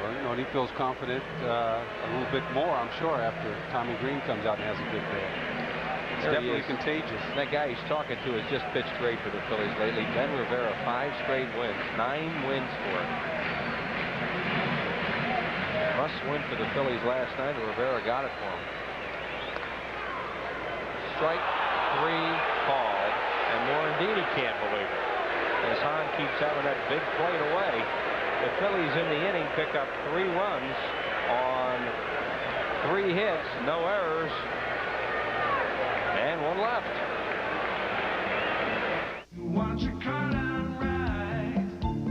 Well, you know, and he feels confident a little bit more, I'm sure, after Tommy Green comes out and has a good day. It's definitely contagious. That guy he's talking to has just pitched great for the Phillies lately. Ben Rivera, 5 straight wins, 9 wins for him. Must win for the Phillies last night, and Rivera got it for him. Strike 3 called, and Morandini can't believe it, as Hahn keeps having that big plate away. The Phillies in the inning pick up 3 runs on 3 hits, no errors, and 1 left.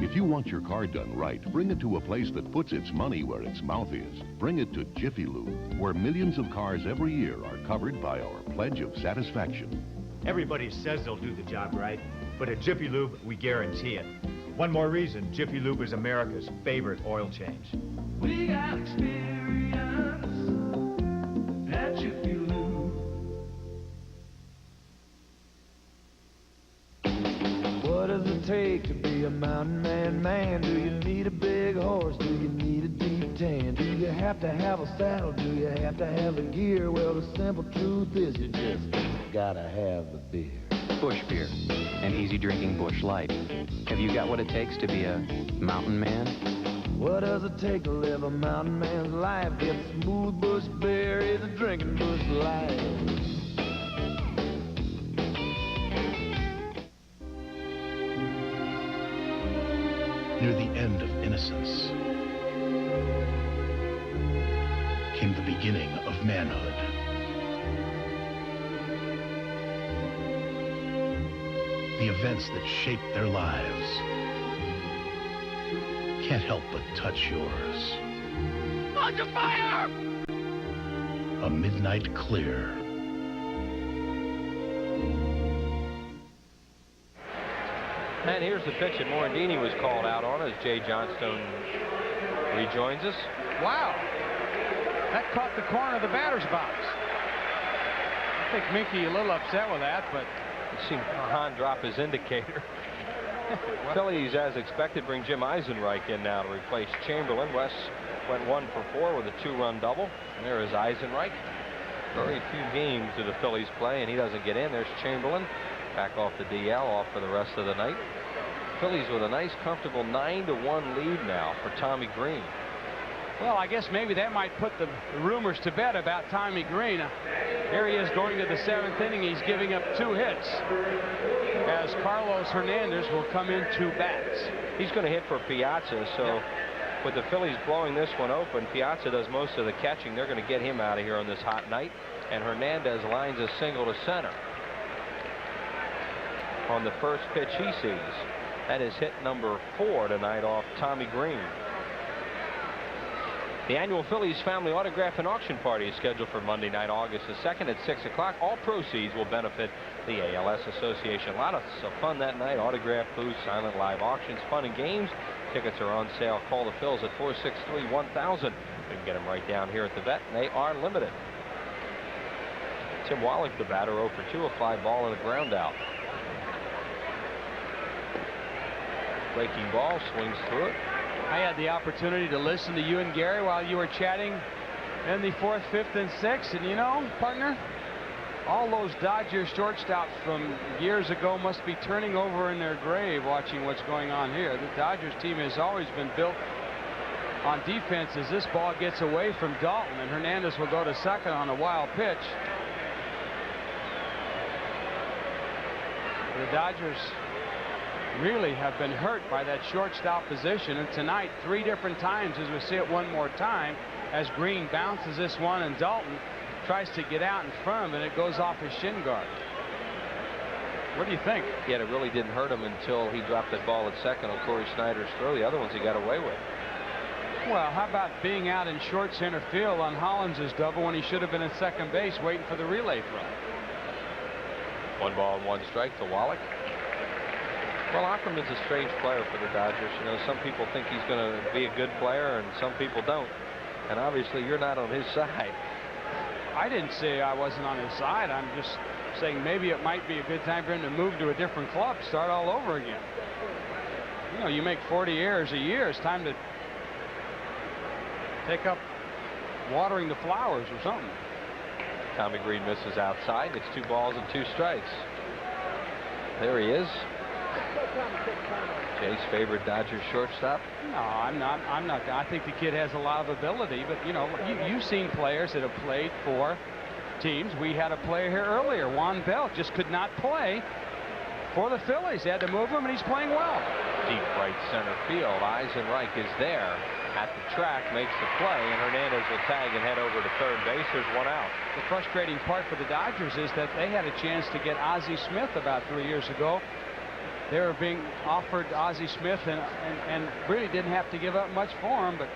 If you want your car done right, bring it to a place that puts its money where its mouth is. Bring it to Jiffy Lube, where millions of cars every year are covered by our pledge of satisfaction. Everybody says they'll do the job right, but at Jiffy Lube, we guarantee it. One more reason Jiffy Lube is America's favorite oil change. We got experience at Jiffy Lube. What does it take to be a mountain man? Do you need a big horse? Do you need a have to have a saddle? Do you have to have the gear? Well, the simple truth is you just gotta have the beer. Bush beer, an easy drinking Bush Light. Have you got what it takes to be a mountain man? What does it take to live a mountain man's life? Get smooth Bush beer is a drinking Bush Light. Near the end of innocence came the beginning of manhood. The events that shaped their lives can't help but touch yours. Under fire! A midnight clear. And here's the pitch that Morandini was called out on as Jay Johnstone rejoins us. Wow. That caught the corner of the batter's box. I think Minky a little upset with that, but you see Hahn drop his indicator. Phillies, as expected, bring Jim Eisenreich in now to replace Chamberlain. West went 1 for 4 with a 2-run double. And there is Eisenreich. Very few games do the Phillies play, and he doesn't get in. There's Chamberlain back off the DL, off for the rest of the night. Phillies with a nice, comfortable 9-1 lead now for Tommy Green. well, I guess maybe that might put the rumors to bed about Tommy Green. Here he is going to the 7th inning. He's giving up 2 hits as Carlos Hernandez will come in 2 bats. He's going to hit for Piazza, so with the Phillies blowing this one open, Piazza does most of the catching. They're going to get him out of here on this hot night, and Hernandez lines a single to center on the first pitch he sees. That is hit number 4 tonight off Tommy Green. The annual Phillies Family Autograph and Auction Party is scheduled for Monday night, August the 2nd at 6 o'clock. All proceeds will benefit the ALS Association. Lots of fun that night. Autograph booths, silent live auctions, fun and games. Tickets are on sale. Call the Phils at 463-1000. We can get them right down here at the Vet, and they are limited. Tim Wallach, the batter, 0 for 2, a fly ball and a ground out. Breaking ball, swings through it. I had the opportunity to listen to you and Gary while you were chatting in the 4th, 5th, and 6th. And you know, partner, all those Dodgers shortstops from years ago must be turning over in their grave watching what's going on here. The Dodgers team has always been built on defense as this ball gets away from Dalton, and Hernandez will go to second on a wild pitch. The Dodgers really have been hurt by that shortstop position, and tonight 3 different times, as we see it one more time, as Green bounces this one and Dalton tries to get out in front of him, and it goes off his shin guard. What do you think? Yeah, it really didn't hurt him until he dropped that ball at second on Corey Snyder's throw. The other ones he got away with. Well, how about being out in short center field on Hollins's double when he should have been at second base waiting for the relay throw? 1 ball and 1 strike to Wallach. Well, Ackerman's a strange player for the Dodgers. You know, some people think he's going to be a good player, and some people don't. And obviously, you're not on his side. I didn't say I wasn't on his side. I'm just saying maybe it might be a good time for him to move to a different club, start all over again. You know, you make 40 errors a year. It's time to take up watering the flowers or something. Tommy Green misses outside. It's 2 balls and 2 strikes. There he is. Jay's favorite Dodgers shortstop. No, I'm not. I think the kid has a lot of ability, but you know, you've seen players that have played for teams. We had a player here earlier, Juan Bell, just could not play for the Phillies. They had to move him, and he's playing well. Deep right center field. Eisenreich is there at the track, makes the play, and Hernandez will tag and head over to third base. There's 1 out. The frustrating part for the Dodgers is that they had a chance to get Ozzie Smith about 3 years ago. They were being offered Ozzie Smith and really didn't have to give up much for him, but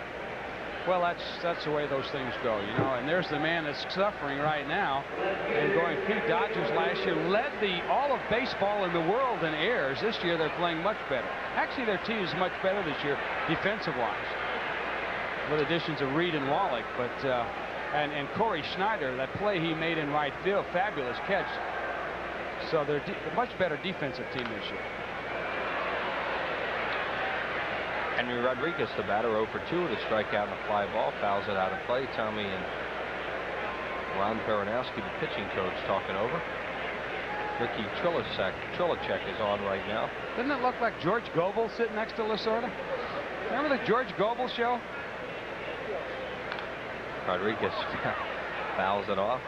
well, that's the way those things go, you know. And there's the man that's suffering right now and going. Pete Dodgers last year led all of baseball in the world in errors. This year they're playing much better. Actually, their team is much better this year defensive-wise, with additions of Reed and Wallach. But and Corey Snyder, that play he made in right field, fabulous catch. So they're a much better defensive team this year. Henry Rodriguez, the batter, 0 for 2 with a strikeout and a fly ball. Fouls it out of play. Tommy and Ron Peronowski, the pitching coach, talking over. Ricky Trilicek is on right now. Doesn't it look like George Goebel sitting next to Lasorda? Remember the George Goebel show? Rodriguez fouls it off.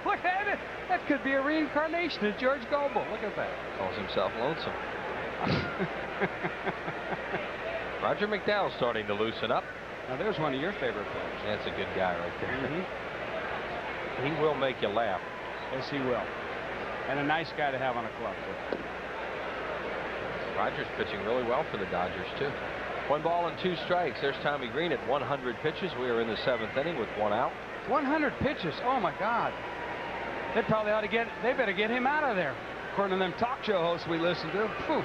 Look at it. That could be a reincarnation of George Goebel. Look at that. Calls himself lonesome. Roger McDowell starting to loosen up. Now there's one of your favorite players. That's a good guy right there. He will make you laugh. Yes, he will. And a nice guy to have on a club, too. Rogers pitching really well for the Dodgers, too. 1 ball and 2 strikes. There's Tommy Green at 100 pitches. We are in the 7th inning with 1 out. 100 pitches. Oh, my God. They probably ought to they better get him out of there, according to them talk show hosts we listen to. Whew.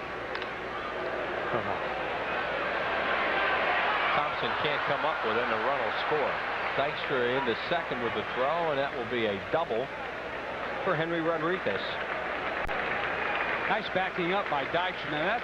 Thompson can't come up with it, and a run will score. Dykstra into second with the throw, and that will be a double for Henry Rodriguez. Nice backing up by Dykstra. Now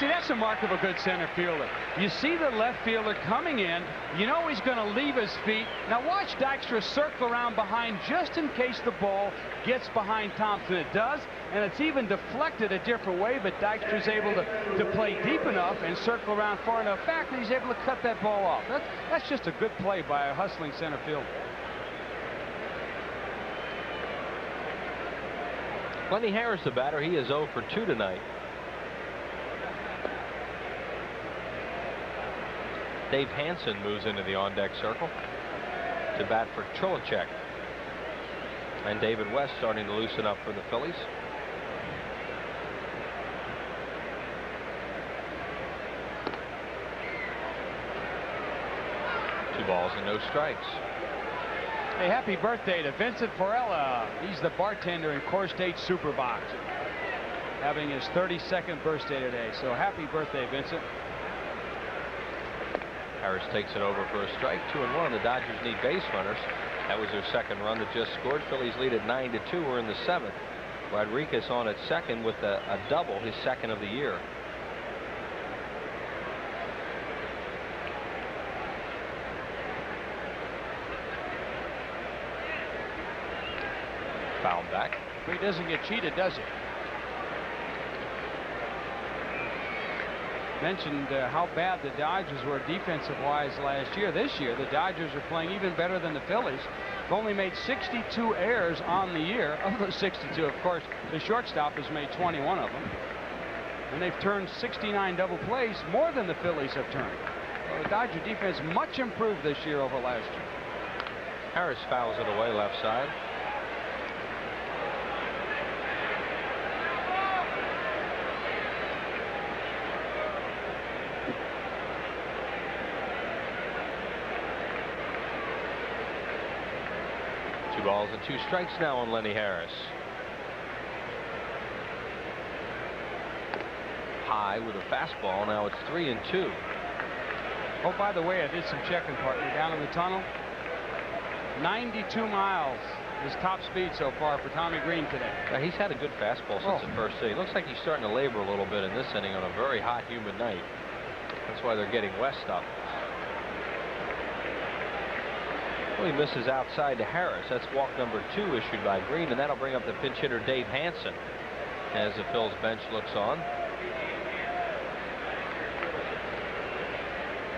that's a mark of a good center fielder. You see the left fielder coming in, you know he's going to leave his feet. Now watch Dykstra circle around behind just in case the ball gets behind Thompson. It does, and it's even deflected a different way, but Dykstra's able to play deep enough and circle around far enough back that he's able to cut that ball off. That's just a good play by a hustling center fielder. Lenny Harris, the batter, he is 0 for 2 tonight. Dave Hansen moves into the on-deck circle to bat for Trilicek. And David West starting to loosen up for the Phillies. Two balls and no strikes. Hey, happy birthday to Vincent Forella. He's the bartender in Core State Superbox, having his 32nd birthday today. So happy birthday, Vincent. Harris takes it over for a strike. 2-1. The Dodgers need base runners. That was their second run that just scored. Phillies lead at 9-2. We're in the 7th. Rodriguez on at second with a double, his second of the year. Foul back. He doesn't get cheated, does he? Mentioned how bad the Dodgers were defensive-wise last year. This year, the Dodgers are playing even better than the Phillies. They've only made 62 errors on the year. Of those 62, of course, the shortstop has made 21 of them. And they've turned 69 double plays, more than the Phillies have turned. Well, the Dodger defense much improved this year over last year. Harris fouls it away left side. Balls and 2 strikes now on Lenny Harris. High with a fastball. Now it's 3-2. Oh, by the way, I did some checking, partner, down in the tunnel. 92 miles is top speed so far for Tommy Green today. Now, he's had a good fastball since the first inning. Looks like he's starting to labor a little bit in this inning on a very hot, humid night. That's why they're getting West up. Well, he misses outside to Harris. That's walk number 2 issued by Green, and that'll bring up the pinch hitter Dave Hansen as the Phil's bench looks on.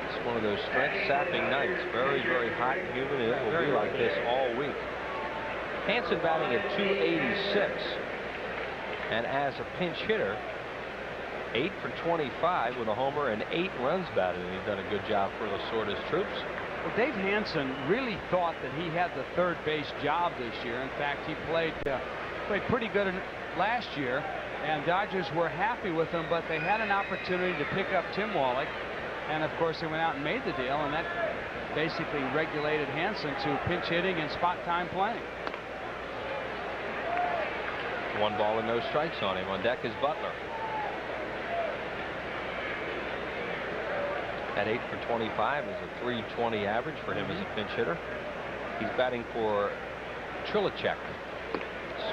It's one of those strength-sapping nights. Very, very hot and humid, and it will be like this all week. Hansen batting at .286, and as a pinch hitter, 8 for 25 with a homer and 8 runs batted, and he's done a good job for Lasorda's troops. Well, Dave Hansen really thought that he had the third base job this year. In fact, he played pretty good last year, and Dodgers were happy with him, but they had an opportunity to pick up Tim Wallach, and of course they went out and made the deal, and that basically regulated Hansen to pinch hitting and spot time playing. 1 ball and no strikes on him. On deck is Butler. At 8 for 25 is a .320 average for him as a pinch hitter. He's batting for Trilicek.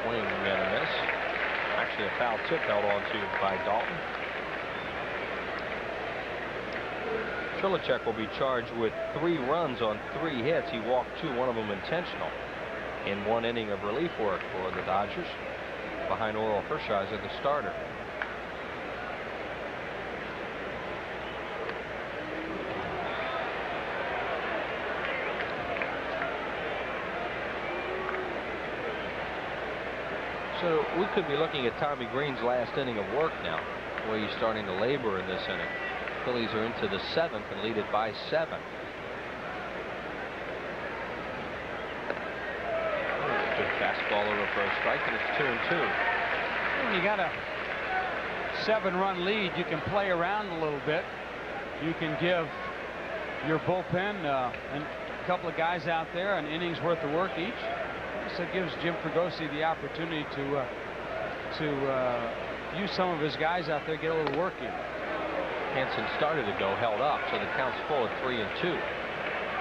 Swing and a miss. Actually, a foul tip held on to by Dalton. Phillies will be charged with 3 runs on 3 hits. He walked 2, one of them intentional, in 1 inning of relief work for the Dodgers behind Oral Hershiser, the starter. So we could be looking at Tommy Green's last inning of work now, where he's starting to labor in this inning. Phillies are into the 7th and lead it by 7. Good fastball over for a strike, and it's 2-2. When you got a 7-run lead, you can play around a little bit. You can give your bullpen and a couple of guys out there an inning's worth of work each. So it gives Jim Fregosi the opportunity to use some of his guys out there, get a little work in. Hansen started to go, held up, so the count's full at 3-2.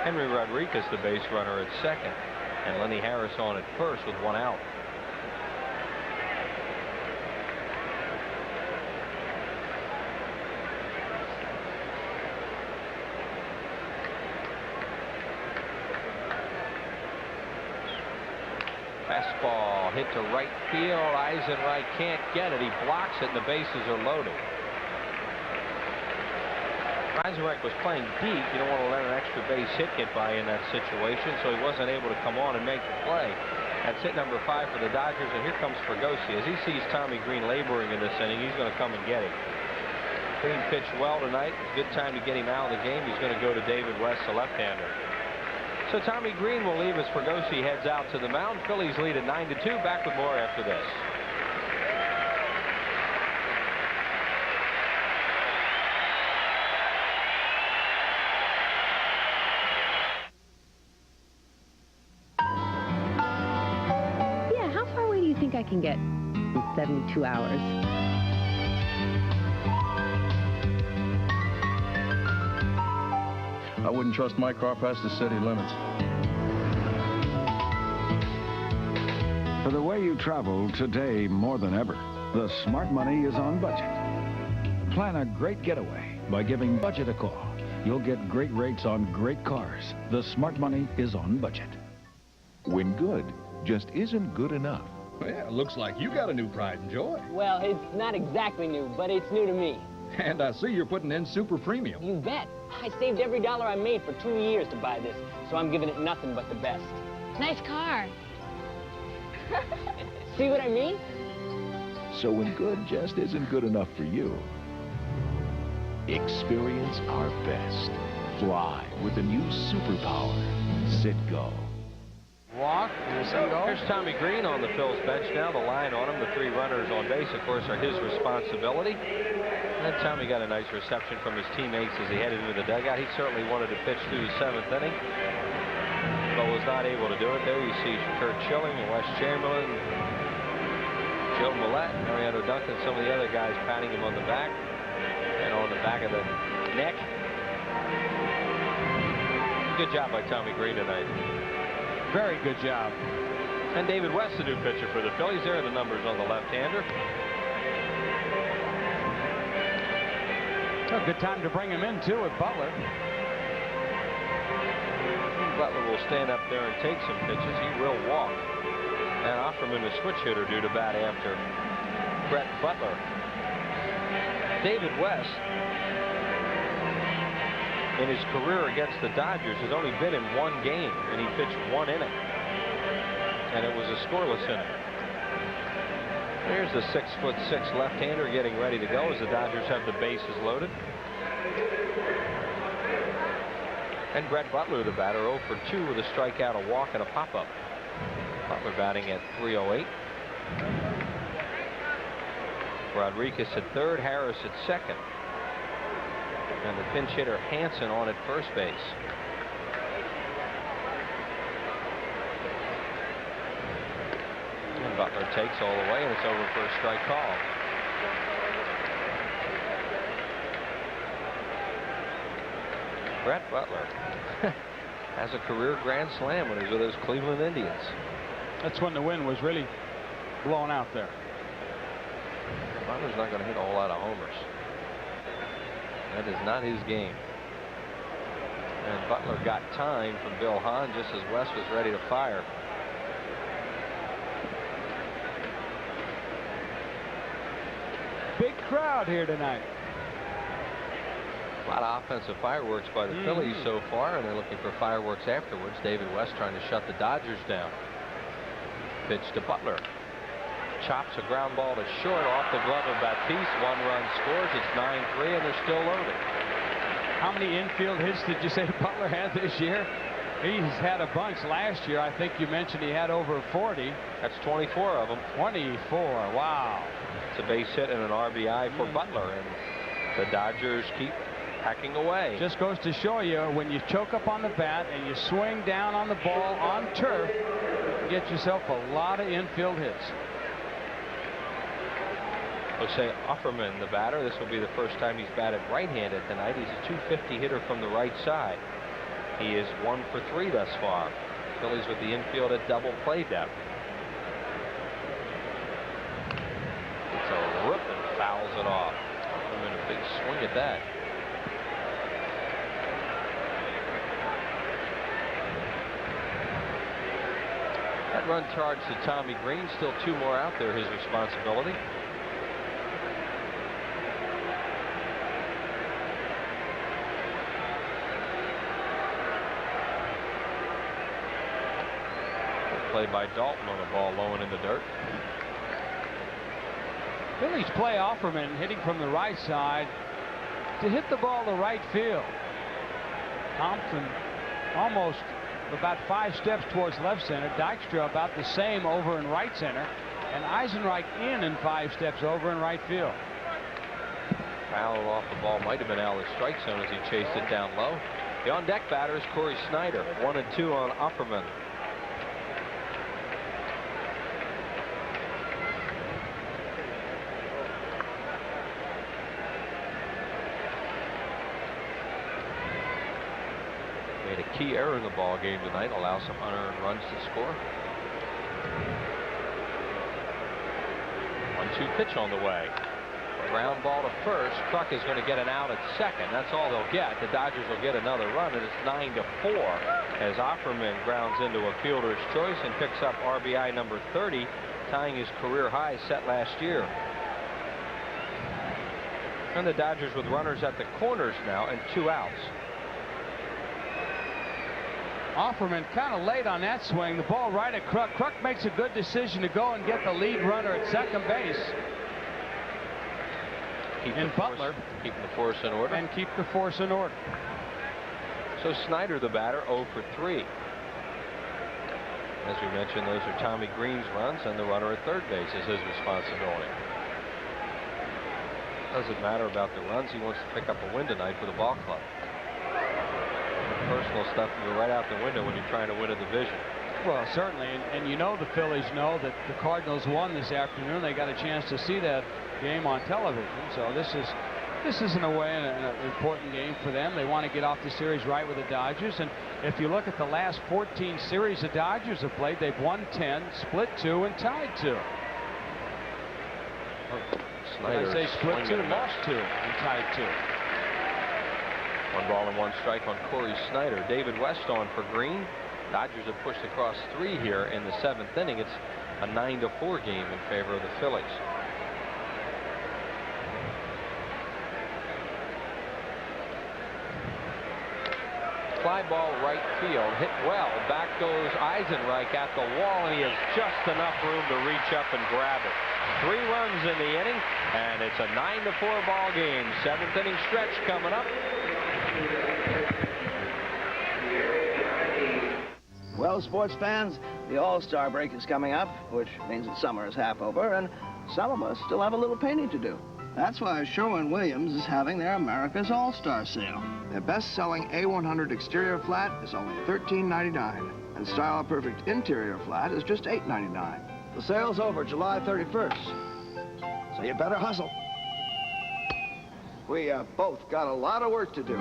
Henry Rodriguez, the base runner, at second, and Lenny Harris on at first with 1 out. Fastball hit to right field. Eisenreich can't get it. He blocks it, and the bases are loaded. Eisenreich was playing deep. You don't want to let an extra base hit get by in that situation, so he wasn't able to come on and make the play. That's hit number 5 for the Dodgers, and here comes Fregosi. As he sees Tommy Green laboring in this inning, he's going to come and get him. Green pitched well tonight. Good time to get him out of the game. He's going to go to David West, the left-hander. So Tommy Green will leave as Fregosi heads out to the mound. Phillies lead at 9-2. Back with more after this. Yeah, how far away do you think I can get in 72 hours? I wouldn't trust my car past the city limits. For the way you travel today more than ever, the Smart Money is on budget. Plan a great getaway by giving Budget a call. You'll get great rates on great cars. The Smart Money is on budget. When good just isn't good enough. Well, looks like you got a new pride and joy. Well, it's not exactly new, but it's new to me. And I see you're putting in super premium. You bet. I saved every dollar I made for 2 years to buy this, so I'm giving it nothing but the best. Nice car. See what I mean? So when good just isn't good enough for you, experience our best. Fly with the new superpower, Citgo. Walk. Here's Tommy Green on the Phil's bench now. The line on him, the 3 runners on base, of course, are his responsibility. And Tommy got a nice reception from his teammates as he headed into the dugout. He certainly wanted to pitch through the 7th inning, but was not able to do it. There you see Kurt Schilling and Wes Chamberlain, Joe Millette, Mariano Duncan, some of the other guys patting him on the back and on the back of the neck. Good job by Tommy Green tonight. Very good job. And David West, the new pitcher for the Phillies. There are the numbers on the left-hander. A good time to bring him in, too, with Butler. Butler will stand up there and take some pitches. He will walk. And Offerman, the switch hitter, due to bat after Brett Butler. David West, in his career against the Dodgers, has only been in 1 game, and he pitched 1 inning. And it was a scoreless inning. There's the 6'6" left-hander getting ready to go as the Dodgers have the bases loaded. And Brett Butler, the batter, 0 for 2 with a strikeout, a walk, and a pop-up. Butler batting at .308. Rodriguez at 3rd, Harris at 2nd. And the pinch hitter Hansen on at first base. And Butler takes all the way, and it's over for a strike call. Brett Butler has a career grand slam when he was with those Cleveland Indians. That's when the wind was really blowing out there. Butler's not going to hit a whole lot of homers. That is not his game. And Butler got time from Bill Hahn just as West was ready to fire. Big crowd here tonight. A lot of offensive fireworks by the Phillies so far, and they're looking for fireworks afterwards. David West trying to shut the Dodgers down. Pitch to Butler. Chops a ground ball to short off the glove of Baptiste. 1 run scores. It's 9-3, and they're still loaded. How many infield hits did you say Butler had this year? He's had a bunch last year. I think you mentioned he had over 40. That's 24 of them. 24. Wow. It's a base hit and an RBI for Butler, and the Dodgers keep hacking away. Just goes to show you, when you choke up on the bat and you swing down on the ball on turf, you get yourself a lot of infield hits. Jose Offerman, the batter. This will be the first time he's batted right-handed tonight. He's a .250 hitter from the right side. He is 1 for 3 thus far. Phillies with the infield at double play depth. It's a rip and fouls it off. Offerman a big swing at that. That run charge to Tommy Green. Still 2 more out there, his responsibility. Play by Dalton on a ball low and in the dirt. Phillies play Offerman hitting from the right side to hit the ball to right field. Thompson almost about 5 steps towards left center. Dykstra about the same over in right center. And Eisenreich in 5 steps over in right field. Fouled off the ball. Might have been out of the strike zone as he chased it down low. The on-deck batter is Corey Snyder. 1 and 2 on Offerman. Made a key error in the ball game tonight, allow some unearned runs to score. 1-2 pitch on the way. Ground ball to first. Kruk is going to get an out at second. That's all they'll get. The Dodgers will get another run, and it's 9-4 as Offerman grounds into a fielder's choice and picks up RBI number 30, tying his career high set last year. And the Dodgers with runners at the corners now and 2 outs. Offerman kind of late on that swing. The ball right at Kruk. Kruk makes a good decision to go and get the lead runner at second base. And Butler keeping the force in order. And keep the force in order. So Snyder, the batter, 0 for 3. As we mentioned, those are Tommy Green's runs, and the runner at third base is his responsibility. Doesn't matter about the runs. He wants to pick up a win tonight for the ball club. Personal stuff can go right out the window when you're trying to win a division. Well, certainly, and you know the Phillies know that the Cardinals won this afternoon. They got a chance to see that game on television. So this is in a way an important game for them. They want to get off the series right with the Dodgers. And if you look at the last 14 series the Dodgers have played, they've won 10, split 2, and tied 2. Snyder, I say split 2, lost 2, and tied 2. 1 ball and 1 strike on Corey Snyder. David West on for Green. Dodgers have pushed across 3 here in the 7th inning. It's a 9-4 game in favor of the Phillies. Fly ball right field, hit well. Back goes Eisenreich at the wall, and he has just enough room to reach up and grab it. 3 runs in the inning, and it's a 9-4 ball game. 7th inning stretch coming up. Well, sports fans, the All-Star break is coming up, which means that summer is half over, and some of us still have a little painting to do. That's why Sherwin-Williams is having their America's All-Star sale. Their best-selling A100 exterior flat is only $13.99, and Style Perfect interior flat is just $8.99. The sale's over July 31st, so you better hustle. We both got a lot of work to do.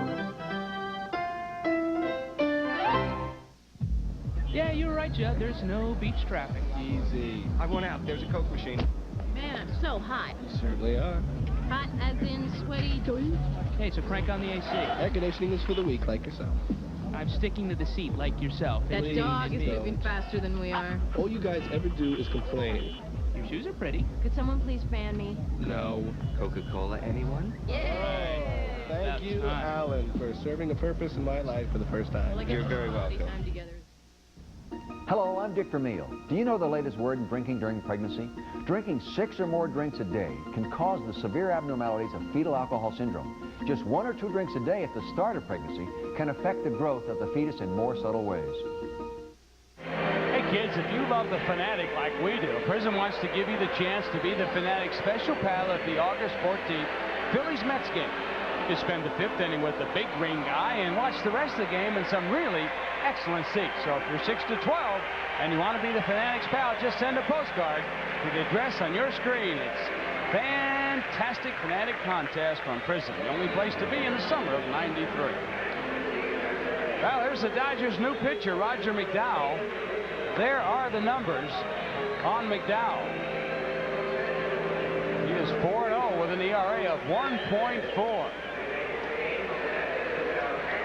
Yeah, you're right, Judd. There's no beach traffic. Easy. I went out. There's a Coke machine. Man, I'm so hot. You certainly are. Hot as in sweaty. Hey, so crank on the AC. Air conditioning is for the weak like yourself. I'm sticking to the seat like yourself. That dog is Don't. moving faster than we are. All you guys ever do is complain. Your shoes are pretty. Could someone please fan me? No. Coca-Cola, anyone? Yay! Thank you, Alan, for serving a purpose in my life for the first time. Well, You're very welcome. Hello, I'm Dick Vermeil. Do you know the latest word in drinking during pregnancy? Drinking 6 or more drinks a day can cause the severe abnormalities of fetal alcohol syndrome. Just 1 or 2 drinks a day at the start of pregnancy can affect the growth of the fetus in more subtle ways. Hey kids, if you love the Fanatic like we do, Prism wants to give you the chance to be the Fanatic special pal at the August 14th Phillies-Mets game. You can spend the 5th inning with the big green guy and watch the rest of the game in some really excellent seats. So if you're 6 to 12 and you want to be the Fanatic's pal, just send a postcard to the address on your screen. It's Fantastic Fanatic Contest from Prism, the only place to be in the summer of '93. Well, here's the Dodgers' new pitcher, Roger McDowell. There are the numbers on McDowell. He is 4-0 with an ERA of 1.4.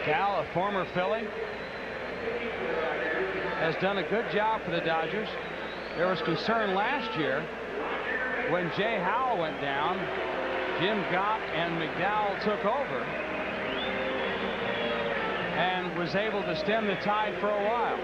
Cal, a former Philly, has done a good job for the Dodgers. There was concern last year when Jay Howell went down. Jim Gott and McDowell took over and was able to stem the tide for a while.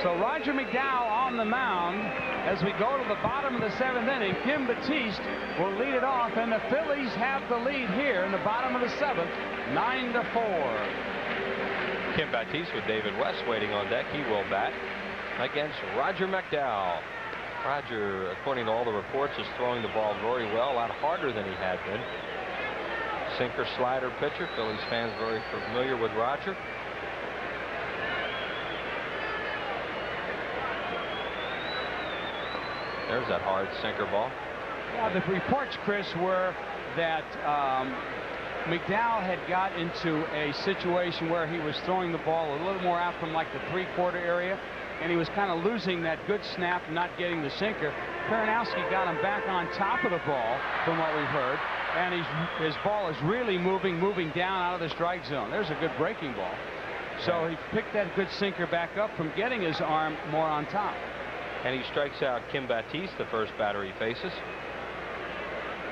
So Roger McDowell on the mound as we go to the bottom of the 7th inning. Kim Batiste will lead it off, and the Phillies have the lead here in the bottom of the 7th, 9-4. Kim Batiste with David West waiting on deck. He will bat against Roger McDowell. Roger, according to all the reports, is throwing the ball very well, a lot harder than he had been. Sinker slider pitcher. Phillies fans very familiar with Roger. There's that hard sinker ball. Yeah, the reports, Chris, were that McDowell had got into a situation where he was throwing the ball a little more out from like the 3/4 area, and he was kind of losing that good snap, not getting the sinker. Peronowski got him back on top of the ball, from what we've heard, and his ball is really moving down out of the strike zone. There's a good breaking ball. So he picked that good sinker back up from getting his arm more on top. And he strikes out Kim Batiste, the first batter he faces.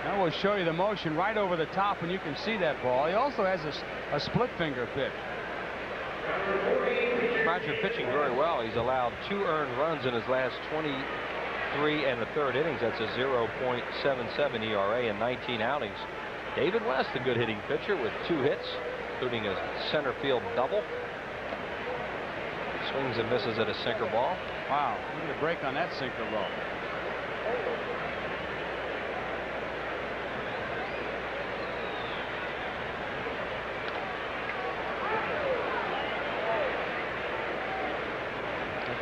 I will show you the motion right over the top, and you can see that ball. He also has a split finger pitch. Roger pitching very well. He's allowed 2 earned runs in his last 23 1/3 innings. That's a 0.77 ERA in 19 outings. David West, a good hitting pitcher with 2 hits, including a center field double. Swings and misses at a sinker ball. Wow, look at the break on that sinker ball.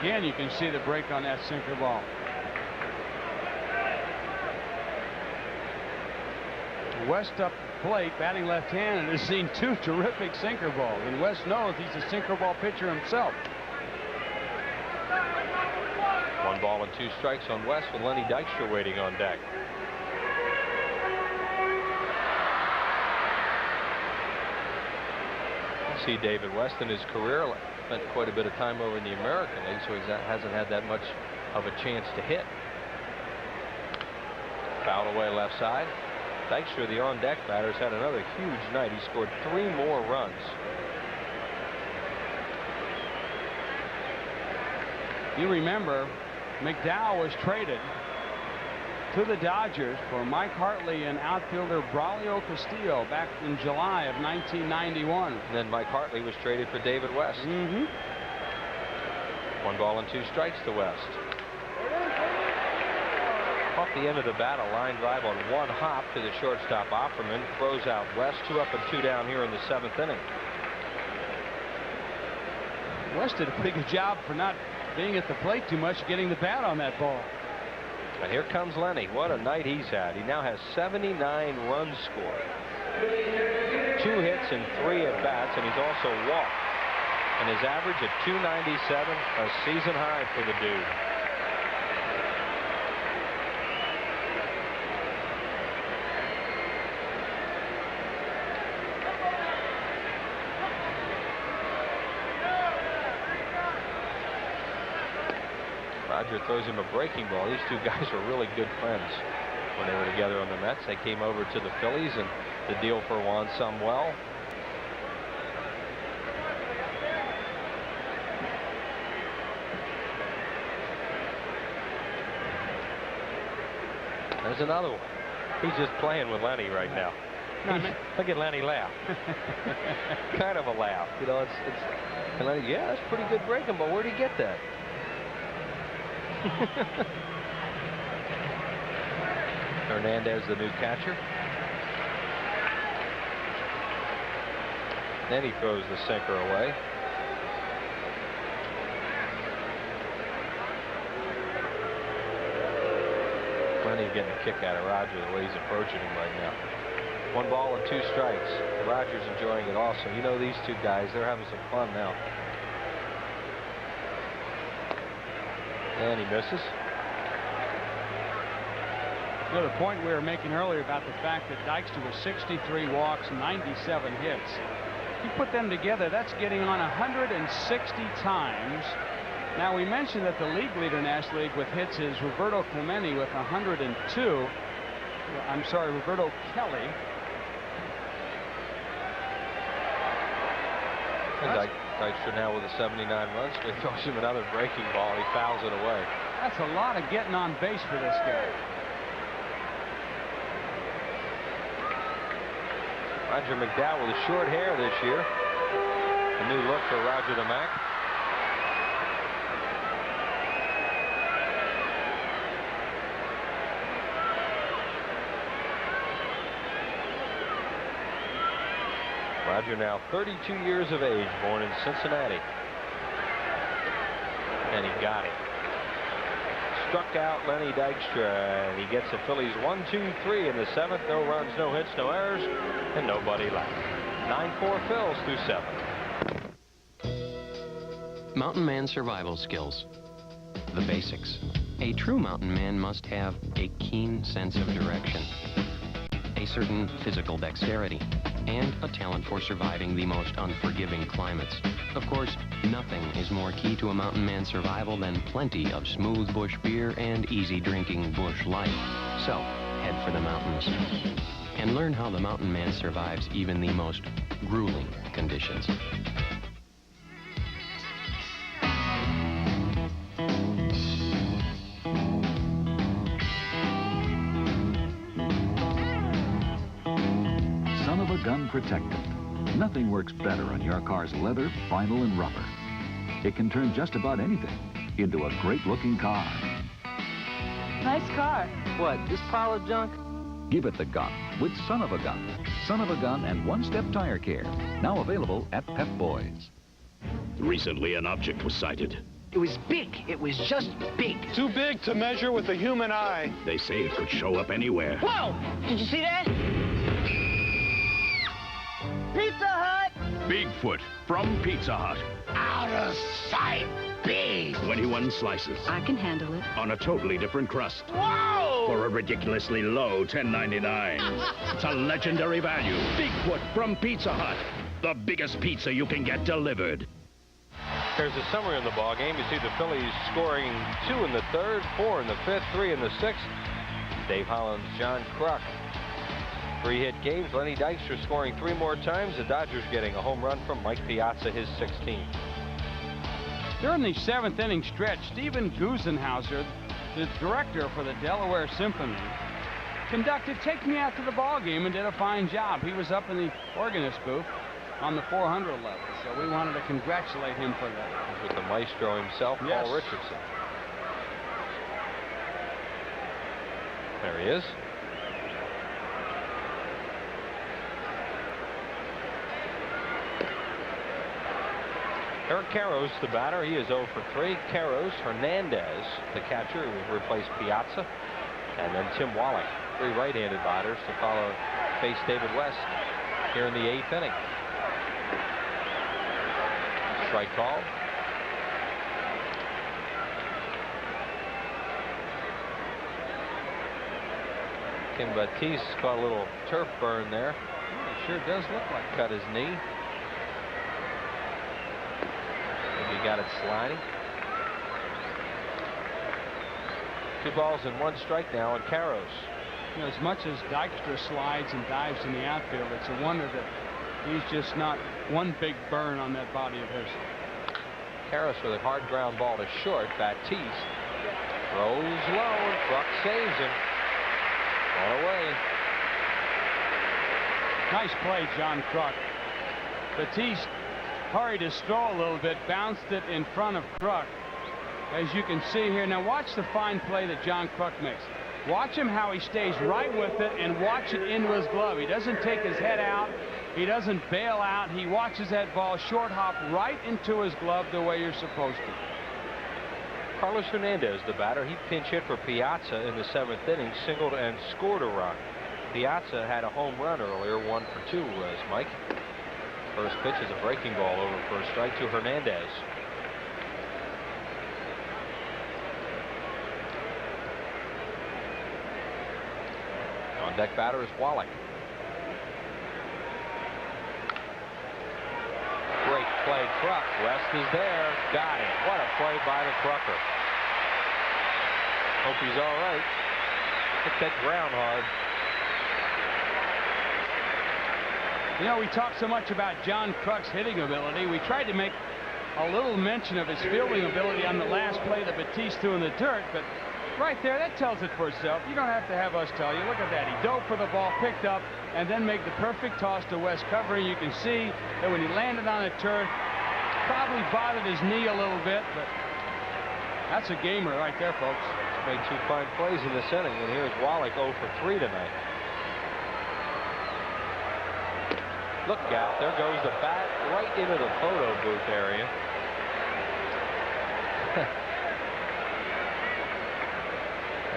Again, you can see the break on that sinker ball. West up plate, batting left-handed, has seen 2 terrific sinker balls, and West knows he's a sinker ball pitcher himself. 1 ball and 2 strikes on West with Lenny Dykstra waiting on deck. See David West in his career spent quite a bit of time over in the American League, so he hasn't had that much of a chance to hit. Foul away left side. Dykstra, the on-deck batter, has had another huge night. He scored 3 more runs. You remember, McDowell was traded to the Dodgers for Mike Hartley and outfielder Braulio Castillo back in July of 1991. And then Mike Hartley was traded for David West. 1 ball and 2 strikes to West. Off the end of the bat, a line drive on 1 hop to the shortstop Offerman. Throws out West. 2 up and 2 down here in the 7th inning. West did a pretty good job for not being at the plate too much, getting the bat on that ball. And here comes Lenny. What a night he's had. He now has 79 runs scored. 2 hits and 3 at bats, and he's also walked. And his average at .297, a season high for the dude. Roger throws him a breaking ball. These two guys were really good friends when they were together on the Mets. They came over to the Phillies, and the deal for Juan Samuel. There's another one. He's just playing with Lenny right now. Look at Lenny laugh. Kind of a laugh. You know, and Lenny, yeah, that's pretty good breaking ball. Where'd he get that? Hernandez, the new catcher. Then he throws the sinker away. Lenny getting a kick out of Roger the way he's approaching him right now. 1 ball and 2 strikes. Roger's enjoying it also. You know, these two guys, they're having some fun now. And he misses. You know, the point we were making earlier about the fact that Dykstra was 63 walks, 97 hits. You put them together, that's getting on 160 times. Now, we mentioned that the league leader in National League with hits is Roberto Clemente with 102. I'm sorry, Roberto Kelly. Dykstra now with a 79 runs. He throws him another breaking ball. He fouls it away. That's a lot of getting on base for this guy. Roger McDowell with short hair this year. A new look for Roger the Mac. Roger now 32 years of age, born in Cincinnati. And he got it. Struck out Lenny Dykstra, and he gets the Phillies 1-2-3 in the 7th. No runs, no hits, no errors, and nobody left. 9-4 Phils through 7. Mountain man survival skills. The basics. A true mountain man must have a keen sense of direction, a certain physical dexterity, and a talent for surviving the most unforgiving climates. Of course, nothing is more key to a mountain man's survival than plenty of smooth bush beer and easy drinking bush light. So, head for the mountains and learn how the mountain man survives even the most grueling conditions. Gun protectant. Nothing works better on your car's leather, vinyl, and rubber. It can turn just about anything into a great-looking car. Nice car. What, this pile of junk? Give it the gun with Son of a Gun. Son of a Gun and one-step tire care. Now available at Pep Boys. Recently, an object was sighted. It was big. It was just big. Too big to measure with the human eye. They say it could show up anywhere. Whoa! Did you see that? Pizza Hut! Bigfoot from Pizza Hut. Out of sight, big! 21 slices. I can handle it. On a totally different crust. Whoa! For a ridiculously low $10.99. It's a legendary value. Bigfoot from Pizza Hut. The biggest pizza you can get delivered. There's a summary in the ball game. You see the Phillies scoring 2 in the 3rd, 4 in the 5th, 3 in the 6th. Dave Hollins, John Kruk. 3-hit games. Lenny Dykstra scoring 3 more times. The Dodgers getting a home run from Mike Piazza, his 16th. During the 7th inning stretch, Stephen Gusenhauser, the director for the Delaware Symphony, conducted Take Me Out to the Ball Game and did a fine job. He was up in the organist booth on the 400 level, so we wanted to congratulate him for that. With the maestro himself, yes. Paul Richardson. There he is. Eric Karros, the batter, he is 0 for 3. Karros, Hernandez, the catcher, who replaced Piazza, and then Tim Wallach. 3 right-handed batters to follow face David West here in the 8th inning. Strike call. Kim Batiste caught a little turf burn there. It sure does look like it. Cut his knee. Maybe he got it sliding. 2 balls and 1 strike now on Karros. You know, as much as Dykstra slides and dives in the outfield, it's a wonder that he's just not one big burn on that body of his. Karros with a hard ground ball to short. Batiste throws low and Kruk saves him. Ball away. Nice play, John Kruk. Batiste hurried his throw a little bit, bounced it in front of Kruk. As you can see here, now watch the fine play that John Kruk makes. Watch him how he stays right with it and watch it into his glove. He doesn't take his head out. He doesn't bail out. He watches that ball short hop right into his glove the way you're supposed to. Carlos Hernandez, the batter, he pinch hit for Piazza in the 7th inning, singled and scored a run. Piazza had a home run earlier, 1 for 2, Mike. First pitch is a breaking ball over for a strike to Hernandez. On deck batter is Wallach. Great play, Kruk. West is there. Got it. What a play by the Krucker. Hope he's all right. Hit that ground hard. You know, we talked so much about John Kruk's hitting ability. We tried to make a little mention of his fielding ability on the last play that Batiste threw in the dirt, but right there, that tells it for itself. You don't have to have us tell you. Look at that. He dove for the ball, picked up, and then made the perfect toss to West covering. You can see that when he landed on the turf, probably bothered his knee a little bit, but that's a gamer right there, folks. He's made 2 fine plays in this inning, and here's Wallach 0 for 3 tonight. Look out, there goes the bat right into the photo booth area.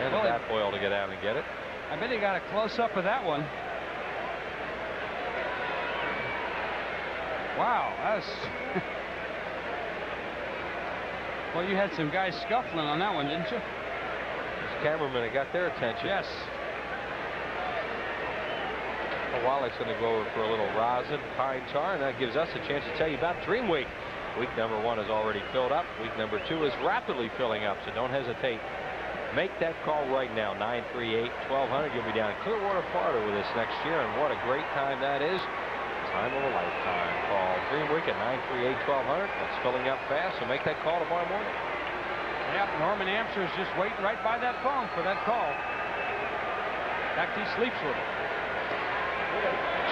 And the bat boy to get out and get it. I bet he got a close-up of that one. Wow, that's... Well, you had some guys scuffling on that one, didn't you? This cameraman had got their attention. Yes. Wallach's going to go over for a little rosin, pine tar, and that gives us a chance to tell you about Dream Week. Week number 1 is already filled up. Week number 2 is rapidly filling up, so don't hesitate. Make that call right now, 938-1200. You'll be down in Clearwater, Florida with us next year, and what a great time that is. Time of a lifetime. Call Dream Week at 938-1200. It's filling up fast, so make that call tomorrow morning. Yep, Norman Amster is just waiting right by that phone for that call. In fact, he sleeps with it.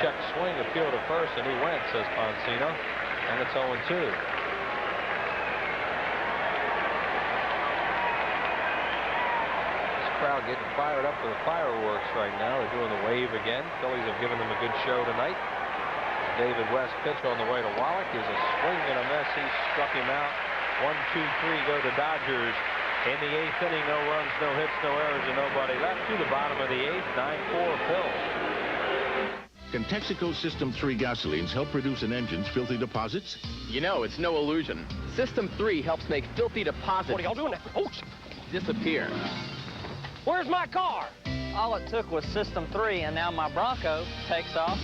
Check swing, appeal to first, and he went, says Poncino. And it's 0-2. This crowd getting fired up for the fireworks right now. They're doing the wave again. Phillies have given them a good show tonight. David West pitch on the way to Wallach. Is a swing and a miss. He struck him out. 1, 2, 3 go the Dodgers. In the 8th inning, no runs, no hits, no errors, and nobody left. To the bottom of the 8th, 9-4 Phillies. Can Texaco System 3 gasolines help reduce an engine's filthy deposits? You know, it's no illusion. System 3 helps make filthy deposits. What are y'all doing? Oh, disappear. where's my car? All it took was System 3, and now my Bronco takes off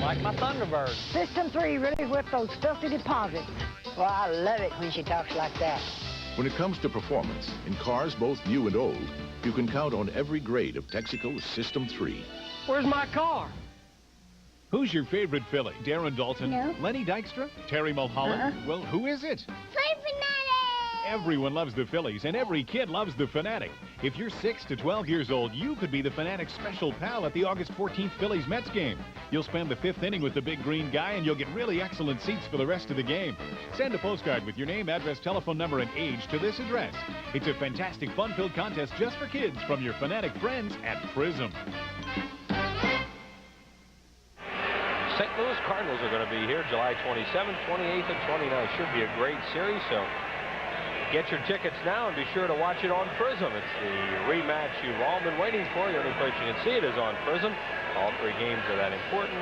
like my Thunderbird. System 3 really whipped those filthy deposits. Well, I love it when she talks like that. When it comes to performance, in cars both new and old, you can count on every grade of Texaco System 3. Where's my car? Who's your favorite Philly? Darren Dalton? No. Lenny Dykstra? Terry Mulholland? Well, who is it? Everyone loves the Phillies, and every kid loves the Fanatic. If you're 6 to 12 years old, you could be the Fanatic's special pal at the August 14th Phillies-Mets game. You'll spend the 5th inning with the big green guy, and you'll get really excellent seats for the rest of the game. Send a postcard with your name, address, telephone number, and age to this address. It's a fantastic, fun-filled contest just for kids from your Fanatic friends at Prism. St. Louis Cardinals are going to be here July 27th, 28th, and 29th. Should be a great series, so get your tickets now and be sure to watch it on Prism. It's the rematch you've all been waiting for. The only place you can see it is on Prism. All 3 games are that important.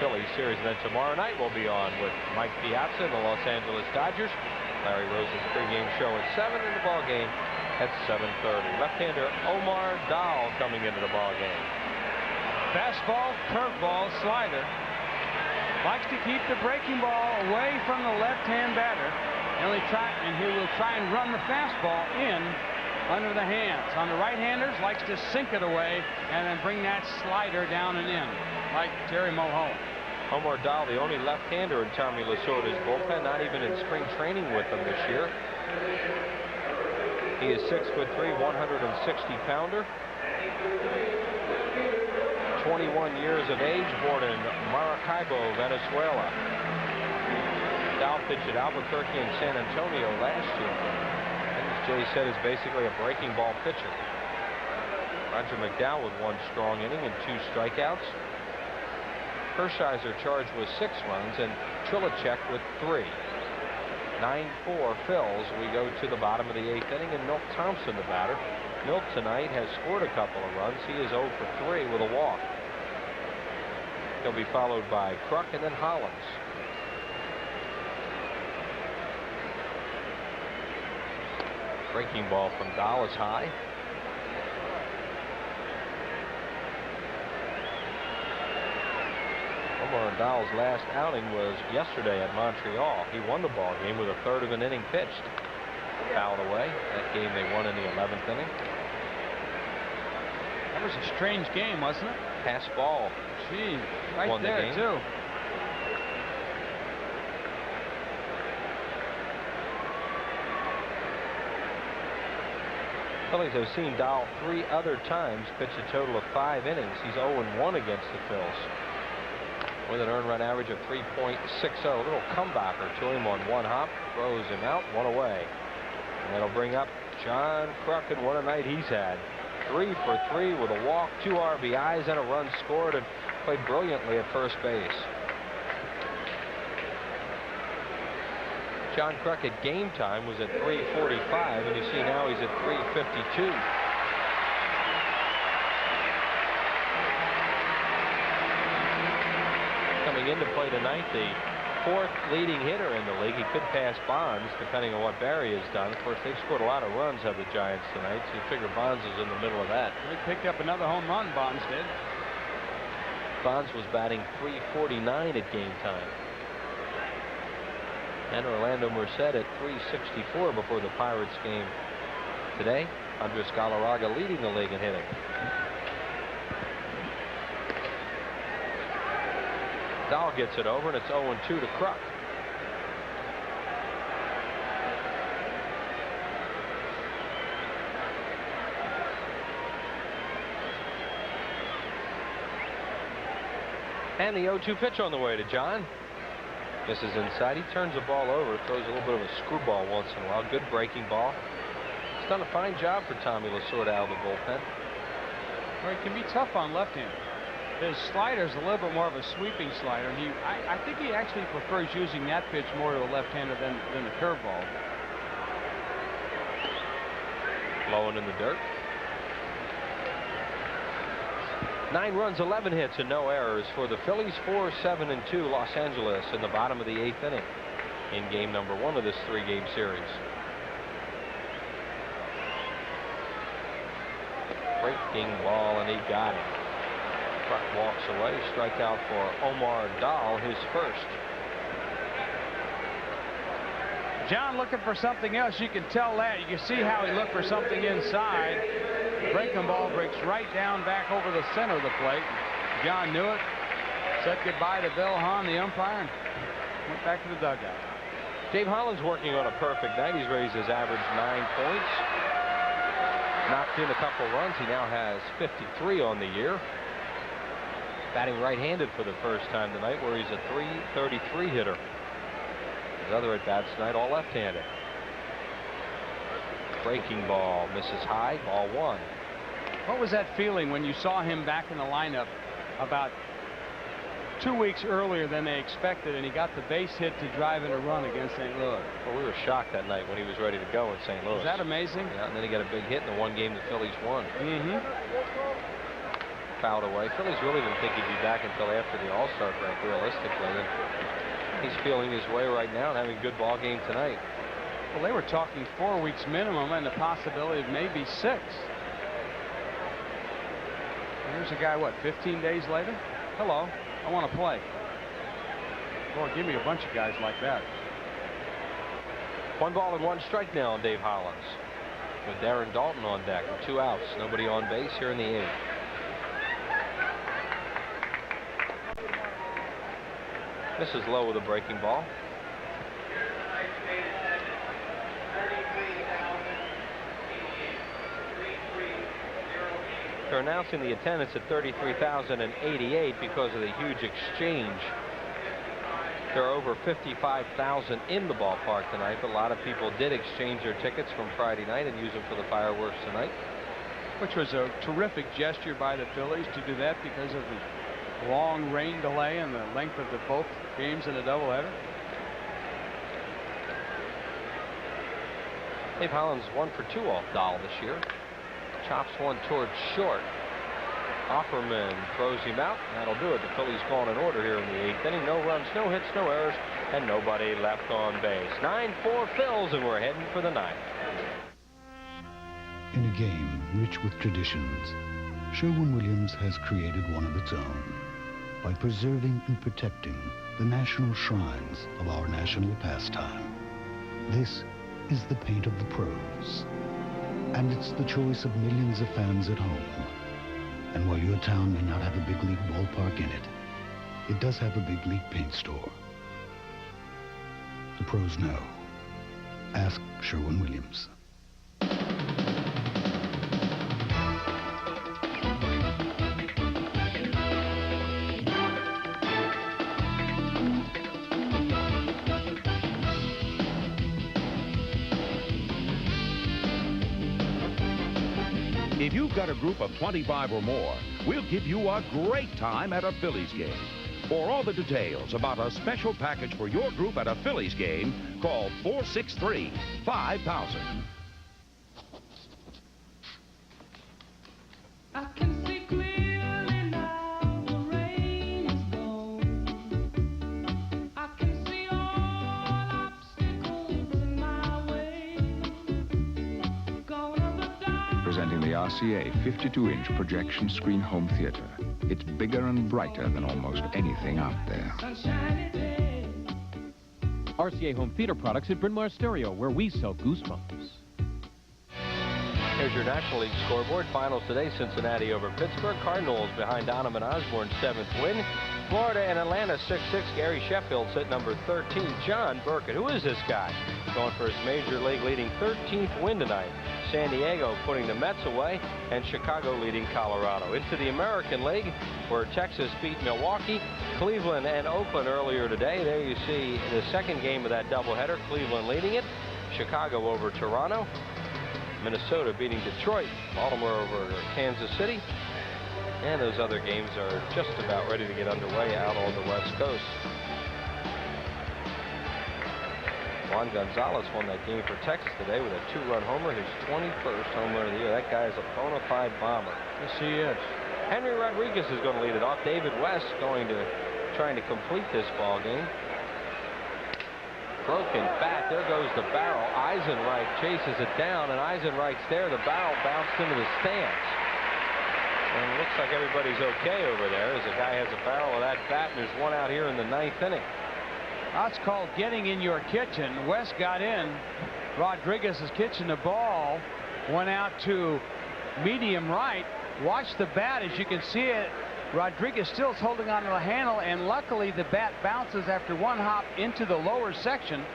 Phillies series, and then tomorrow night we'll be on with Mike Piazza and the Los Angeles Dodgers. Larry Rose's pregame show at 7 and the ball game at 7:30. Left-hander Omar Dahl coming into the ball game. Fastball, curveball, slider. Likes to keep the breaking ball away from the left-hand batter. And he will try and run the fastball in under the hands. On the right-handers, likes to sink it away and then bring that slider down and in, like Terry Mulholland. Omar Dahl, the only left-hander in Tommy Lasorda's bullpen, not even in spring training with them this year. He is 6'3", 160-pounder. 21 years of age, born in Maracaibo, Venezuela. Dahl pitched at Albuquerque and San Antonio last year. And as Jay said, is basically a breaking ball pitcher. Roger McDowell with 1 strong inning and 2 strikeouts. Hershiser charged with 6 runs and Trilicek with 3. 9-4 Phils. We go to the bottom of the 8th inning, and Milt Thompson, the batter. Milt tonight has scored a couple of runs. He is 0 for 3 with a walk. He'll be followed by Kruk and then Hollins. Breaking ball from Dahl is high. Omar Dahl's last outing was yesterday at Montreal. He won the ball game with a 1/3 of an inning pitched. Fouled away. That game they won in the 11th inning. That was a strange game, wasn't it? Pass ball. Gee, right won there, the game. too. Phillies have seen Dahl 3 other times pitch a total of 5 innings. He's 0-1 against the Phils, with an earned run average of 3.60. A little comebacker to him on 1 hop. Throws him out, 1 away. And that'll bring up John Kruk, and what a night he's had. 3 for 3 with a walk, 2 RBIs, and a run scored, and played brilliantly at first base. John Kruk at game time was at 3:45, and you see now he's at 3:52. Coming into play tonight, the 4th leading hitter in the league. He could pass Bonds, depending on what Barry has done. Of course, they've scored a lot of runs, have the Giants tonight, so you figure Bonds is in the middle of that. They picked up another home run, Bonds did. Bonds was batting 349 at game time. And Orlando Merced at 364 before the Pirates game today. Andres Galarraga leading the league in hitting. Dahl gets it over, and it's 0-2 to Kruk. And the 0-2 pitch on the way to John. Misses inside. He turns the ball over, throws a little bit of a screwball once in a while. Good breaking ball. He's done a fine job for Tommy Lasorda out of the bullpen. Well, he can be tough on left-handed. His slider's a little bit more of a sweeping slider. I think he actually prefers using that pitch more to a left-hander than the curveball. Blowing in the dirt. 9 runs, 11 hits, and no errors for the Phillies. 4-7-2 Los Angeles in the bottom of the 8th inning in game number 1 of this 3-game series. Breaking ball, and he got it. Kruk walks away. Strikeout for Omar Dahl, his first. John looking for something else. You can tell that. You can see how he looked for something inside. Breaking ball breaks right down back over the center of the plate. John knew it. Said goodbye to Bill Hahn, the umpire, and went back to the dugout. Dave Holland's working on a perfect night. He's raised his average 9 points. Knocked in a couple runs. He now has 53 on the year. Batting right-handed for the first time tonight, where he's a .333 hitter. His other at-bats tonight, all left-handed. Breaking ball misses high, ball 1. What was that feeling when you saw him back in the lineup about 2 weeks earlier than they expected, and he got the base hit to drive in a run against St. Louis? Well, we were shocked that night when he was ready to go in St. Louis. Is that amazing? Yeah, and then he got a big hit in the one game the Phillies won. Mm-hmm. Fouled away. Phillies really didn't think he'd be back until after the All-Star break, realistically. And he's feeling his way right now and having a good ball game tonight. Well, they were talking 4 weeks minimum and the possibility of maybe 6. And here's a guy, what, 15 days later? Hello, I want to play. Boy, give me a bunch of guys like that. 1 ball and 1 strike now on Dave Hollins. with Darren Dalton on deck. 2 outs, nobody on base here in the 8th. This is low with a breaking ball. They're announcing the attendance at 33,088 because of the huge exchange. There are over 55,000 in the ballpark tonight, but a lot of people did exchange their tickets from Friday night and use them for the fireworks tonight. Which was a terrific gesture by the Phillies to do that because of the long rain delay and the length of the both games in a doubleheader. Dave Hollins 1 for 2 off Dahl this year. Chops one towards short. Offerman throws him out. That'll do it. The Phillies gone in order here in the 8th inning. No runs, no hits, no errors, and nobody left on base. 9-4 Phils, and we're heading for the 9th. In a game rich with traditions, Sherwin-Williams has created one of its own by preserving and protecting the national shrines of our national pastime. This is the paint of the pros, and it's the choice of millions of fans at home. And while your town may not have a big league ballpark in it, it does have a big league paint store. The pros know. Ask Sherwin-Williams. If you've got a group of 25 or more, we'll give you a great time at a Phillies game. For all the details about a special package for your group at a Phillies game, call 463-5000. I can see clearly now the rain is gone. I can see all obstacles in my way. Gone are the dark. Presenting the RCA 52-inch projection screen home theater. It's bigger and brighter than almost anything out there. RCA Home Theater products at Bryn Mawr Stereo, where we sell Goosebumps. Here's your National League scoreboard. Finals today, Cincinnati over Pittsburgh. Cardinals behind Donovan Osborne's 7th win. Florida and Atlanta 6-6. Gary Sheffield's at number 13. John Burkett, who is this guy? Going for his Major League leading 13th win tonight. San Diego putting the Mets away, and Chicago leading Colorado. Into the American League, where Texas beat Milwaukee, Cleveland and Oakland earlier today. There you see the second game of that doubleheader. Cleveland leading it. Chicago over Toronto. Minnesota beating Detroit. Baltimore over Kansas City. And those other games are just about ready to get underway out on the West Coast. Juan Gonzalez won that game for Texas today with a 2-run homer, his 21st home run of the year. That guy is a bona fide bomber. Yes, he is. Henry Rodriguez is going to lead it off. David West trying to complete this ball game. Broken bat. There goes the barrel. Eisenreich chases it down, and Eisenreich's there. The barrel bounced into the stands. And it looks like everybody's okay over there as the guy has a barrel of that bat, and there's one out here in the 9th inning. That's called getting in your kitchen. West got in. Rodriguez's kitchen. The ball went out to medium right. Watch the bat. As you can see it, Rodriguez still is holding onto the handle, and luckily the bat bounces after one hop into the lower section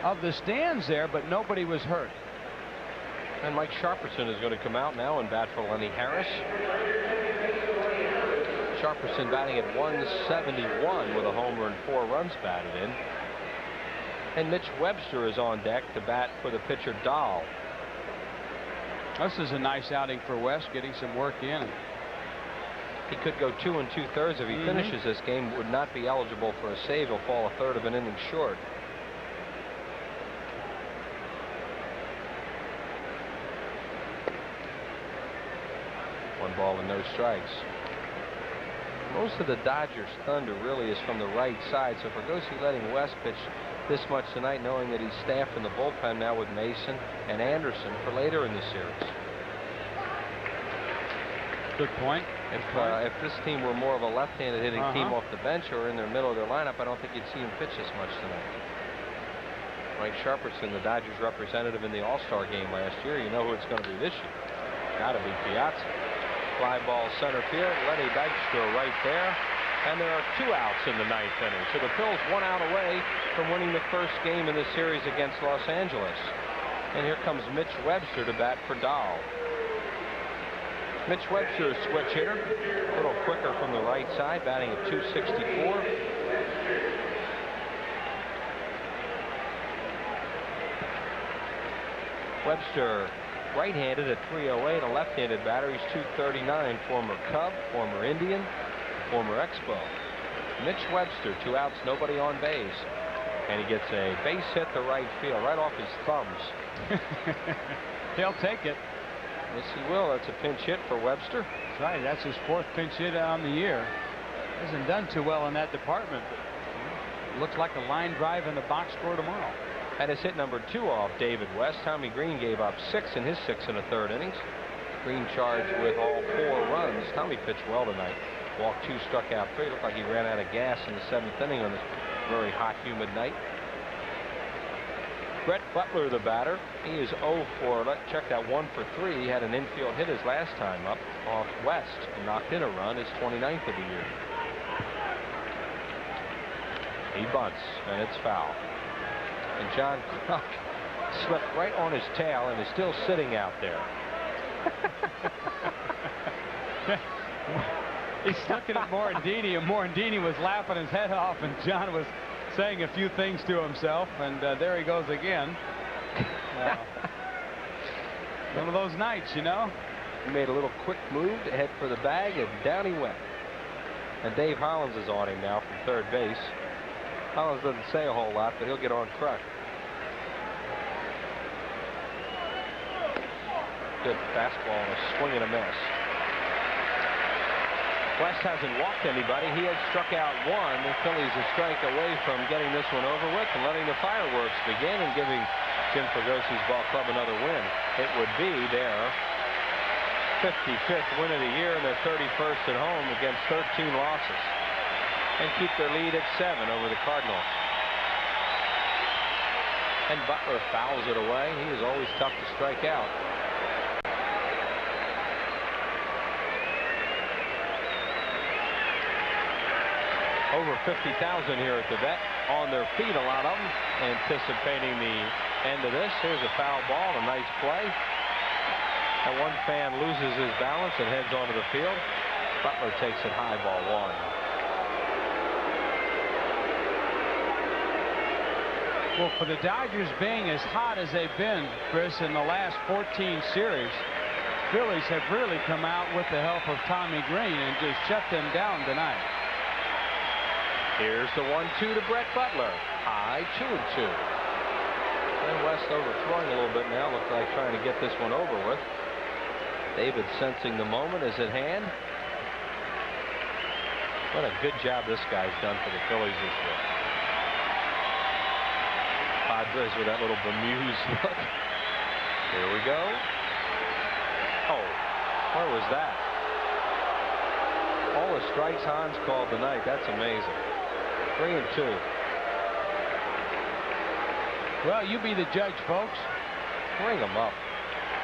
of the stands there, but nobody was hurt. And Mike Sharperson is going to come out now and bat for Lenny Harris. Sharperson batting at 171 with a homer and 4 runs batted in. And Mitch Webster is on deck to bat for the pitcher Dahl. This is a nice outing for West, getting some work in. He could go 2 2/3 if he finishes this game. Would not be eligible for a save. He'll fall a third of an inning short. One ball and no strikes. Most of the Dodgers' thunder really is from the right side, so Fergosi letting West pitch this much tonight, knowing that he's staffed in the bullpen now with Mason and Anderson for later in the series. Good point. If this team were more of a left-handed hitting team off the bench or in the middle of their lineup, I don't think you'd see him pitch this much tonight. Mike Sharperson, the Dodgers representative in the All-Star game last year. You know who it's going to be this year. Got to be Piazza. Fly ball center field. Lenny Dykstra right there. And there are 2 outs in the 9th inning. So the Phils 1 out away from winning the first game in the series against Los Angeles. And here comes Mitch Webster to bat for Dahl. Mitch Webster, a switch hitter, a little quicker from the right side, batting at .264. Webster, right-handed at .308, a left-handed batter. He's .239, former Cub, former Indian, former Expo. Mitch Webster, 2 outs, nobody on base. And he gets a base hit to right field, right off his thumbs. He'll take it. Yes, he will. That's a pinch hit for Webster. That's right. That's his 4th pinch hit on the year. Hasn't done too well in that department. Looks like a line drive in the box score tomorrow. That is hit number 2 off David West. Tommy Green gave up 6 in his 6 1/3 innings. Green charged with all 4 runs. Tommy pitched well tonight. Walked 2, struck out 3. Looked like he ran out of gas in the 7th inning on this very hot, humid night. Brett Butler, the batter. He is 0 for, check that, 1 for 3. He had an infield hit his last time up off West and knocked in a run, his 29th of the year. He bunts, and it's foul. And John Kruk slipped right on his tail and is still sitting out there. He's looking at Morandini, and Morandini was laughing his head off, and John was saying a few things to himself, and there he goes again. One of those nights, you know. He made a little quick move to head for the bag, and down he went. And Dave Hollins is on him now from 3rd base. Hollins doesn't say a whole lot, but he'll get on Kruk. Good fastball and a swing and a miss. West hasn't walked anybody. He has struck out 1. The Phillies a strike away from getting this one over with and letting the fireworks begin and giving Jim Fragosi's ball club another win. It would be their 55th win of the year and their 31st at home against 13 losses. And keep their lead at 7 over the Cardinals. And Butler fouls it away. He is always tough to strike out. Over 50,000 here at the vet, on their feet, a lot of them, anticipating the end of this. Here's a foul ball, a nice play. And one fan loses his balance and heads onto the field. Butler takes it high, ball 1. Well, for the Dodgers being as hot as they've been, Chris, in the last 14 series, Phillies have really come out with the help of Tommy Green and just shut them down tonight. Here's the 1-2 to Brett Butler. High, 2-2. And West overthrowing a little bit now. Looks like trying to get this one over with. David sensing the moment is at hand. What a good job this guy's done for the Phillies this year. Padres with that little bemused look. Here we go. Oh, where was that? All the strikes Hans called tonight. That's amazing. 3-2. Well, you be the judge, folks. Bring them up.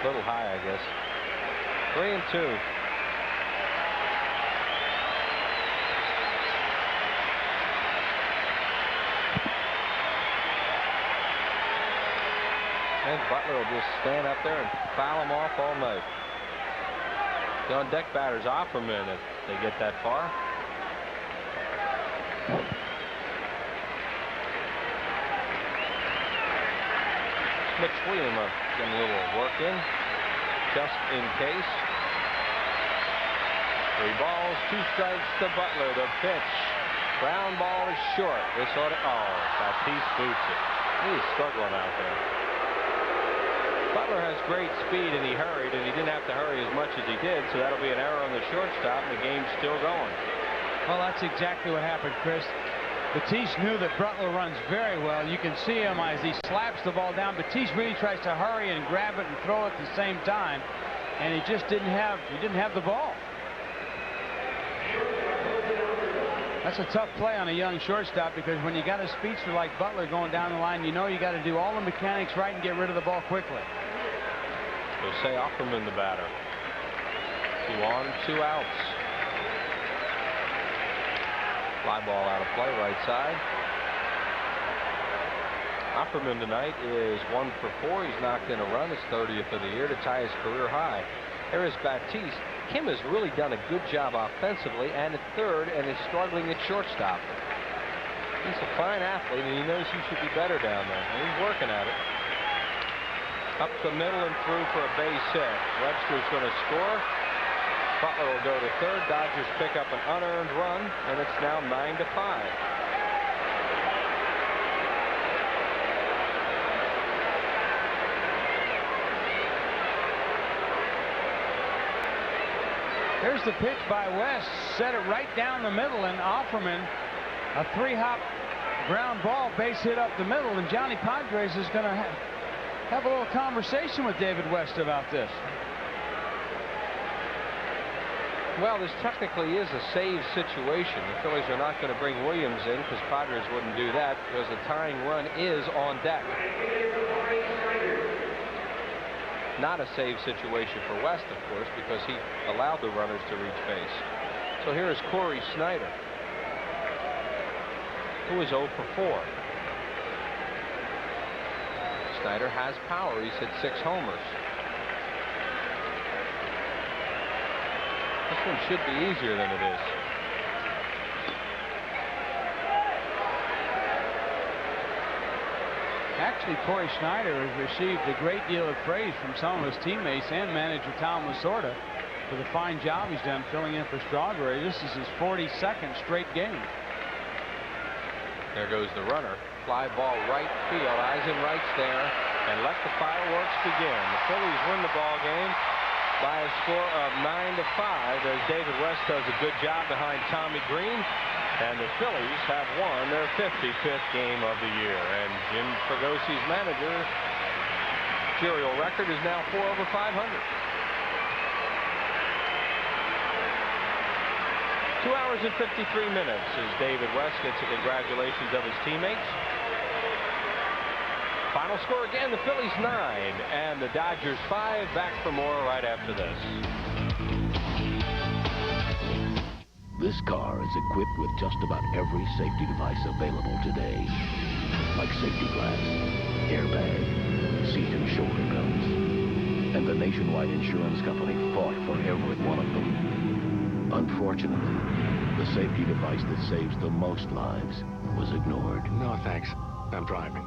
A little high, I guess. 3-2. And Butler will just stand up there and foul them off all night. The on-deck batters offer them in if they get that far. Mitch Williams getting a little work in, just in case. 3 balls, 2 strikes to Butler. The pitch. Ground ball is short. This ought to, Tatis boots it. He's struggling out there. Butler has great speed, and he hurried, and he didn't have to hurry as much as he did, so that'll be an error on the shortstop, and the game's still going. Well, that's exactly what happened, Chris. Batiste knew that Butler runs very well. You can see him as he slaps the ball down. Batiste really tries to hurry and grab it and throw it at the same time, and he just didn't have the ball. That's a tough play on a young shortstop, because when you got a speedster like Butler going down the line, you know you got to do all the mechanics right and get rid of the ball quickly. Jose Offerman, the batter. 2 on, 2 outs. Fly ball out of play, right side. Offerman tonight is 1 for 4. He's knocked in a run, his 30th of the year, to tie his career high. There is Batiste. Kim has really done a good job offensively and at third, and is struggling at shortstop. He's a fine athlete, and he knows he should be better down there. And he's working at it. Up the middle and through for a base hit. Webster's going to score. Butler will go to third. Dodgers pick up an unearned run, and it's now 9-5. Here's the pitch by West. Set it right down the middle, and Offerman, a 3-hop ground ball, base hit up the middle, and Johnny Padres is going to have a little conversation with David West about this. Well, this technically is a save situation. The Phillies are not going to bring Williams in, because Padres wouldn't do that, because the tying run is on deck. Not a save situation for West, of course, because he allowed the runners to reach base. So here is Corey Snyder, who is 0 for 4. Snyder has power. He's hit 6 homers. This one should be easier than it is. Actually, Corey Snyder has received a great deal of praise from some of his teammates and manager Tom Lasorda for the fine job he's done filling in for Strawberry. This is his 42nd straight game. There goes the runner. Fly ball right field. Eisenreich's there, and let the fireworks begin. The Phillies win the ball game by a score of 9-5, as David West does a good job behind Tommy Green. And the Phillies have won their 55th game of the year. And Jim Fragosi's managerial record is now 4 over 500. 2 hours and 53 minutes as David West gets the congratulations of his teammates. Final score again, the Phillies 9 and the Dodgers 5. Back for more right after this. This car is equipped with just about every safety device available today. Like safety glass, airbag, seat and shoulder belts. And the Nationwide Insurance Company fought for every one of them. Unfortunately, the safety device that saves the most lives was ignored. No, thanks. I'm driving.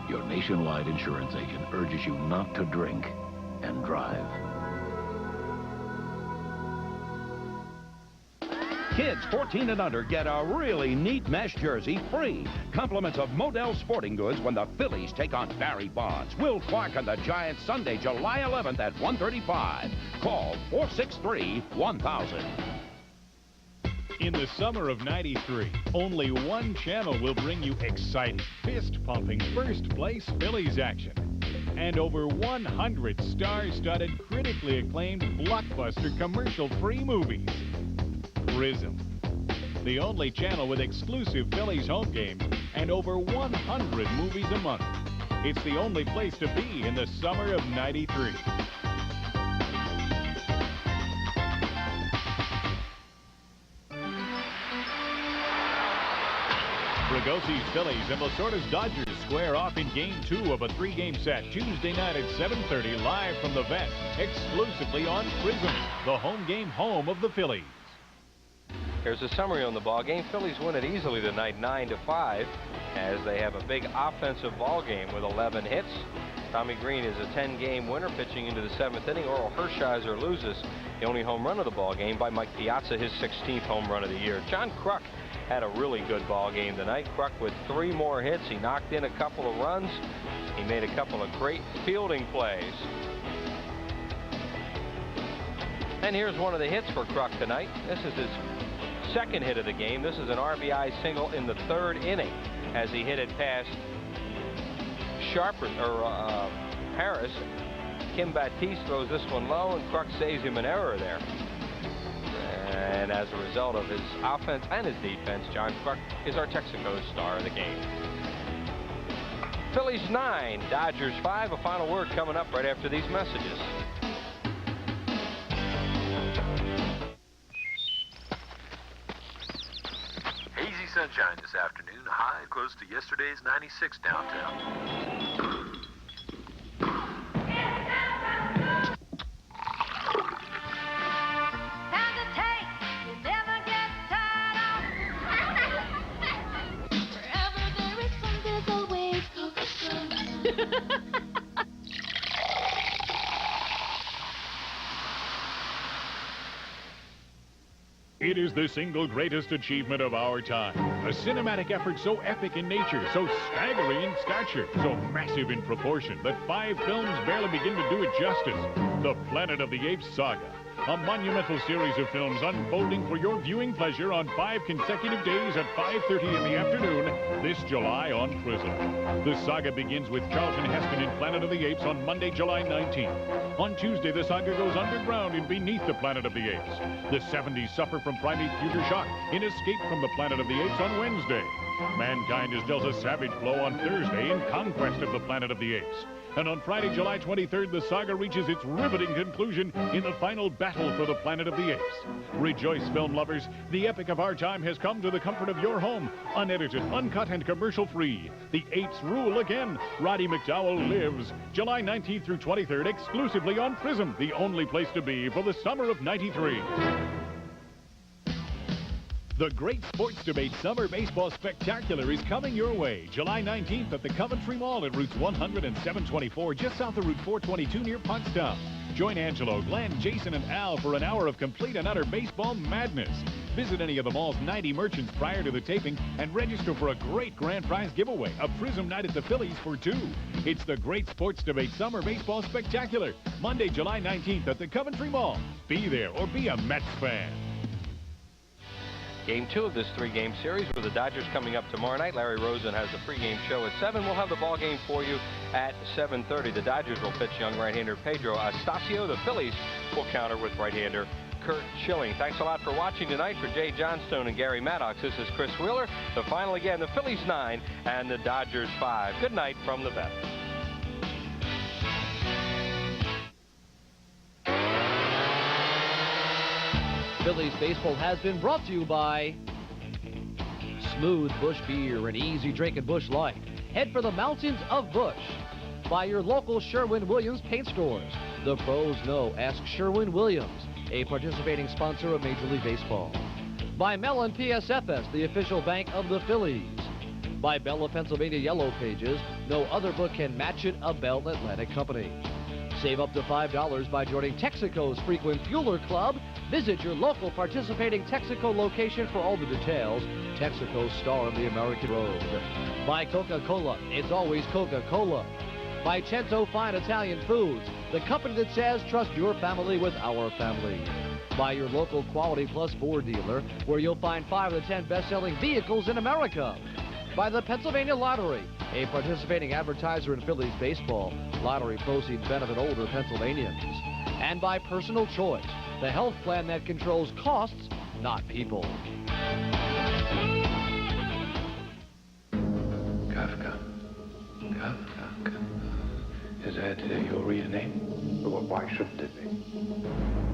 Your Nationwide insurance agent urges you not to drink and drive. Kids 14 and under get a really neat mesh jersey free. Compliments of Model Sporting Goods when the Phillies take on Barry Bonds. Will Clark and the Giants Sunday, July 11th at 1:35. Call 463-1000. In the summer of '93, only one channel will bring you exciting, fist-pumping, first-place Phillies action. And over 100 star-studded, critically acclaimed, blockbuster, commercial-free movies. Prism, the only channel with exclusive Phillies home games and over 100 movies a month. It's the only place to be in the summer of '93. Fragosi's Phillies and Lasorda's Dodgers square off in Game 2 of a 3-game set Tuesday night at 7:30 live from the Vet, exclusively on Prism, the home game home of the Phillies. Here's a summary on the ball game. Phillies win it easily tonight, 9-5, as they have a big offensive ball game with 11 hits. Tommy Green is a 10-game winner, pitching into the 7th inning. Oral Hershiser loses the only home run of the ball game by Mike Piazza, his 16th home run of the year. John Kruk had a really good ball game tonight. Kruk with 3 more hits. He knocked in a couple of runs. He made a couple of great fielding plays. And here's one of the hits for Kruk tonight. This is his 2nd hit of the game. This is an RBI single in the 3rd inning as he hit it past Harris. Kim Batiste throws this one low, and Kruk saves him an error there. And as a result of his offense and his defense, John Kruk is our Texaco star of the game. Phillies 9, Dodgers 5. A final word coming up right after these messages. Hazy sunshine this afternoon, high close to yesterday's 96 downtown. It is the single greatest achievement of our time. A cinematic effort so epic in nature, so staggering in stature, so massive in proportion that 5 films barely begin to do it justice. The Planet of the Apes saga. A monumental series of films unfolding for your viewing pleasure on 5 consecutive days at 5:30 in the afternoon this July on Prism. The saga begins with Charlton Heston in Planet of the Apes on Monday, July 19th. On Tuesday, the saga goes underground in Beneath the Planet of the Apes. The 70s suffer from primate future shock in Escape from the Planet of the Apes on Wednesday. Mankind is dealt a savage blow on Thursday in Conquest of the Planet of the Apes. And on Friday, July 23rd, the saga reaches its riveting conclusion in the final battle for the Planet of the Apes. Rejoice, film lovers. The epic of our time has come to the comfort of your home. Unedited, uncut, and commercial-free. The Apes rule again. Roddy McDowell lives. July 19th through 23rd, exclusively on Prism, the only place to be for the summer of '93. The Great Sports Debate Summer Baseball Spectacular is coming your way July 19th at the Coventry Mall at routes 100 and 724, just south of Route 422 near Pottstown. Join Angelo, Glenn, Jason, and Al for an hour of complete and utter baseball madness. Visit any of the mall's 90 merchants prior to the taping and register for a great grand prize giveaway, a Prism night at the Phillies for 2. It's the Great Sports Debate Summer Baseball Spectacular, Monday, July 19th at the Coventry Mall. Be there or be a Mets fan. Game 2 of this 3-game series with the Dodgers coming up tomorrow night. Larry Rosen has the pregame show at 7. We'll have the ball game for you at 7:30. The Dodgers will pitch young right-hander Pedro Astacio. The Phillies will counter with right-hander Kurt Schilling. Thanks a lot for watching tonight. For Jay Johnstone and Gary Maddox, this is Chris Wheeler. The final again, the Phillies 9 and the Dodgers 5. Good night from the vet. Phillies baseball has been brought to you by Smooth Bush Beer, an easy drink at Bush Light. Head for the mountains of Bush. By your local Sherwin-Williams paint stores. The pros know. Ask Sherwin-Williams, a participating sponsor of Major League Baseball. By Mellon PSFS, the official bank of the Phillies. By Bella, Pennsylvania Yellow Pages. No other book can match it, a Bell Atlantic company. Save up to $5 by joining Texaco's Frequent Fueler Club. Visit your local participating Texaco location for all the details. Texaco's star on the American road. By Coca-Cola, it's always Coca-Cola. By Cento Fine Italian Foods, the company that says trust your family with our family. By your local Quality Plus Ford dealer, where you'll find 5 of the 10 best-selling vehicles in America. By the Pennsylvania Lottery, a participating advertiser in Phillies baseball. Lottery proceeds benefit older Pennsylvanians. And by Personal Choice, the health plan that controls costs, not people. Kafka. Kafka. Is that your real name? Well, why shouldn't it be?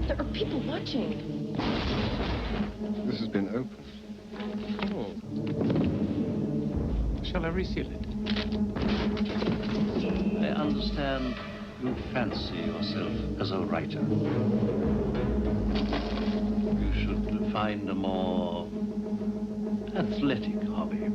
There are people watching. This has been opened. Shall I reseal it? I understand you fancy yourself as a writer. You should find a more athletic hobby.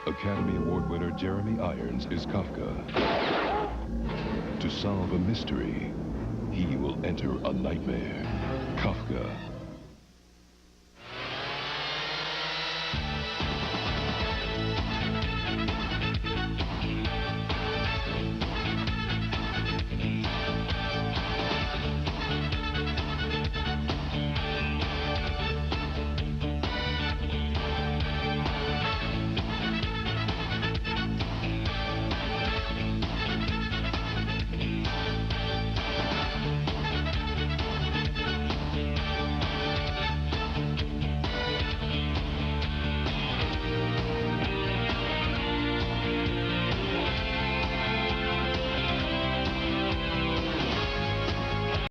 Academy Award winner Jeremy Irons is Kafka. To solve a mystery, he will enter a nightmare. Kafka,